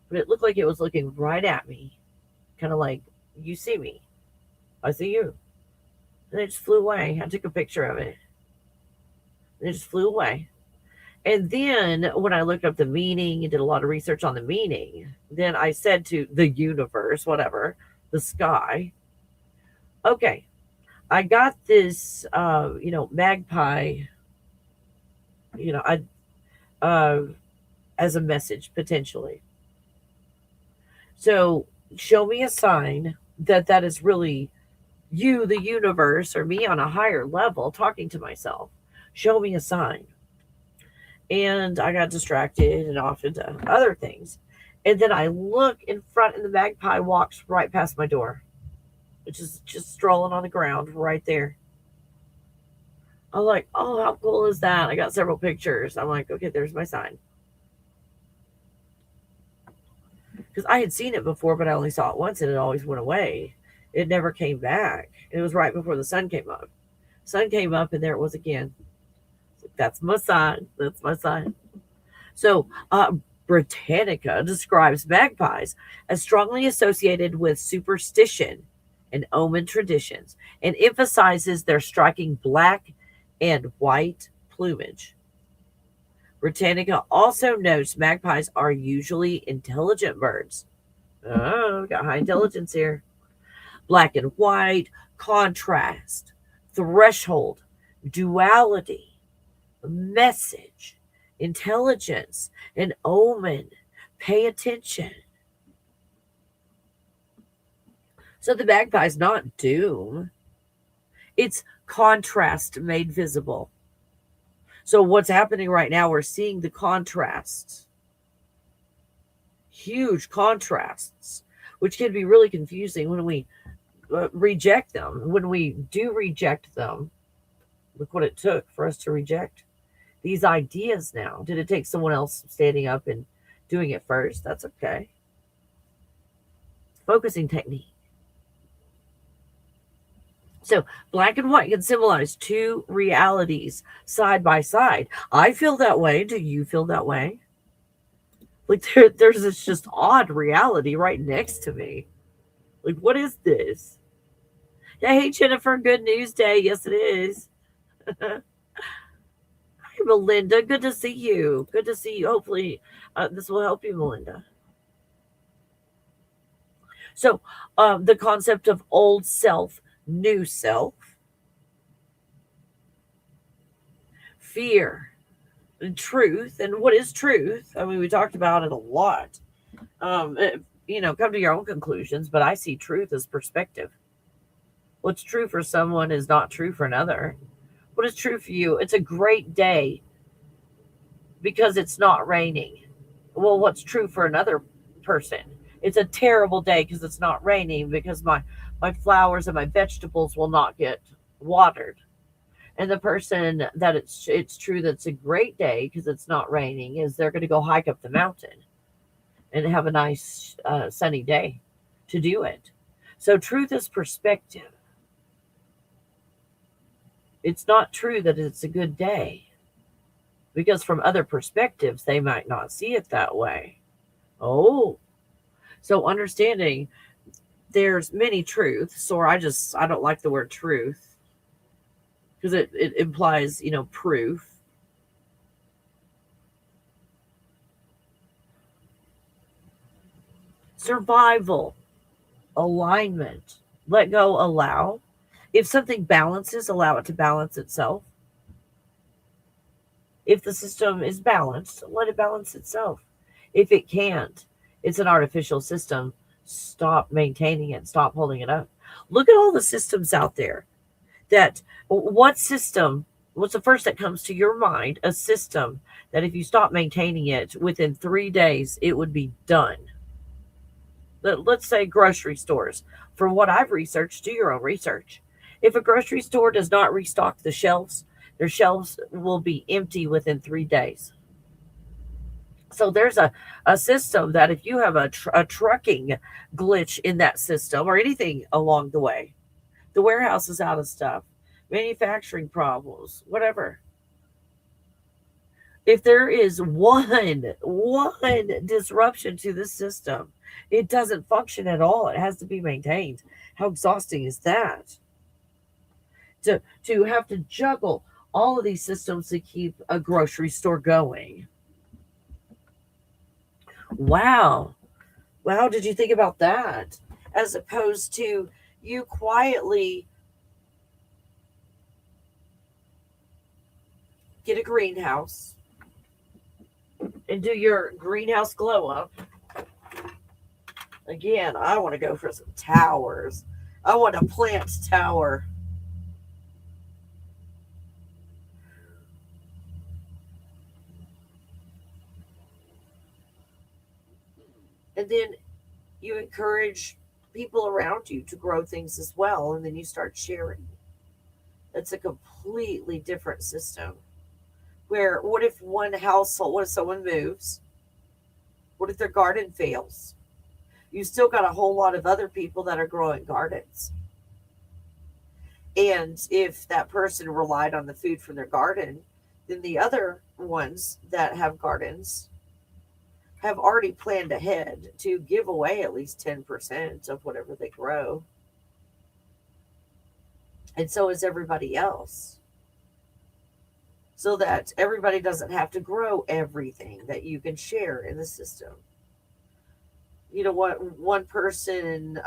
But it looked like it was looking right at me, kind of like, you see me, I see you. And it just flew away. I took a picture of it. And it just flew away. And then when I looked up the meaning and did a lot of research on the meaning, then I said to the universe, whatever, the sky, okay, I got this, magpie, as a message potentially. So show me a sign that is really you, the universe, or me on a higher level talking to myself. Show me a sign. And I got distracted and off into other things. And then I look in front, and the magpie walks right past my door. It's just strolling on the ground right there. I'm like, oh, how cool is that? I got several pictures. I'm like, okay, there's my sign. Because I had seen it before, but I only saw it once, and it always went away. It never came back. It was right before the sun came up. Sun came up, and there it was again. That's my sign. That's my sign. So Britannica describes magpies as strongly associated with superstition and omen traditions, and emphasizes their striking black and white plumage. Britannica also notes magpies are usually intelligent birds. Oh, got high intelligence here. Black and white, contrast, threshold, duality, message, intelligence, and omen. Pay attention. So the magpie is not doom. It's contrast made visible. So what's happening right now, we're seeing the contrasts. Huge contrasts, which can be really confusing when we reject them. When we do reject them, look what it took for us to reject these ideas now. Did it take someone else standing up and doing it first? That's okay. Focusing technique. So black and white can symbolize two realities side by side. I feel that way. Do you feel that way? Like there's this just odd reality right next to me. Like, what is this? Yeah, hey Jennifer, good news day. Yes, it is. Hi Melinda, good to see you. Good to see you. Hopefully, this will help you, Melinda. So, the concept of old self, new self, fear, and truth. And what is truth? I mean, we talked about it a lot. Come to your own conclusions, but I see truth as perspective. What's true for someone is not true for another. What is true for you? It's a great day because it's not raining. Well, what's true for another person? It's a terrible day because it's not raining because my flowers and my vegetables will not get watered. And the person that it's true that's a great day because it's not raining is they're going to go hike up the mountain and have a nice sunny day to do it. So truth is perspective. It's not true that it's a good day because from other perspectives, they might not see it that way. Oh, so understanding there's many truths, or I don't like the word truth because it implies, proof. Survival, alignment, let go, allow. If something balances, allow it to balance itself. If the system is balanced, let it balance itself. If it can't, it's an artificial system. Stop maintaining it. Stop holding it up. Look at all the systems out there. What's the first that comes to your mind? A system that if you stop maintaining it within 3 days, it would be done. Let's say grocery stores. From what I've researched, do your own research. If a grocery store does not restock the shelves, their shelves will be empty within 3 days. So there's a system that if you have a trucking glitch in that system or anything along the way, the warehouse is out of stuff, manufacturing problems, whatever. If there is one disruption to the system, it doesn't function at all. It has to be maintained. How exhausting is that? To have to juggle all of these systems to keep a grocery store going. Wow. How did you think about that? As opposed to you quietly get a greenhouse and do your greenhouse glow up. Again, I want to go for some towers. I want a plant tower. And then you encourage people around you to grow things as well. And then you start sharing. That's a completely different system. Where, what if one household, what if someone moves? What if their garden fails? You still got a whole lot of other people that are growing gardens. And if that person relied on the food from their garden, then the other ones that have gardens have already planned ahead to give away at least 10% of whatever they grow. And so is everybody else. So that everybody doesn't have to grow everything, that you can share in the system. You know what? One person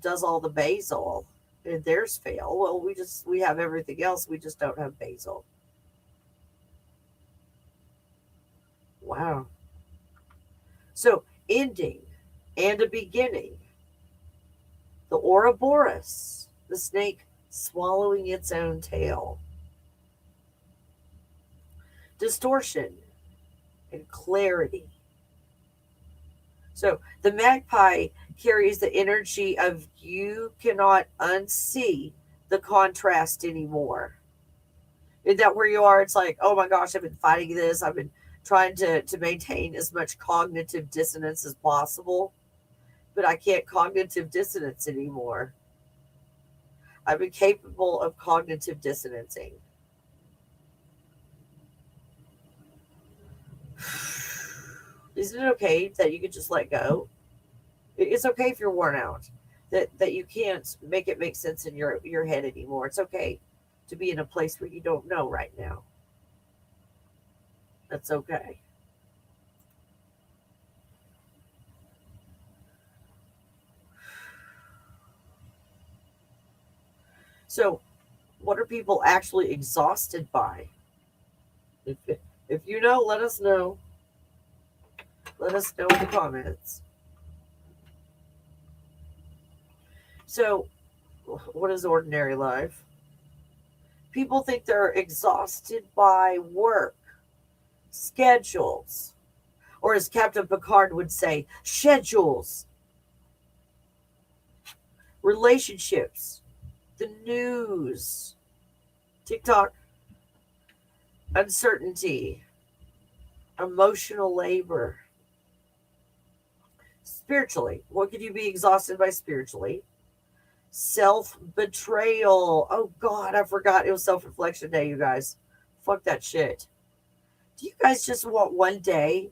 does all the basil and theirs fail. Well, we have everything else. We just don't have basil. Wow. So ending and a beginning. The Ouroboros, the snake swallowing its own tail. Distortion and clarity. So the magpie carries the energy of you cannot unsee the contrast anymore. Is that where you are? It's like, oh my gosh, I've been fighting this. I've been trying to maintain as much cognitive dissonance as possible, but I can't cognitive dissonance anymore. I'm incapable of cognitive dissonancing. Isn't it okay that you can just let go? It's okay if you're worn out, that you can't make it make sense in your head anymore. It's okay to be in a place where you don't know right now. That's okay. So, what are people actually exhausted by? If, if you know, let us know. Let us know in the comments. So, what is ordinary life? People think they're exhausted by work, schedules, or as Captain Picard would say, schedules, relationships, the news, TikTok, uncertainty, emotional labor. Spiritually, what could you be exhausted by spiritually? Self-betrayal. Oh God, I forgot it was self-reflection day, you guys. Fuck that shit. Do you guys just want one day?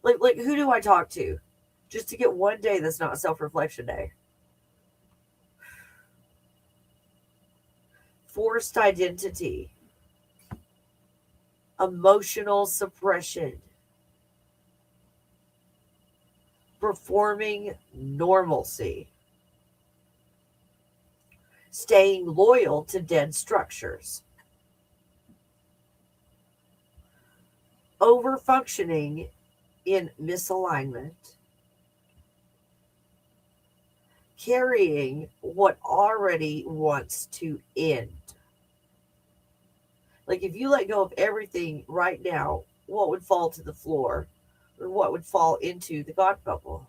Like who do I talk to? Just to get one day that's not self-reflection day. Forced identity. Emotional suppression. Performing normalcy. Staying loyal to dead structures. Overfunctioning in misalignment. Carrying what already wants to end. Like if you let go of everything right now, what would fall to the floor? Or what would fall into the God bubble?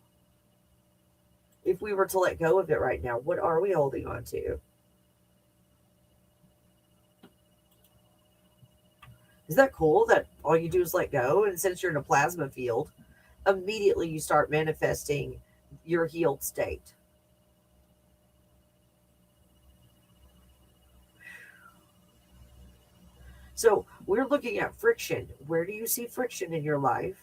If we were to let go of it right now, what are we holding on to? Is that cool that all you do is let go? And since you're in a plasma field, immediately you start manifesting your healed state. So we're looking at friction. Where do you see friction in your life?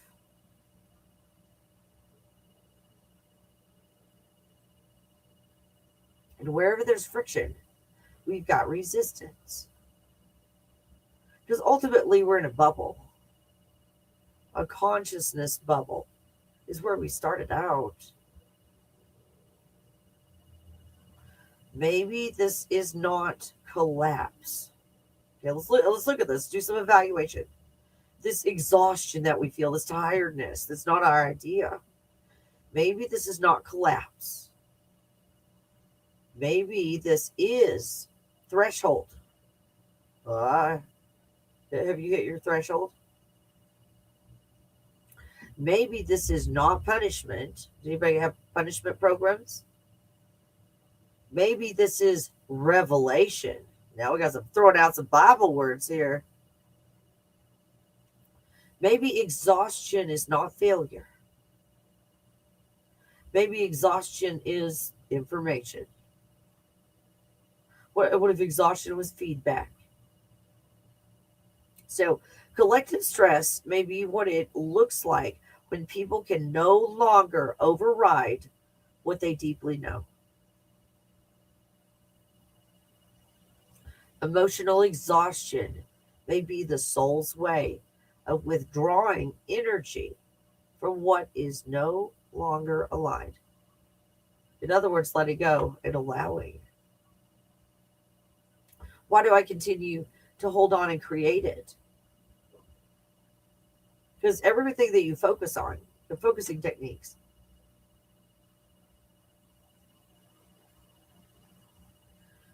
And wherever there's friction, we've got resistance. Because ultimately we're in a bubble. A consciousness bubble is where we started out. Maybe this is not collapse. Okay, let's look at this. Do some evaluation. This exhaustion that we feel, this tiredness, that's not our idea. Maybe this is not collapse. Maybe this is threshold. Have you hit your threshold? Maybe this is not punishment. Does anybody have punishment programs? Maybe this is revelation. Now we got some throwing out some Bible words here. Maybe exhaustion is not failure. Maybe exhaustion is information. What if exhaustion was feedback? So collective stress may be what it looks like when people can no longer override what they deeply know. Emotional exhaustion may be the soul's way of withdrawing energy from what is no longer aligned. In other words, letting go and allowing. Why do I continue to hold on and create it? Because everything that you focus on, the focusing techniques,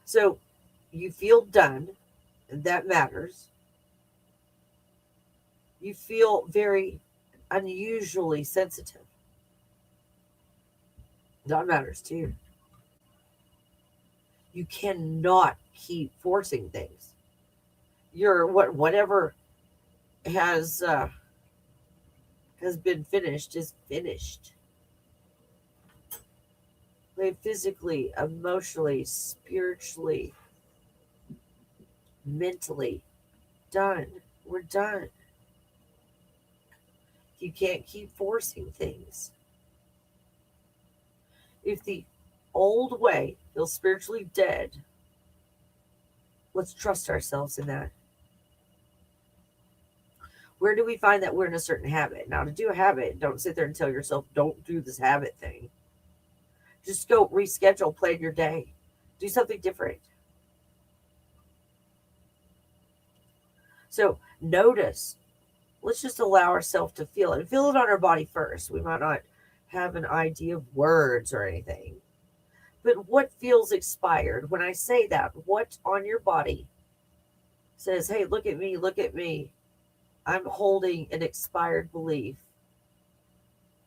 so you feel done, and that matters. You feel very unusually sensitive. That matters too. You cannot keep forcing things. Whatever has been finished is finished. Like physically, emotionally, spiritually, mentally. Done. We're done. You can't keep forcing things. If the old way feels spiritually dead, let's trust ourselves in that. Where do we find that we're in a certain habit? Now, to do a habit, don't sit there and tell yourself, don't do this habit thing. Just go reschedule, plan your day, do something different. So, notice. Let's just allow ourselves to feel it. Feel it on our body first. We might not have an idea of words or anything. But what feels expired? When I say that, what on your body says, hey, look at me, look at me. I'm holding an expired belief.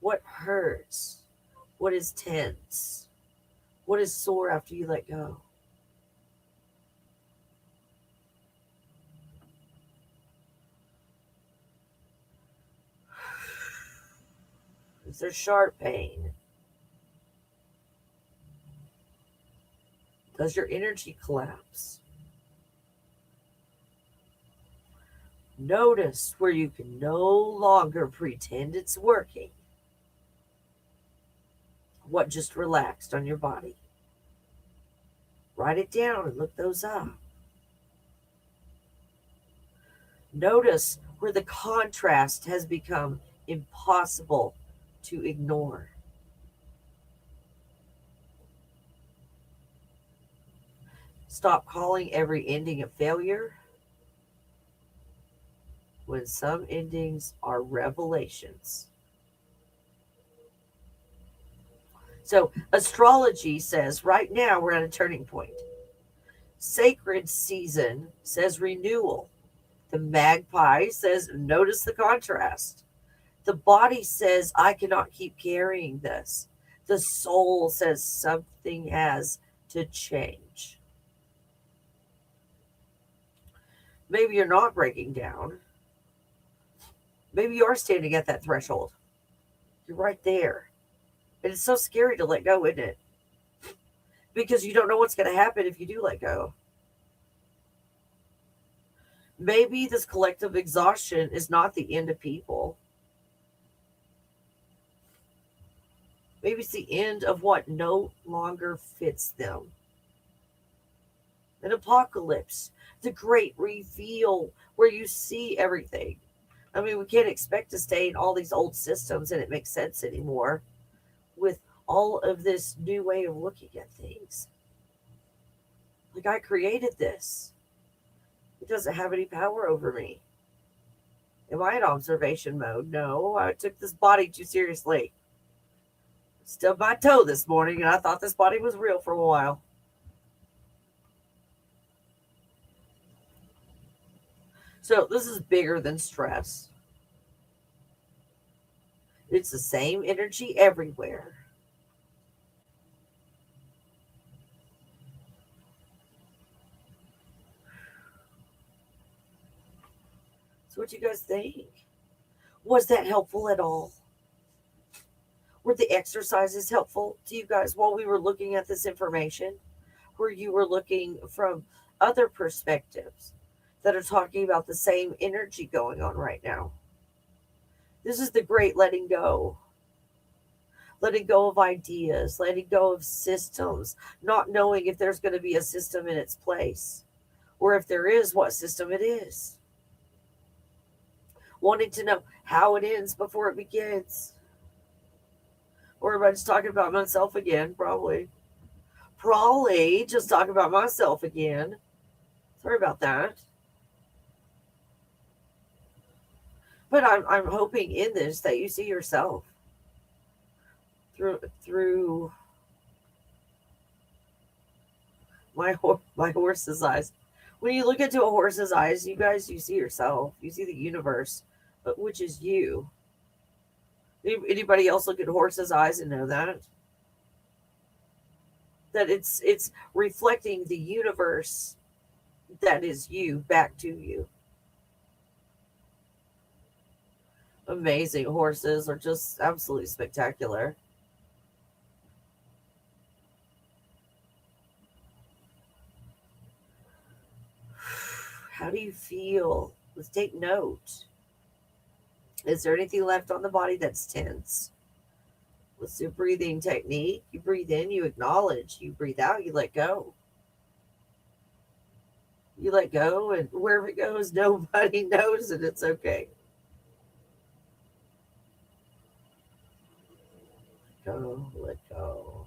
What hurts? What is tense? What is sore after you let go? Is there sharp pain? Does your energy collapse? Notice where you can no longer pretend it's working. What just relaxed on your body? Write it down and look those up. Notice where the contrast has become impossible to ignore. Stop calling every ending a failure when some endings are revelations. So, astrology says right now we're at a turning point. Sacred season says renewal. The magpie says notice the contrast. The body says I cannot keep carrying this. The soul says something has to change. Maybe you're not breaking down. Maybe you are standing at that threshold. You're right there. And it's so scary to let go, isn't it? Because you don't know what's going to happen if you do let go. Maybe this collective exhaustion is not the end of people. Maybe it's the end of what no longer fits them. An apocalypse, the great reveal where you see everything. I mean, we can't expect to stay in all these old systems and it makes sense anymore with all of this new way of looking at things. Like, I created this. It doesn't have any power over me. Am I in observation mode? No, I took this body too seriously. Stubbed my toe this morning and I thought this body was real for a while. So this is bigger than stress. It's the same energy everywhere. So what do you guys think? Was that helpful at all? Were the exercises helpful to you guys while we were looking at this information? Where you were looking from other perspectives that are talking about the same energy going on right now? This is the great letting go. Letting go of ideas, letting go of systems, not knowing if there's going to be a system in its place, or if there is, what system it is. Wanting to know how it ends before it begins. Or am I just talking about myself again? Probably just talking about myself again. Sorry about that. But I'm hoping in this that you see yourself through my horse's eyes. When you look into a horse's eyes, you guys, you see yourself. You see the universe, but which is you. Anybody else look at a horse's eyes and know that? That it's reflecting the universe that is you back to you. Amazing. Horses are just absolutely spectacular. How do you feel? Let's take note. Is there anything left on the body that's tense? Let's do a breathing technique. You breathe in, you acknowledge. You breathe out, you let go. You let go, and wherever it goes, nobody knows, and it's okay. Go, let go.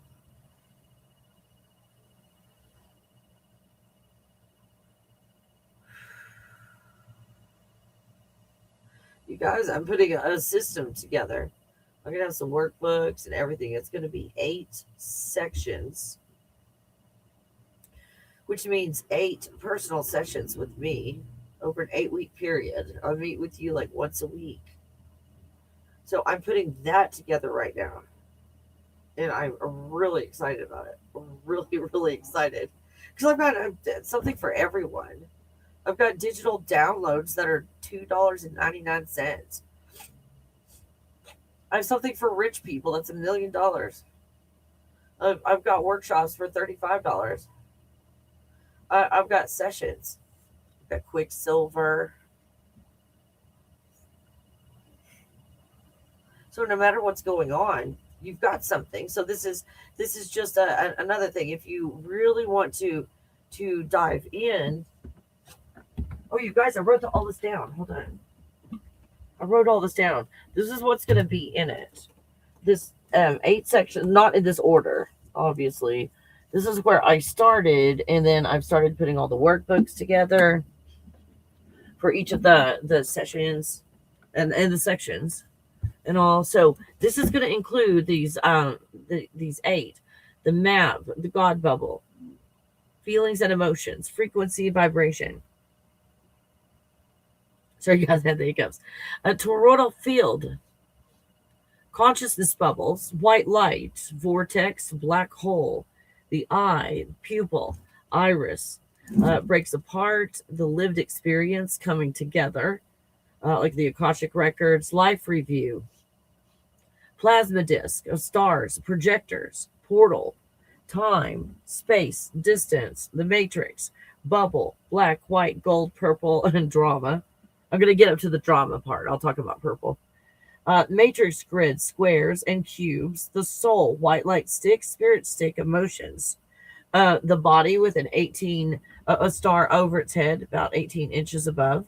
You guys, I'm putting a system together. I'm going to have some workbooks and everything. It's going to be 8 sections, which means 8 personal sessions with me over an 8-week period. I'll meet with you like once a week. So I'm putting that together right now. And I'm really excited about it. I'm really, really excited. Because I've got something for everyone. I've got digital downloads that are $2.99. I have something for rich people that's $1 million. I've got workshops for $35. I've got sessions. I've got Quicksilver. So no matter what's going on, you've got something. So this is just another thing. If you really want to dive in. Oh, you guys, I wrote all this down. Hold on. I wrote all this down. This is what's going to be in it. This 8 sections, not in this order, obviously. This is where I started, and then I've started putting all the workbooks together for each of the sessions and the sections and all. So this is going to include these 8: the map, the God bubble, feelings and emotions, frequency and vibration. Sorry, you guys had the hiccups. A toroidal field, consciousness bubbles, white light, vortex, black hole, the eye, pupil, iris, breaks apart, the lived experience coming together, like the Akashic records, life review, plasma disk, stars, projectors, portal, time, space, distance, the matrix, bubble, black, white, gold, purple, and drama. I'm going to get up to the drama part. I'll talk about purple. Matrix grid, squares and cubes, the soul, white light stick, spirit stick, emotions, the body with an 18, a star over its head, about 18 inches above,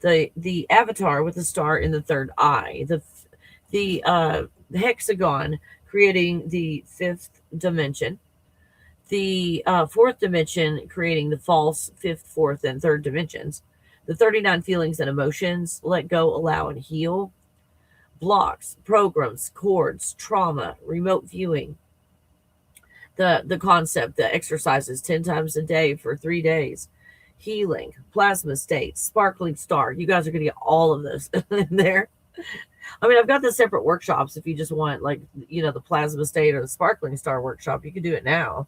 the avatar with a star in the third eye, the hexagon creating the 5th dimension, the 4th dimension creating the false 5th, 4th, and 3rd dimensions, the 39 feelings and emotions, let go, allow, and heal, blocks, programs, cords, trauma, remote viewing, the concept, the exercises 10 times a day for 3 days, healing, plasma state, sparkling star. You guys are going to get all of this in there. I mean, I've got the separate workshops. If you just want, like, the plasma state or the sparkling star workshop, you can do it now,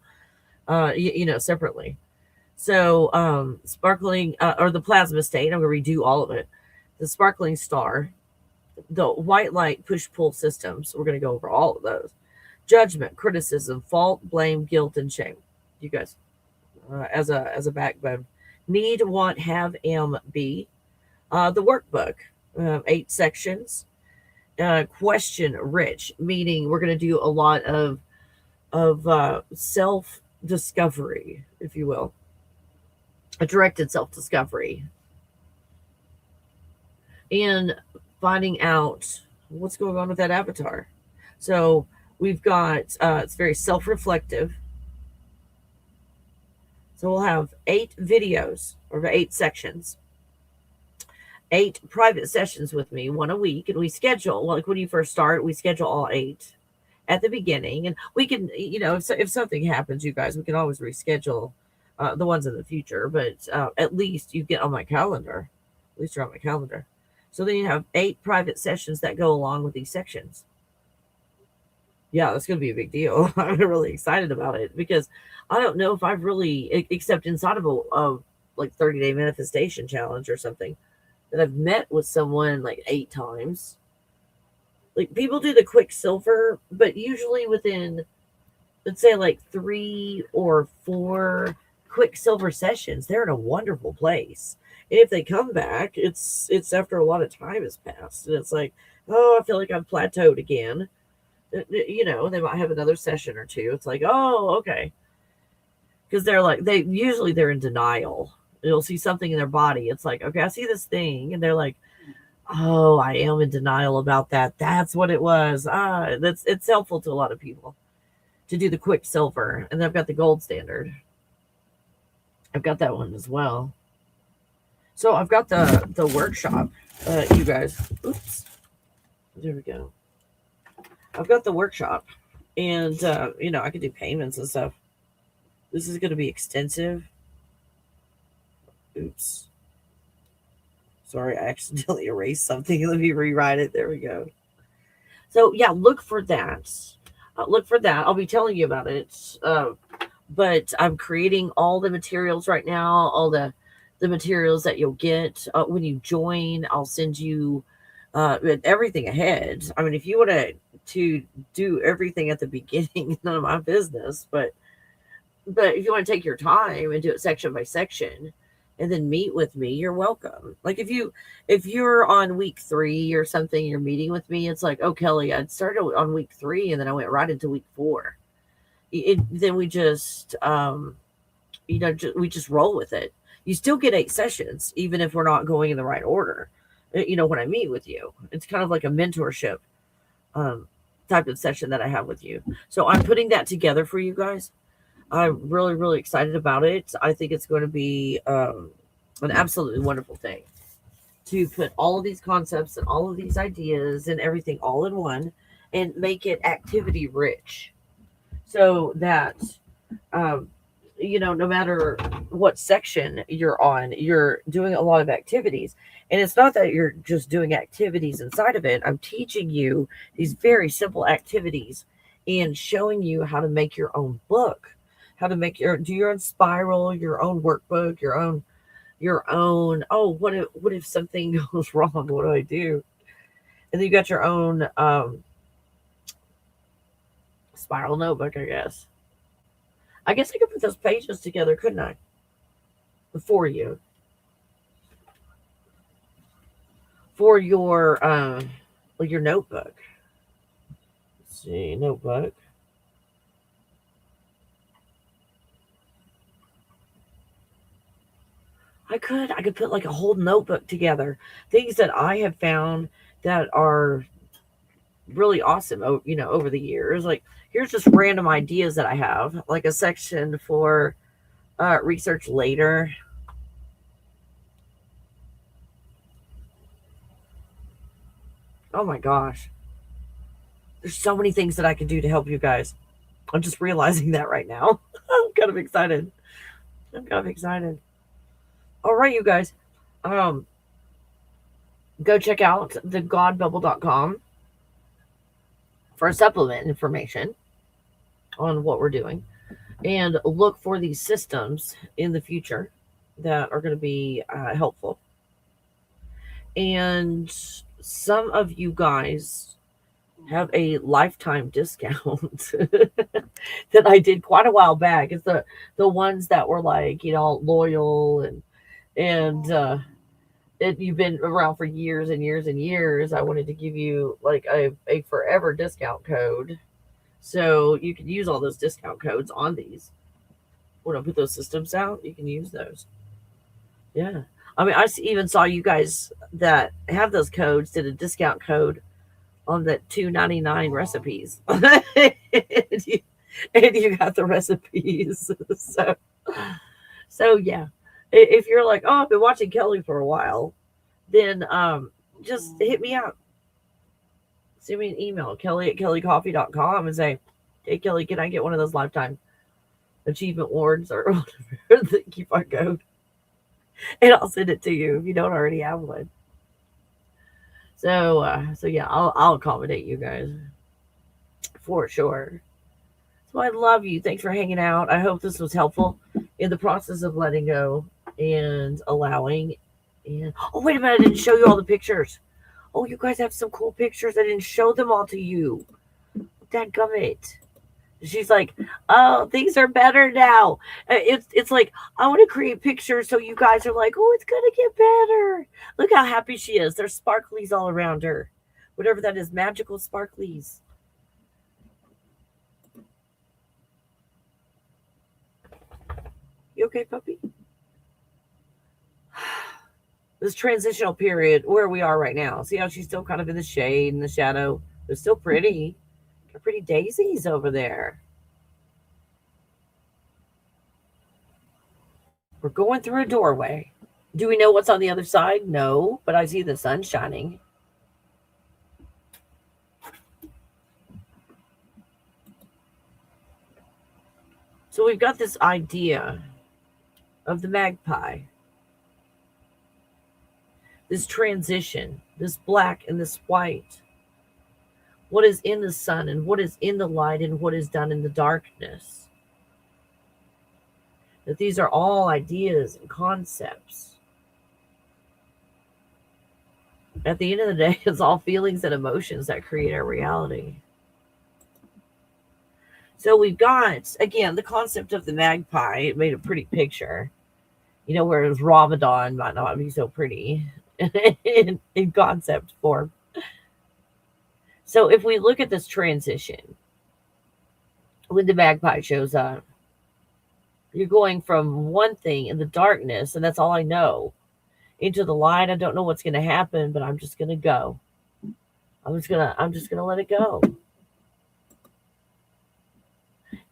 separately. So sparkling or the plasma state, I'm going to redo all of it. The sparkling star, the white light push-pull systems, we're going to go over all of those. Judgment, criticism, fault, blame, guilt, and shame. You guys, as a backbone. Need, want, have, am, be. The workbook, 8 sections. Question rich, meaning we're going to do a lot of self-discovery, if you will. A directed self-discovery. And finding out what's going on with that avatar. So we've got, it's very self-reflective. So we'll have 8 videos or 8 sections, 8 private sessions with me, 1 a week. And we schedule, like when you first start, we schedule all 8 at the beginning. And we can, if something happens, you guys, we can always reschedule the ones in the future. But at least you get on my calendar. At least you're on my calendar. So then you have 8 private sessions that go along with these sections. Yeah, that's going to be a big deal. I'm really excited about it because I don't know if I've really, except inside of a like 30-day manifestation challenge or something, that I've met with someone like 8 times. Like, people do the Quicksilver, but usually within, let's say, like 3 or 4 Quicksilver sessions, they're in a wonderful place. And if they come back, it's after a lot of time has passed, and it's like, oh, I feel like I've plateaued again. You know, they might have another session or two. It's like, oh, okay, because they're in denial. You'll see something in their body. It's like, okay, I see this thing, and they're like, oh, I am in denial about that. That's what it was. It's helpful to a lot of people to do the Quicksilver, and I've got the gold standard. I've got that one as well. So I've got the workshop, you guys. Oops, there we go. I've got the workshop, and you know, I can do payments and stuff. This is going to be extensive. Oops. Sorry, I accidentally erased something. Let me rewrite it. There we go. So yeah, look for that. Look for that. I'll be telling you about it. But I'm creating all the materials right now. All the materials that you'll get when you join. I'll send you everything ahead. I mean, if you want to do everything at the beginning, none of my business. But if you want to take your time and do it section by section, and then meet with me, you're welcome. Like if you're on week 3 or something, you're meeting with me, it's like, oh, Kelly, I started on week 3 and then I went right into week 4. Then we just we just roll with it. You still get 8 sessions even if we're not going in the right order. You know, when I meet with you, it's kind of like a mentorship type of session that I have with you. So I'm putting that together for you guys. I'm really, really excited about it. I think it's going to be an absolutely wonderful thing to put all of these concepts and all of these ideas and everything all in one and make it activity rich, so that, you know, no matter what section you're on, you're doing a lot of activities. And it's not that you're just doing activities inside of it. I'm teaching you these very simple activities and showing you how to make your own book. How to make do your own spiral, your own workbook, your own. Oh, what if something goes wrong? What do I do? And then you got your own spiral notebook. I guess I could put those pages together, couldn't I? For you, for your notebook. Let's see, notebook. I could put like a whole notebook together. Things that I have found that are really awesome, you know, over the years. Like, here's just random ideas that I have, like a section for research later. Oh my gosh. There's so many things that I can do to help you guys. I'm just realizing that right now. I'm kind of excited. All right, you guys. Go check out thegodbubble.com for supplement information on what we're doing, and look for these systems in the future that are going to be helpful. And some of you guys have a lifetime discount that I did quite a while back. It's the ones that were like, you know, loyal and you've been around for years and years and years. I wanted to give you like a forever discount code, so you can use all those discount codes on these. When I put those systems out, you can use those. Yeah, I mean, I even saw you guys that have those codes did a discount code on the $2.99 recipes, and you got the recipes. So yeah. If you're like, oh, I've been watching Kelly for a while, then just hit me up. Send me an email, kelly@kellycoffee.com, and say, hey, Kelly, can I get one of those lifetime achievement awards or whatever the coupon code? And I'll send it to you if you don't already have one. So yeah, I'll accommodate you guys for sure. So I love you. Thanks for hanging out. I hope this was helpful in the process of letting go and allowing. And oh, wait a minute, I didn't show you all the pictures. Oh, you guys have some cool pictures. I didn't show them all to you. Dadgummit. She's like, oh, things are better now. It's like, I want to create pictures so you guys are like, oh, it's gonna get better. Look how happy she is. There's sparklies all around her. Whatever that is, magical sparklies. You okay, puppy? This transitional period where we are right now. See how she's still kind of in the shade and the shadow, but still pretty. Got pretty daisies over there. We're going through a doorway. Do we know what's on the other side? No, but I see the sun shining. So we've got this idea of the magpie, this transition, this black and this white, what is in the sun and what is in the light and what is done in the darkness. That these are all ideas and concepts. At the end of the day, it's all feelings and emotions that create our reality. So we've got, again, the concept of the magpie. It made a pretty picture. You know, whereas Ramadan might not be so pretty in concept form. So if we look at this transition, when the magpie shows up, you're going from one thing in the darkness, and that's all I know, into the light. I don't know what's going to happen, but I'm just going to go. I'm just going to let it go.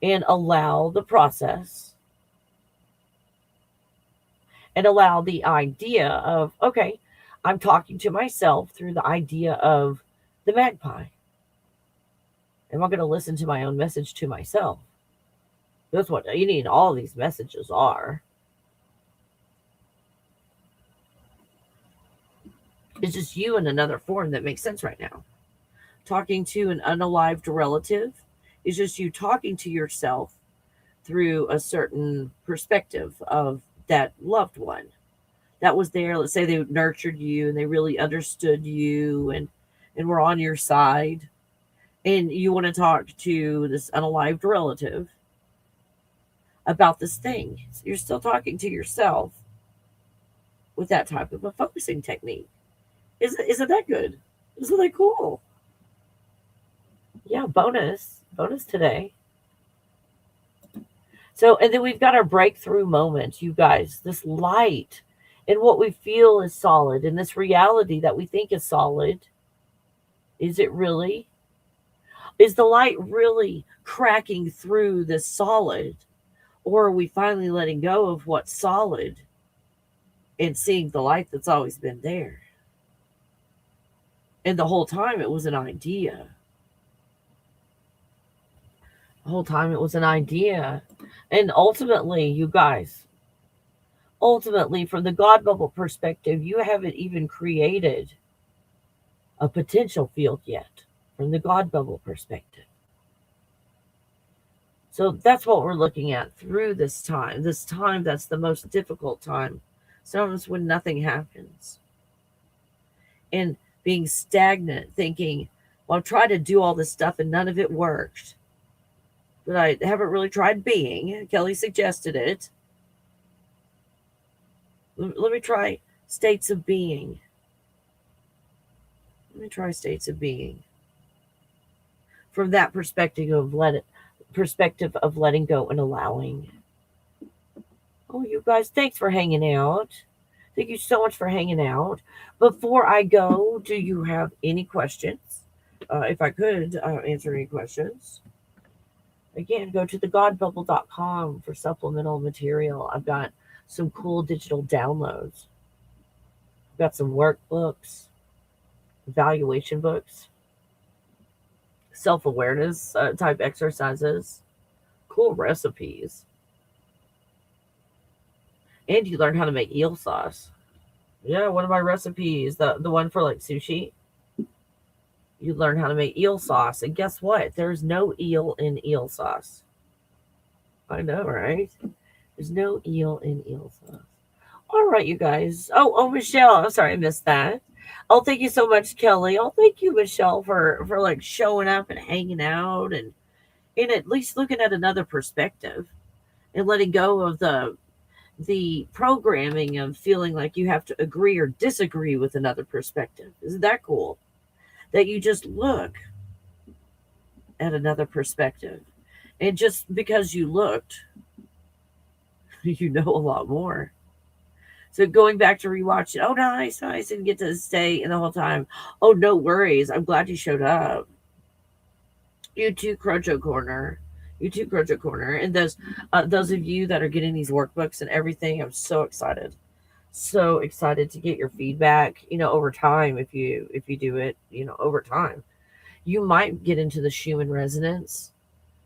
And allow the process. And allow the idea of, okay, I'm talking to myself through the idea of the magpie. Am I going to listen to my own message to myself? That's what you need. All these messages are. It's just you in another form that makes sense right now. Talking to an unalived relative is just you talking to yourself through a certain perspective of that loved one that was there. Let's say they nurtured you and they really understood you and were on your side, and you want to talk to this unalived relative about this thing. So you're still talking to yourself with that type of a focusing technique. Isn't that good? Isn't that cool? Yeah, bonus today. So, and then we've got our breakthrough moment, you guys. This light and what we feel is solid, and this reality that we think is solid. Is it really? Is the light really cracking through this solid? Or are we finally letting go of what's solid and seeing the light that's always been there? And the whole time it was an idea. The whole time it was an idea. And ultimately, you guys, from the God bubble perspective, you haven't even created a potential field yet from the God bubble perspective. So that's what we're looking at through this time. This time that's the most difficult time. Sometimes when nothing happens. And being stagnant, thinking, well, I've tried to do all this stuff and none of it worked. But I haven't really tried being. Kelly suggested it. Let me try states of being. Let me try states of being. From that perspective of letting go and allowing. Oh, you guys, thanks for hanging out. Thank you so much for hanging out. Before I go, do you have any questions? If I could answer any questions. Again, go to thegodbubble.com for supplemental material. I've got some cool digital downloads. I've got some workbooks, evaluation books, self-awareness type exercises, cool recipes. And you learn how to make eel sauce. Yeah, one of my recipes, the one for like sushi. You learn how to make eel sauce. And guess what? There's no eel in eel sauce. I know, right? There's no eel in eel sauce. All right, you guys. Oh, Michelle. I'm sorry, I missed that. Oh, thank you so much, Kelly. Oh, thank you, Michelle, for like showing up and hanging out and and at least looking at another perspective and letting go of the programming of feeling like you have to agree or disagree with another perspective. Isn't that cool? That you just look at another perspective. And just because you looked, you know a lot more. So going back to rewatch it, oh nice, nice, and get to stay in the whole time. Oh no worries, I'm glad you showed up. You too, Crojo Corner. You too, Crojo Corner. And those of you that are getting these workbooks and everything, I'm so excited. So excited to get your feedback. Over time, if you do it, over time, you might get into the Schumann resonance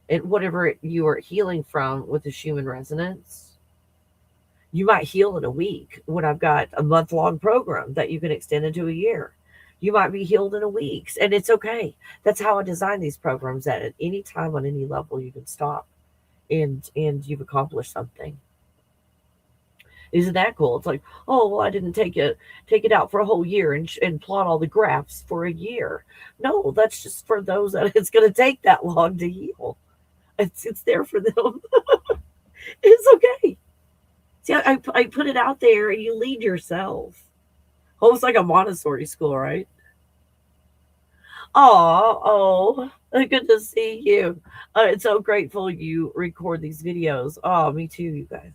and whatever you are healing from with the Schumann resonance. You might heal in a week when I've got a month-long program that you can extend into a year. You might be healed in a week, and it's okay. That's how I design these programs, that at any time on any level you can stop and you've accomplished something. Isn't that cool? It's like, oh, well, I didn't take it out for a whole year and plot all the graphs for a year. No, that's just for those that it's going to take that long to heal. It's there for them. It's okay. See, I put it out there, and you lead yourself. Almost like a Montessori school, right? Oh, good to see you. It's so grateful you record these videos. Oh, me too, you guys.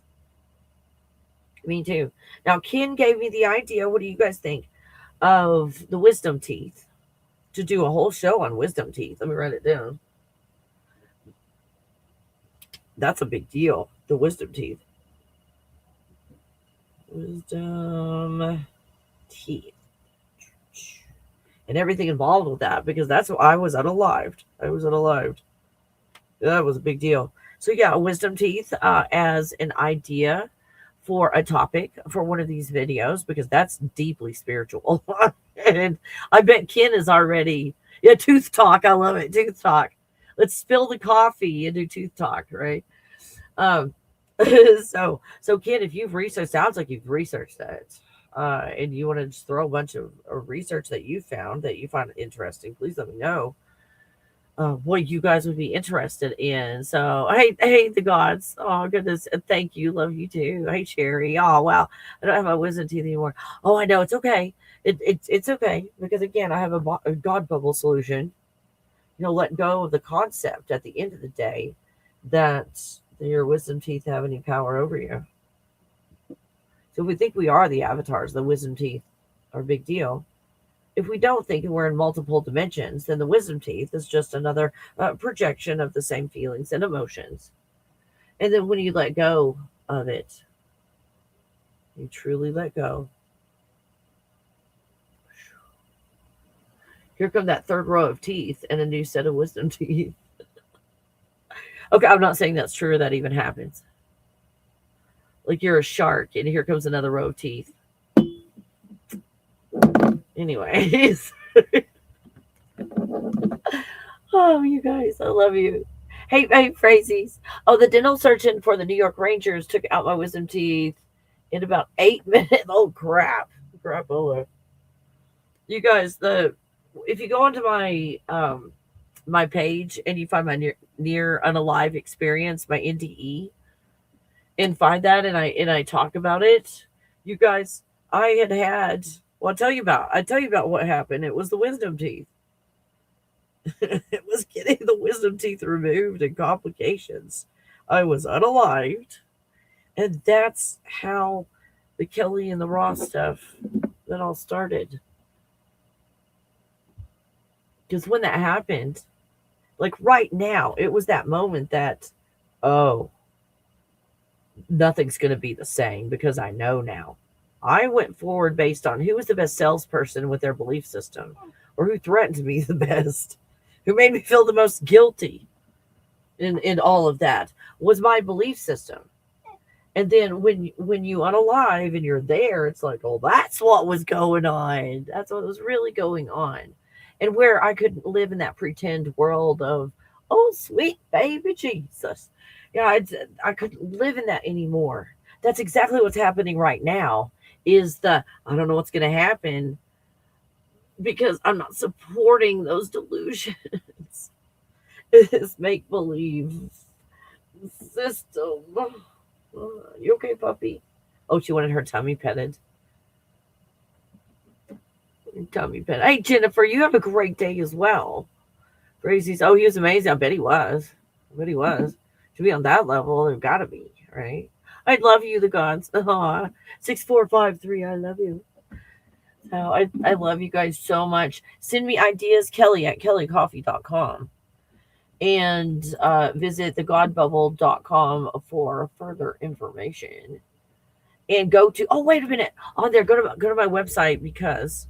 Me too. Now, Ken gave me the idea. What do you guys think of the wisdom teeth? To do a whole show on wisdom teeth. Let me write it down. That's a big deal. The wisdom teeth. Wisdom teeth. And everything involved with that, because that's what I was unalived. That was a big deal. So yeah, wisdom teeth as an idea for a topic for one of these videos, because that's deeply spiritual. And I bet Ken is already, yeah, tooth talk. I love it. Tooth talk. Let's spill the coffee and do tooth talk, right? Um, so Ken, if you've researched, sounds like you've researched that, and you want to just throw a bunch of research that you found that you find interesting, please let me know what you guys would be interested in. So hey, the gods. Oh goodness, thank you, love you too. Hey Cherry. Oh wow, I don't have my wisdom teeth anymore. Oh, I know, it's okay. It's okay, because again, I have a God bubble solution. Let go of the concept at the end of the day that your wisdom teeth have any power over you. So we think we are the avatars, the wisdom teeth are a big deal. If we don't think we're in multiple dimensions, then the wisdom teeth is just another projection of the same feelings and emotions. And then when you let go of it, you truly let go. Here come that third row of teeth and a new set of wisdom teeth. Okay, I'm not saying that's true or that even happens. Like you're a shark and here comes another row of teeth. Anyways. Oh, you guys, I love you. Hey, Phrases. Oh, the dental surgeon for the New York Rangers took out my wisdom teeth in about 8 minutes. Oh, crap. Crapola. You guys, if you go onto my page and you find my near unalive experience, my NDE, and find that and I talk about it, you guys, I had well, I tell you about what happened. It was the wisdom teeth. It was getting the wisdom teeth removed and complications. I was unalived, and that's how the Kelly and the Ross stuff that all started. Because when that happened, like right now, it was that moment that, oh, nothing's going to be the same, because I know now. I went forward based on who was the best salesperson with their belief system, or who threatened me the best, who made me feel the most guilty in all of that, was my belief system. And then when you unalive and you're there, it's like, oh, that's what was going on. That's what was really going on. And where I couldn't live in that pretend world of, oh, sweet baby Jesus. Yeah, I couldn't live in that anymore. That's exactly what's happening right now, is I don't know what's going to happen, because I'm not supporting those delusions. this make believe system. You okay, puppy? Oh, she wanted her tummy petted. Tummy pet. Hey, Jennifer, you have a great day as well. Gracie's. Oh, he was amazing. I bet he was. I bet he was. To be on that level, they've got to be, right? I love you, the gods. 6453. I love you. So I love you guys so much. Send me ideas, Kelly at kellycoffee.com. And visit thegodbubble.com for further information. And go to, oh, wait a minute. On there, go to my website because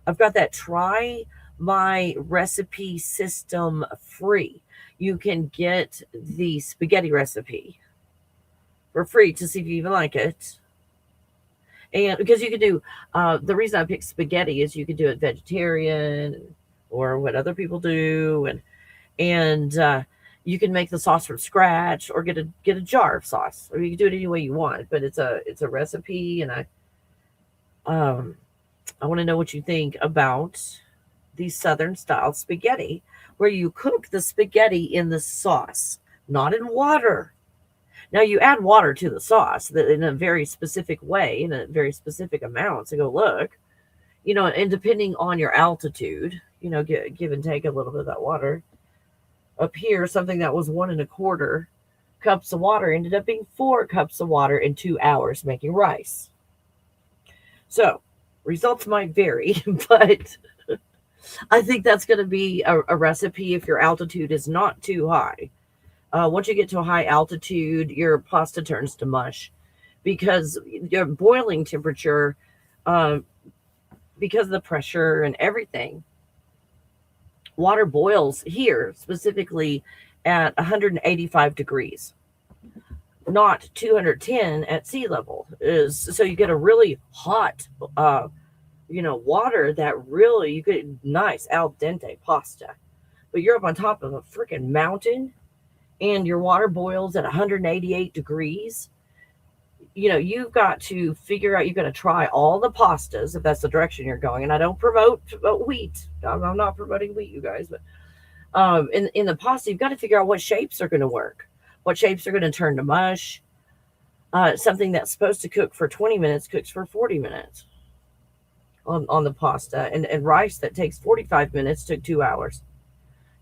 I've got that try my recipe system free. You can get the spaghetti recipe for free to see if you even like it. And because you can do, the reason I picked spaghetti is you can do it vegetarian or what other people do. And you can make the sauce from scratch or get a jar of sauce, or you can do it any way you want, but it's a recipe. And I want to know what you think about the Southern style spaghetti, where you cook the spaghetti in the sauce, not in water. Now you add water to the sauce in a very specific way, in a very specific amount. So go look, and depending on your altitude, give and take a little bit of that water. Up here, something that was 1.25 cups of water ended up being 4 cups of water in 2 hours making rice. So results might vary, but I think that's going to be a recipe if your altitude is not too high. Once you get to a high altitude, your pasta turns to mush because your boiling temperature, because of the pressure and everything, water boils here specifically at 185 degrees, not 210 at sea level. So you get a really hot, water that really, you get nice al dente pasta, but you're up on top of a freaking mountain and your water boils at 188 degrees. You've got to figure out, you've got to try all the pastas if that's the direction you're going. And I don't promote wheat. I'm not promoting wheat, you guys, but in the pasta, you've got to figure out what shapes are going to work, what shapes are going to turn to mush. Something that's supposed to cook for 20 minutes cooks for 40 minutes on the pasta, and rice that takes 45 minutes took 2 hours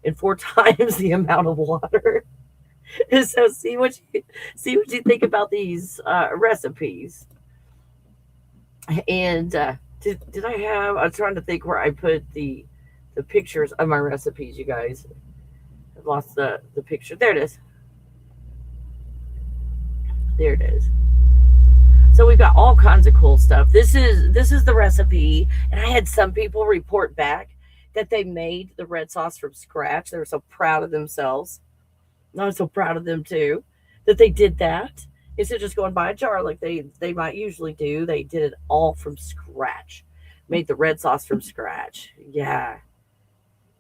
and 4 times the amount of water. So see what you think about these recipes. And did I have? I'm trying to think where I put the pictures of my recipes. You guys, I've lost the picture. There it is. There it is. So we've got all kinds of cool stuff. This is the recipe, and I had some people report back that they made the red sauce from scratch. They were so proud of themselves. I'm so proud of them too, that they did that. Instead of just going by a jar like they might usually do, they did it all from scratch. Made the red sauce from scratch. Yeah.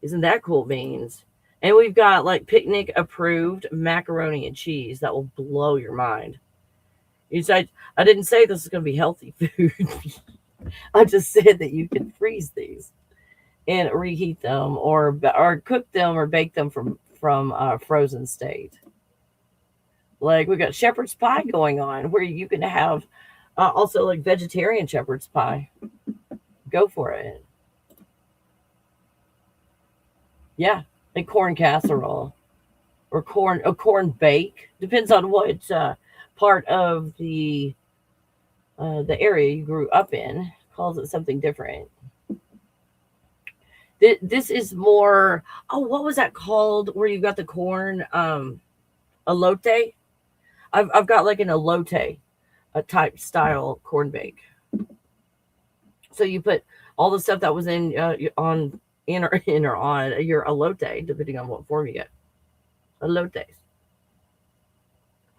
Isn't that cool beans? And we've got like picnic approved macaroni and cheese that will blow your mind. I didn't say this is going to be healthy food. I just said that you can freeze these and reheat them or cook them or bake them from frozen state. Like we got shepherd's pie going on where you can have also like vegetarian shepherd's pie. Go for it. Yeah, like corn casserole or corn bake. Depends on what part of the area you grew up in. Calls it something different. This is more, what was that called where you got the corn, elote? I've got like an elote, a type style corn bake. So you put all the stuff that was in or on your elote, depending on what form you get. Elotes.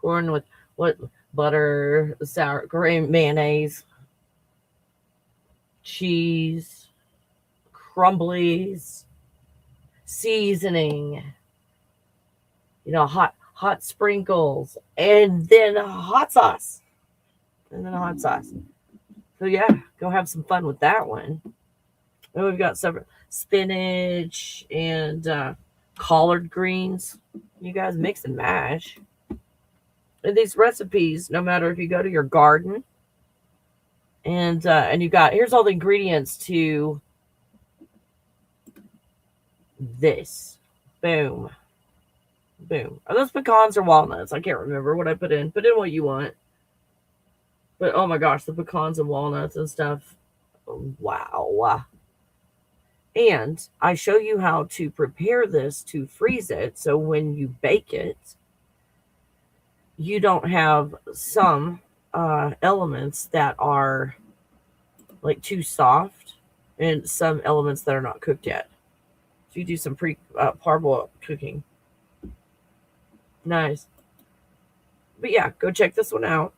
Corn with what? Butter, sour cream, mayonnaise, cheese, crumblies, seasoning, hot sprinkles, and then a hot sauce. So yeah, go have some fun with that one. And we've got some spinach and collard greens. You guys mix and mash. And these recipes, no matter if you go to your garden and you got, here's all the ingredients to this. Boom. Boom. Are those pecans or walnuts? I can't remember what I put in. Put in what you want. But oh my gosh, the pecans and walnuts and stuff. Wow. And I show you how to prepare this to freeze it. So when you bake it, you don't have some elements that are like too soft and some elements that are not cooked yet. So you do some parboil cooking. Nice. But yeah, go check this one out.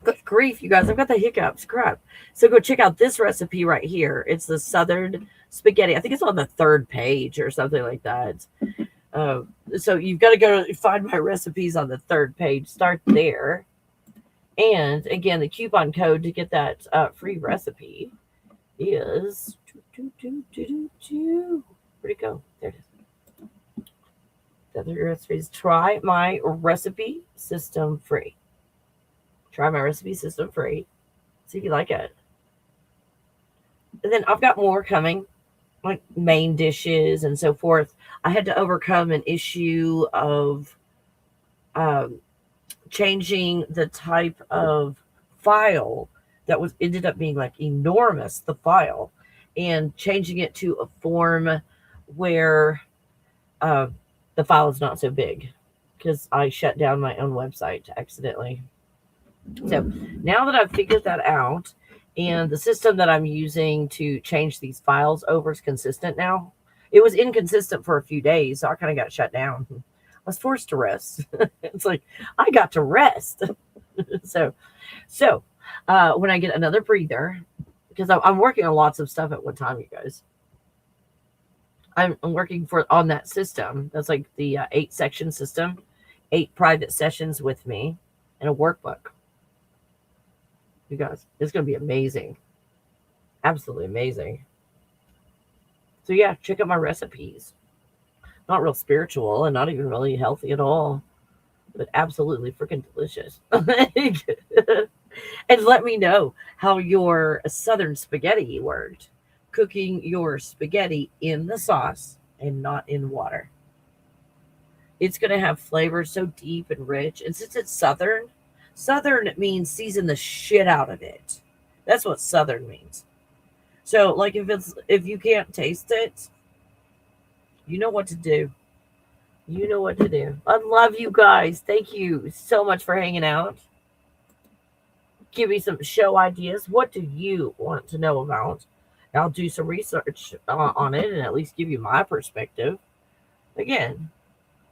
Good grief, you guys, I've got the hiccups. Crap. So go check out this recipe right here. It's the Southern spaghetti. I think it's on the 3rd page or something like that. So you've got to go find my recipes on the 3rd page. Start there. And again, the coupon code to get that free recipe is... Where'd it go? There it is. The other recipes. Try my recipe system free. Try my recipe system free. See if you like it. And then I've got more coming, like main dishes and so forth. I had to overcome an issue of changing the type of file that ended up being like enormous, the file, and changing it to a form where the file is not so big, because I shut down my own website accidentally. So now that I've figured that out, and the system that I'm using to change these files over is consistent now. It was inconsistent for a few days, so I kind of got shut down. I was forced to rest. It's like, I got to rest. So when I get another breather, because I'm working on lots of stuff at one time, you guys. I'm working on that system. That's like the 8-section system, 8 private sessions with me, and a workbook. You guys, it's going to be amazing. Absolutely amazing. So yeah, check out my recipes. Not real spiritual and not even really healthy at all, but absolutely freaking delicious. And let me know how your Southern spaghetti worked. Cooking your spaghetti in the sauce and not in water. It's going to have flavor so deep and rich. And since it's Southern means season the shit out of it. That's what Southern means. So like if you can't taste it, you know what to do. You know what to do. I love you guys. Thank you so much for hanging out. Give me some show ideas. What do you want to know about? I'll do some research on it and at least give you my perspective. Again,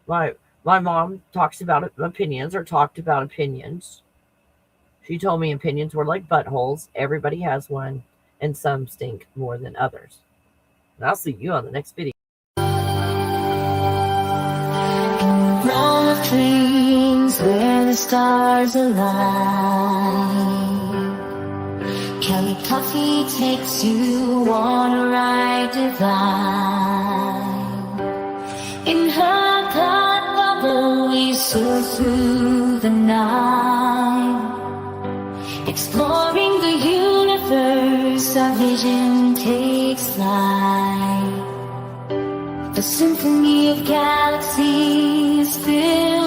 my mom talked about opinions. She told me opinions were like buttholes. Everybody has one, and some stink more than others. And I'll see you on the next video. Realm of dreams where the stars align. Kelly Coffee takes you on a ride divine. In her thought bubble we soar through the night. Exploring the universe, our vision takes flight. A symphony of galaxies filled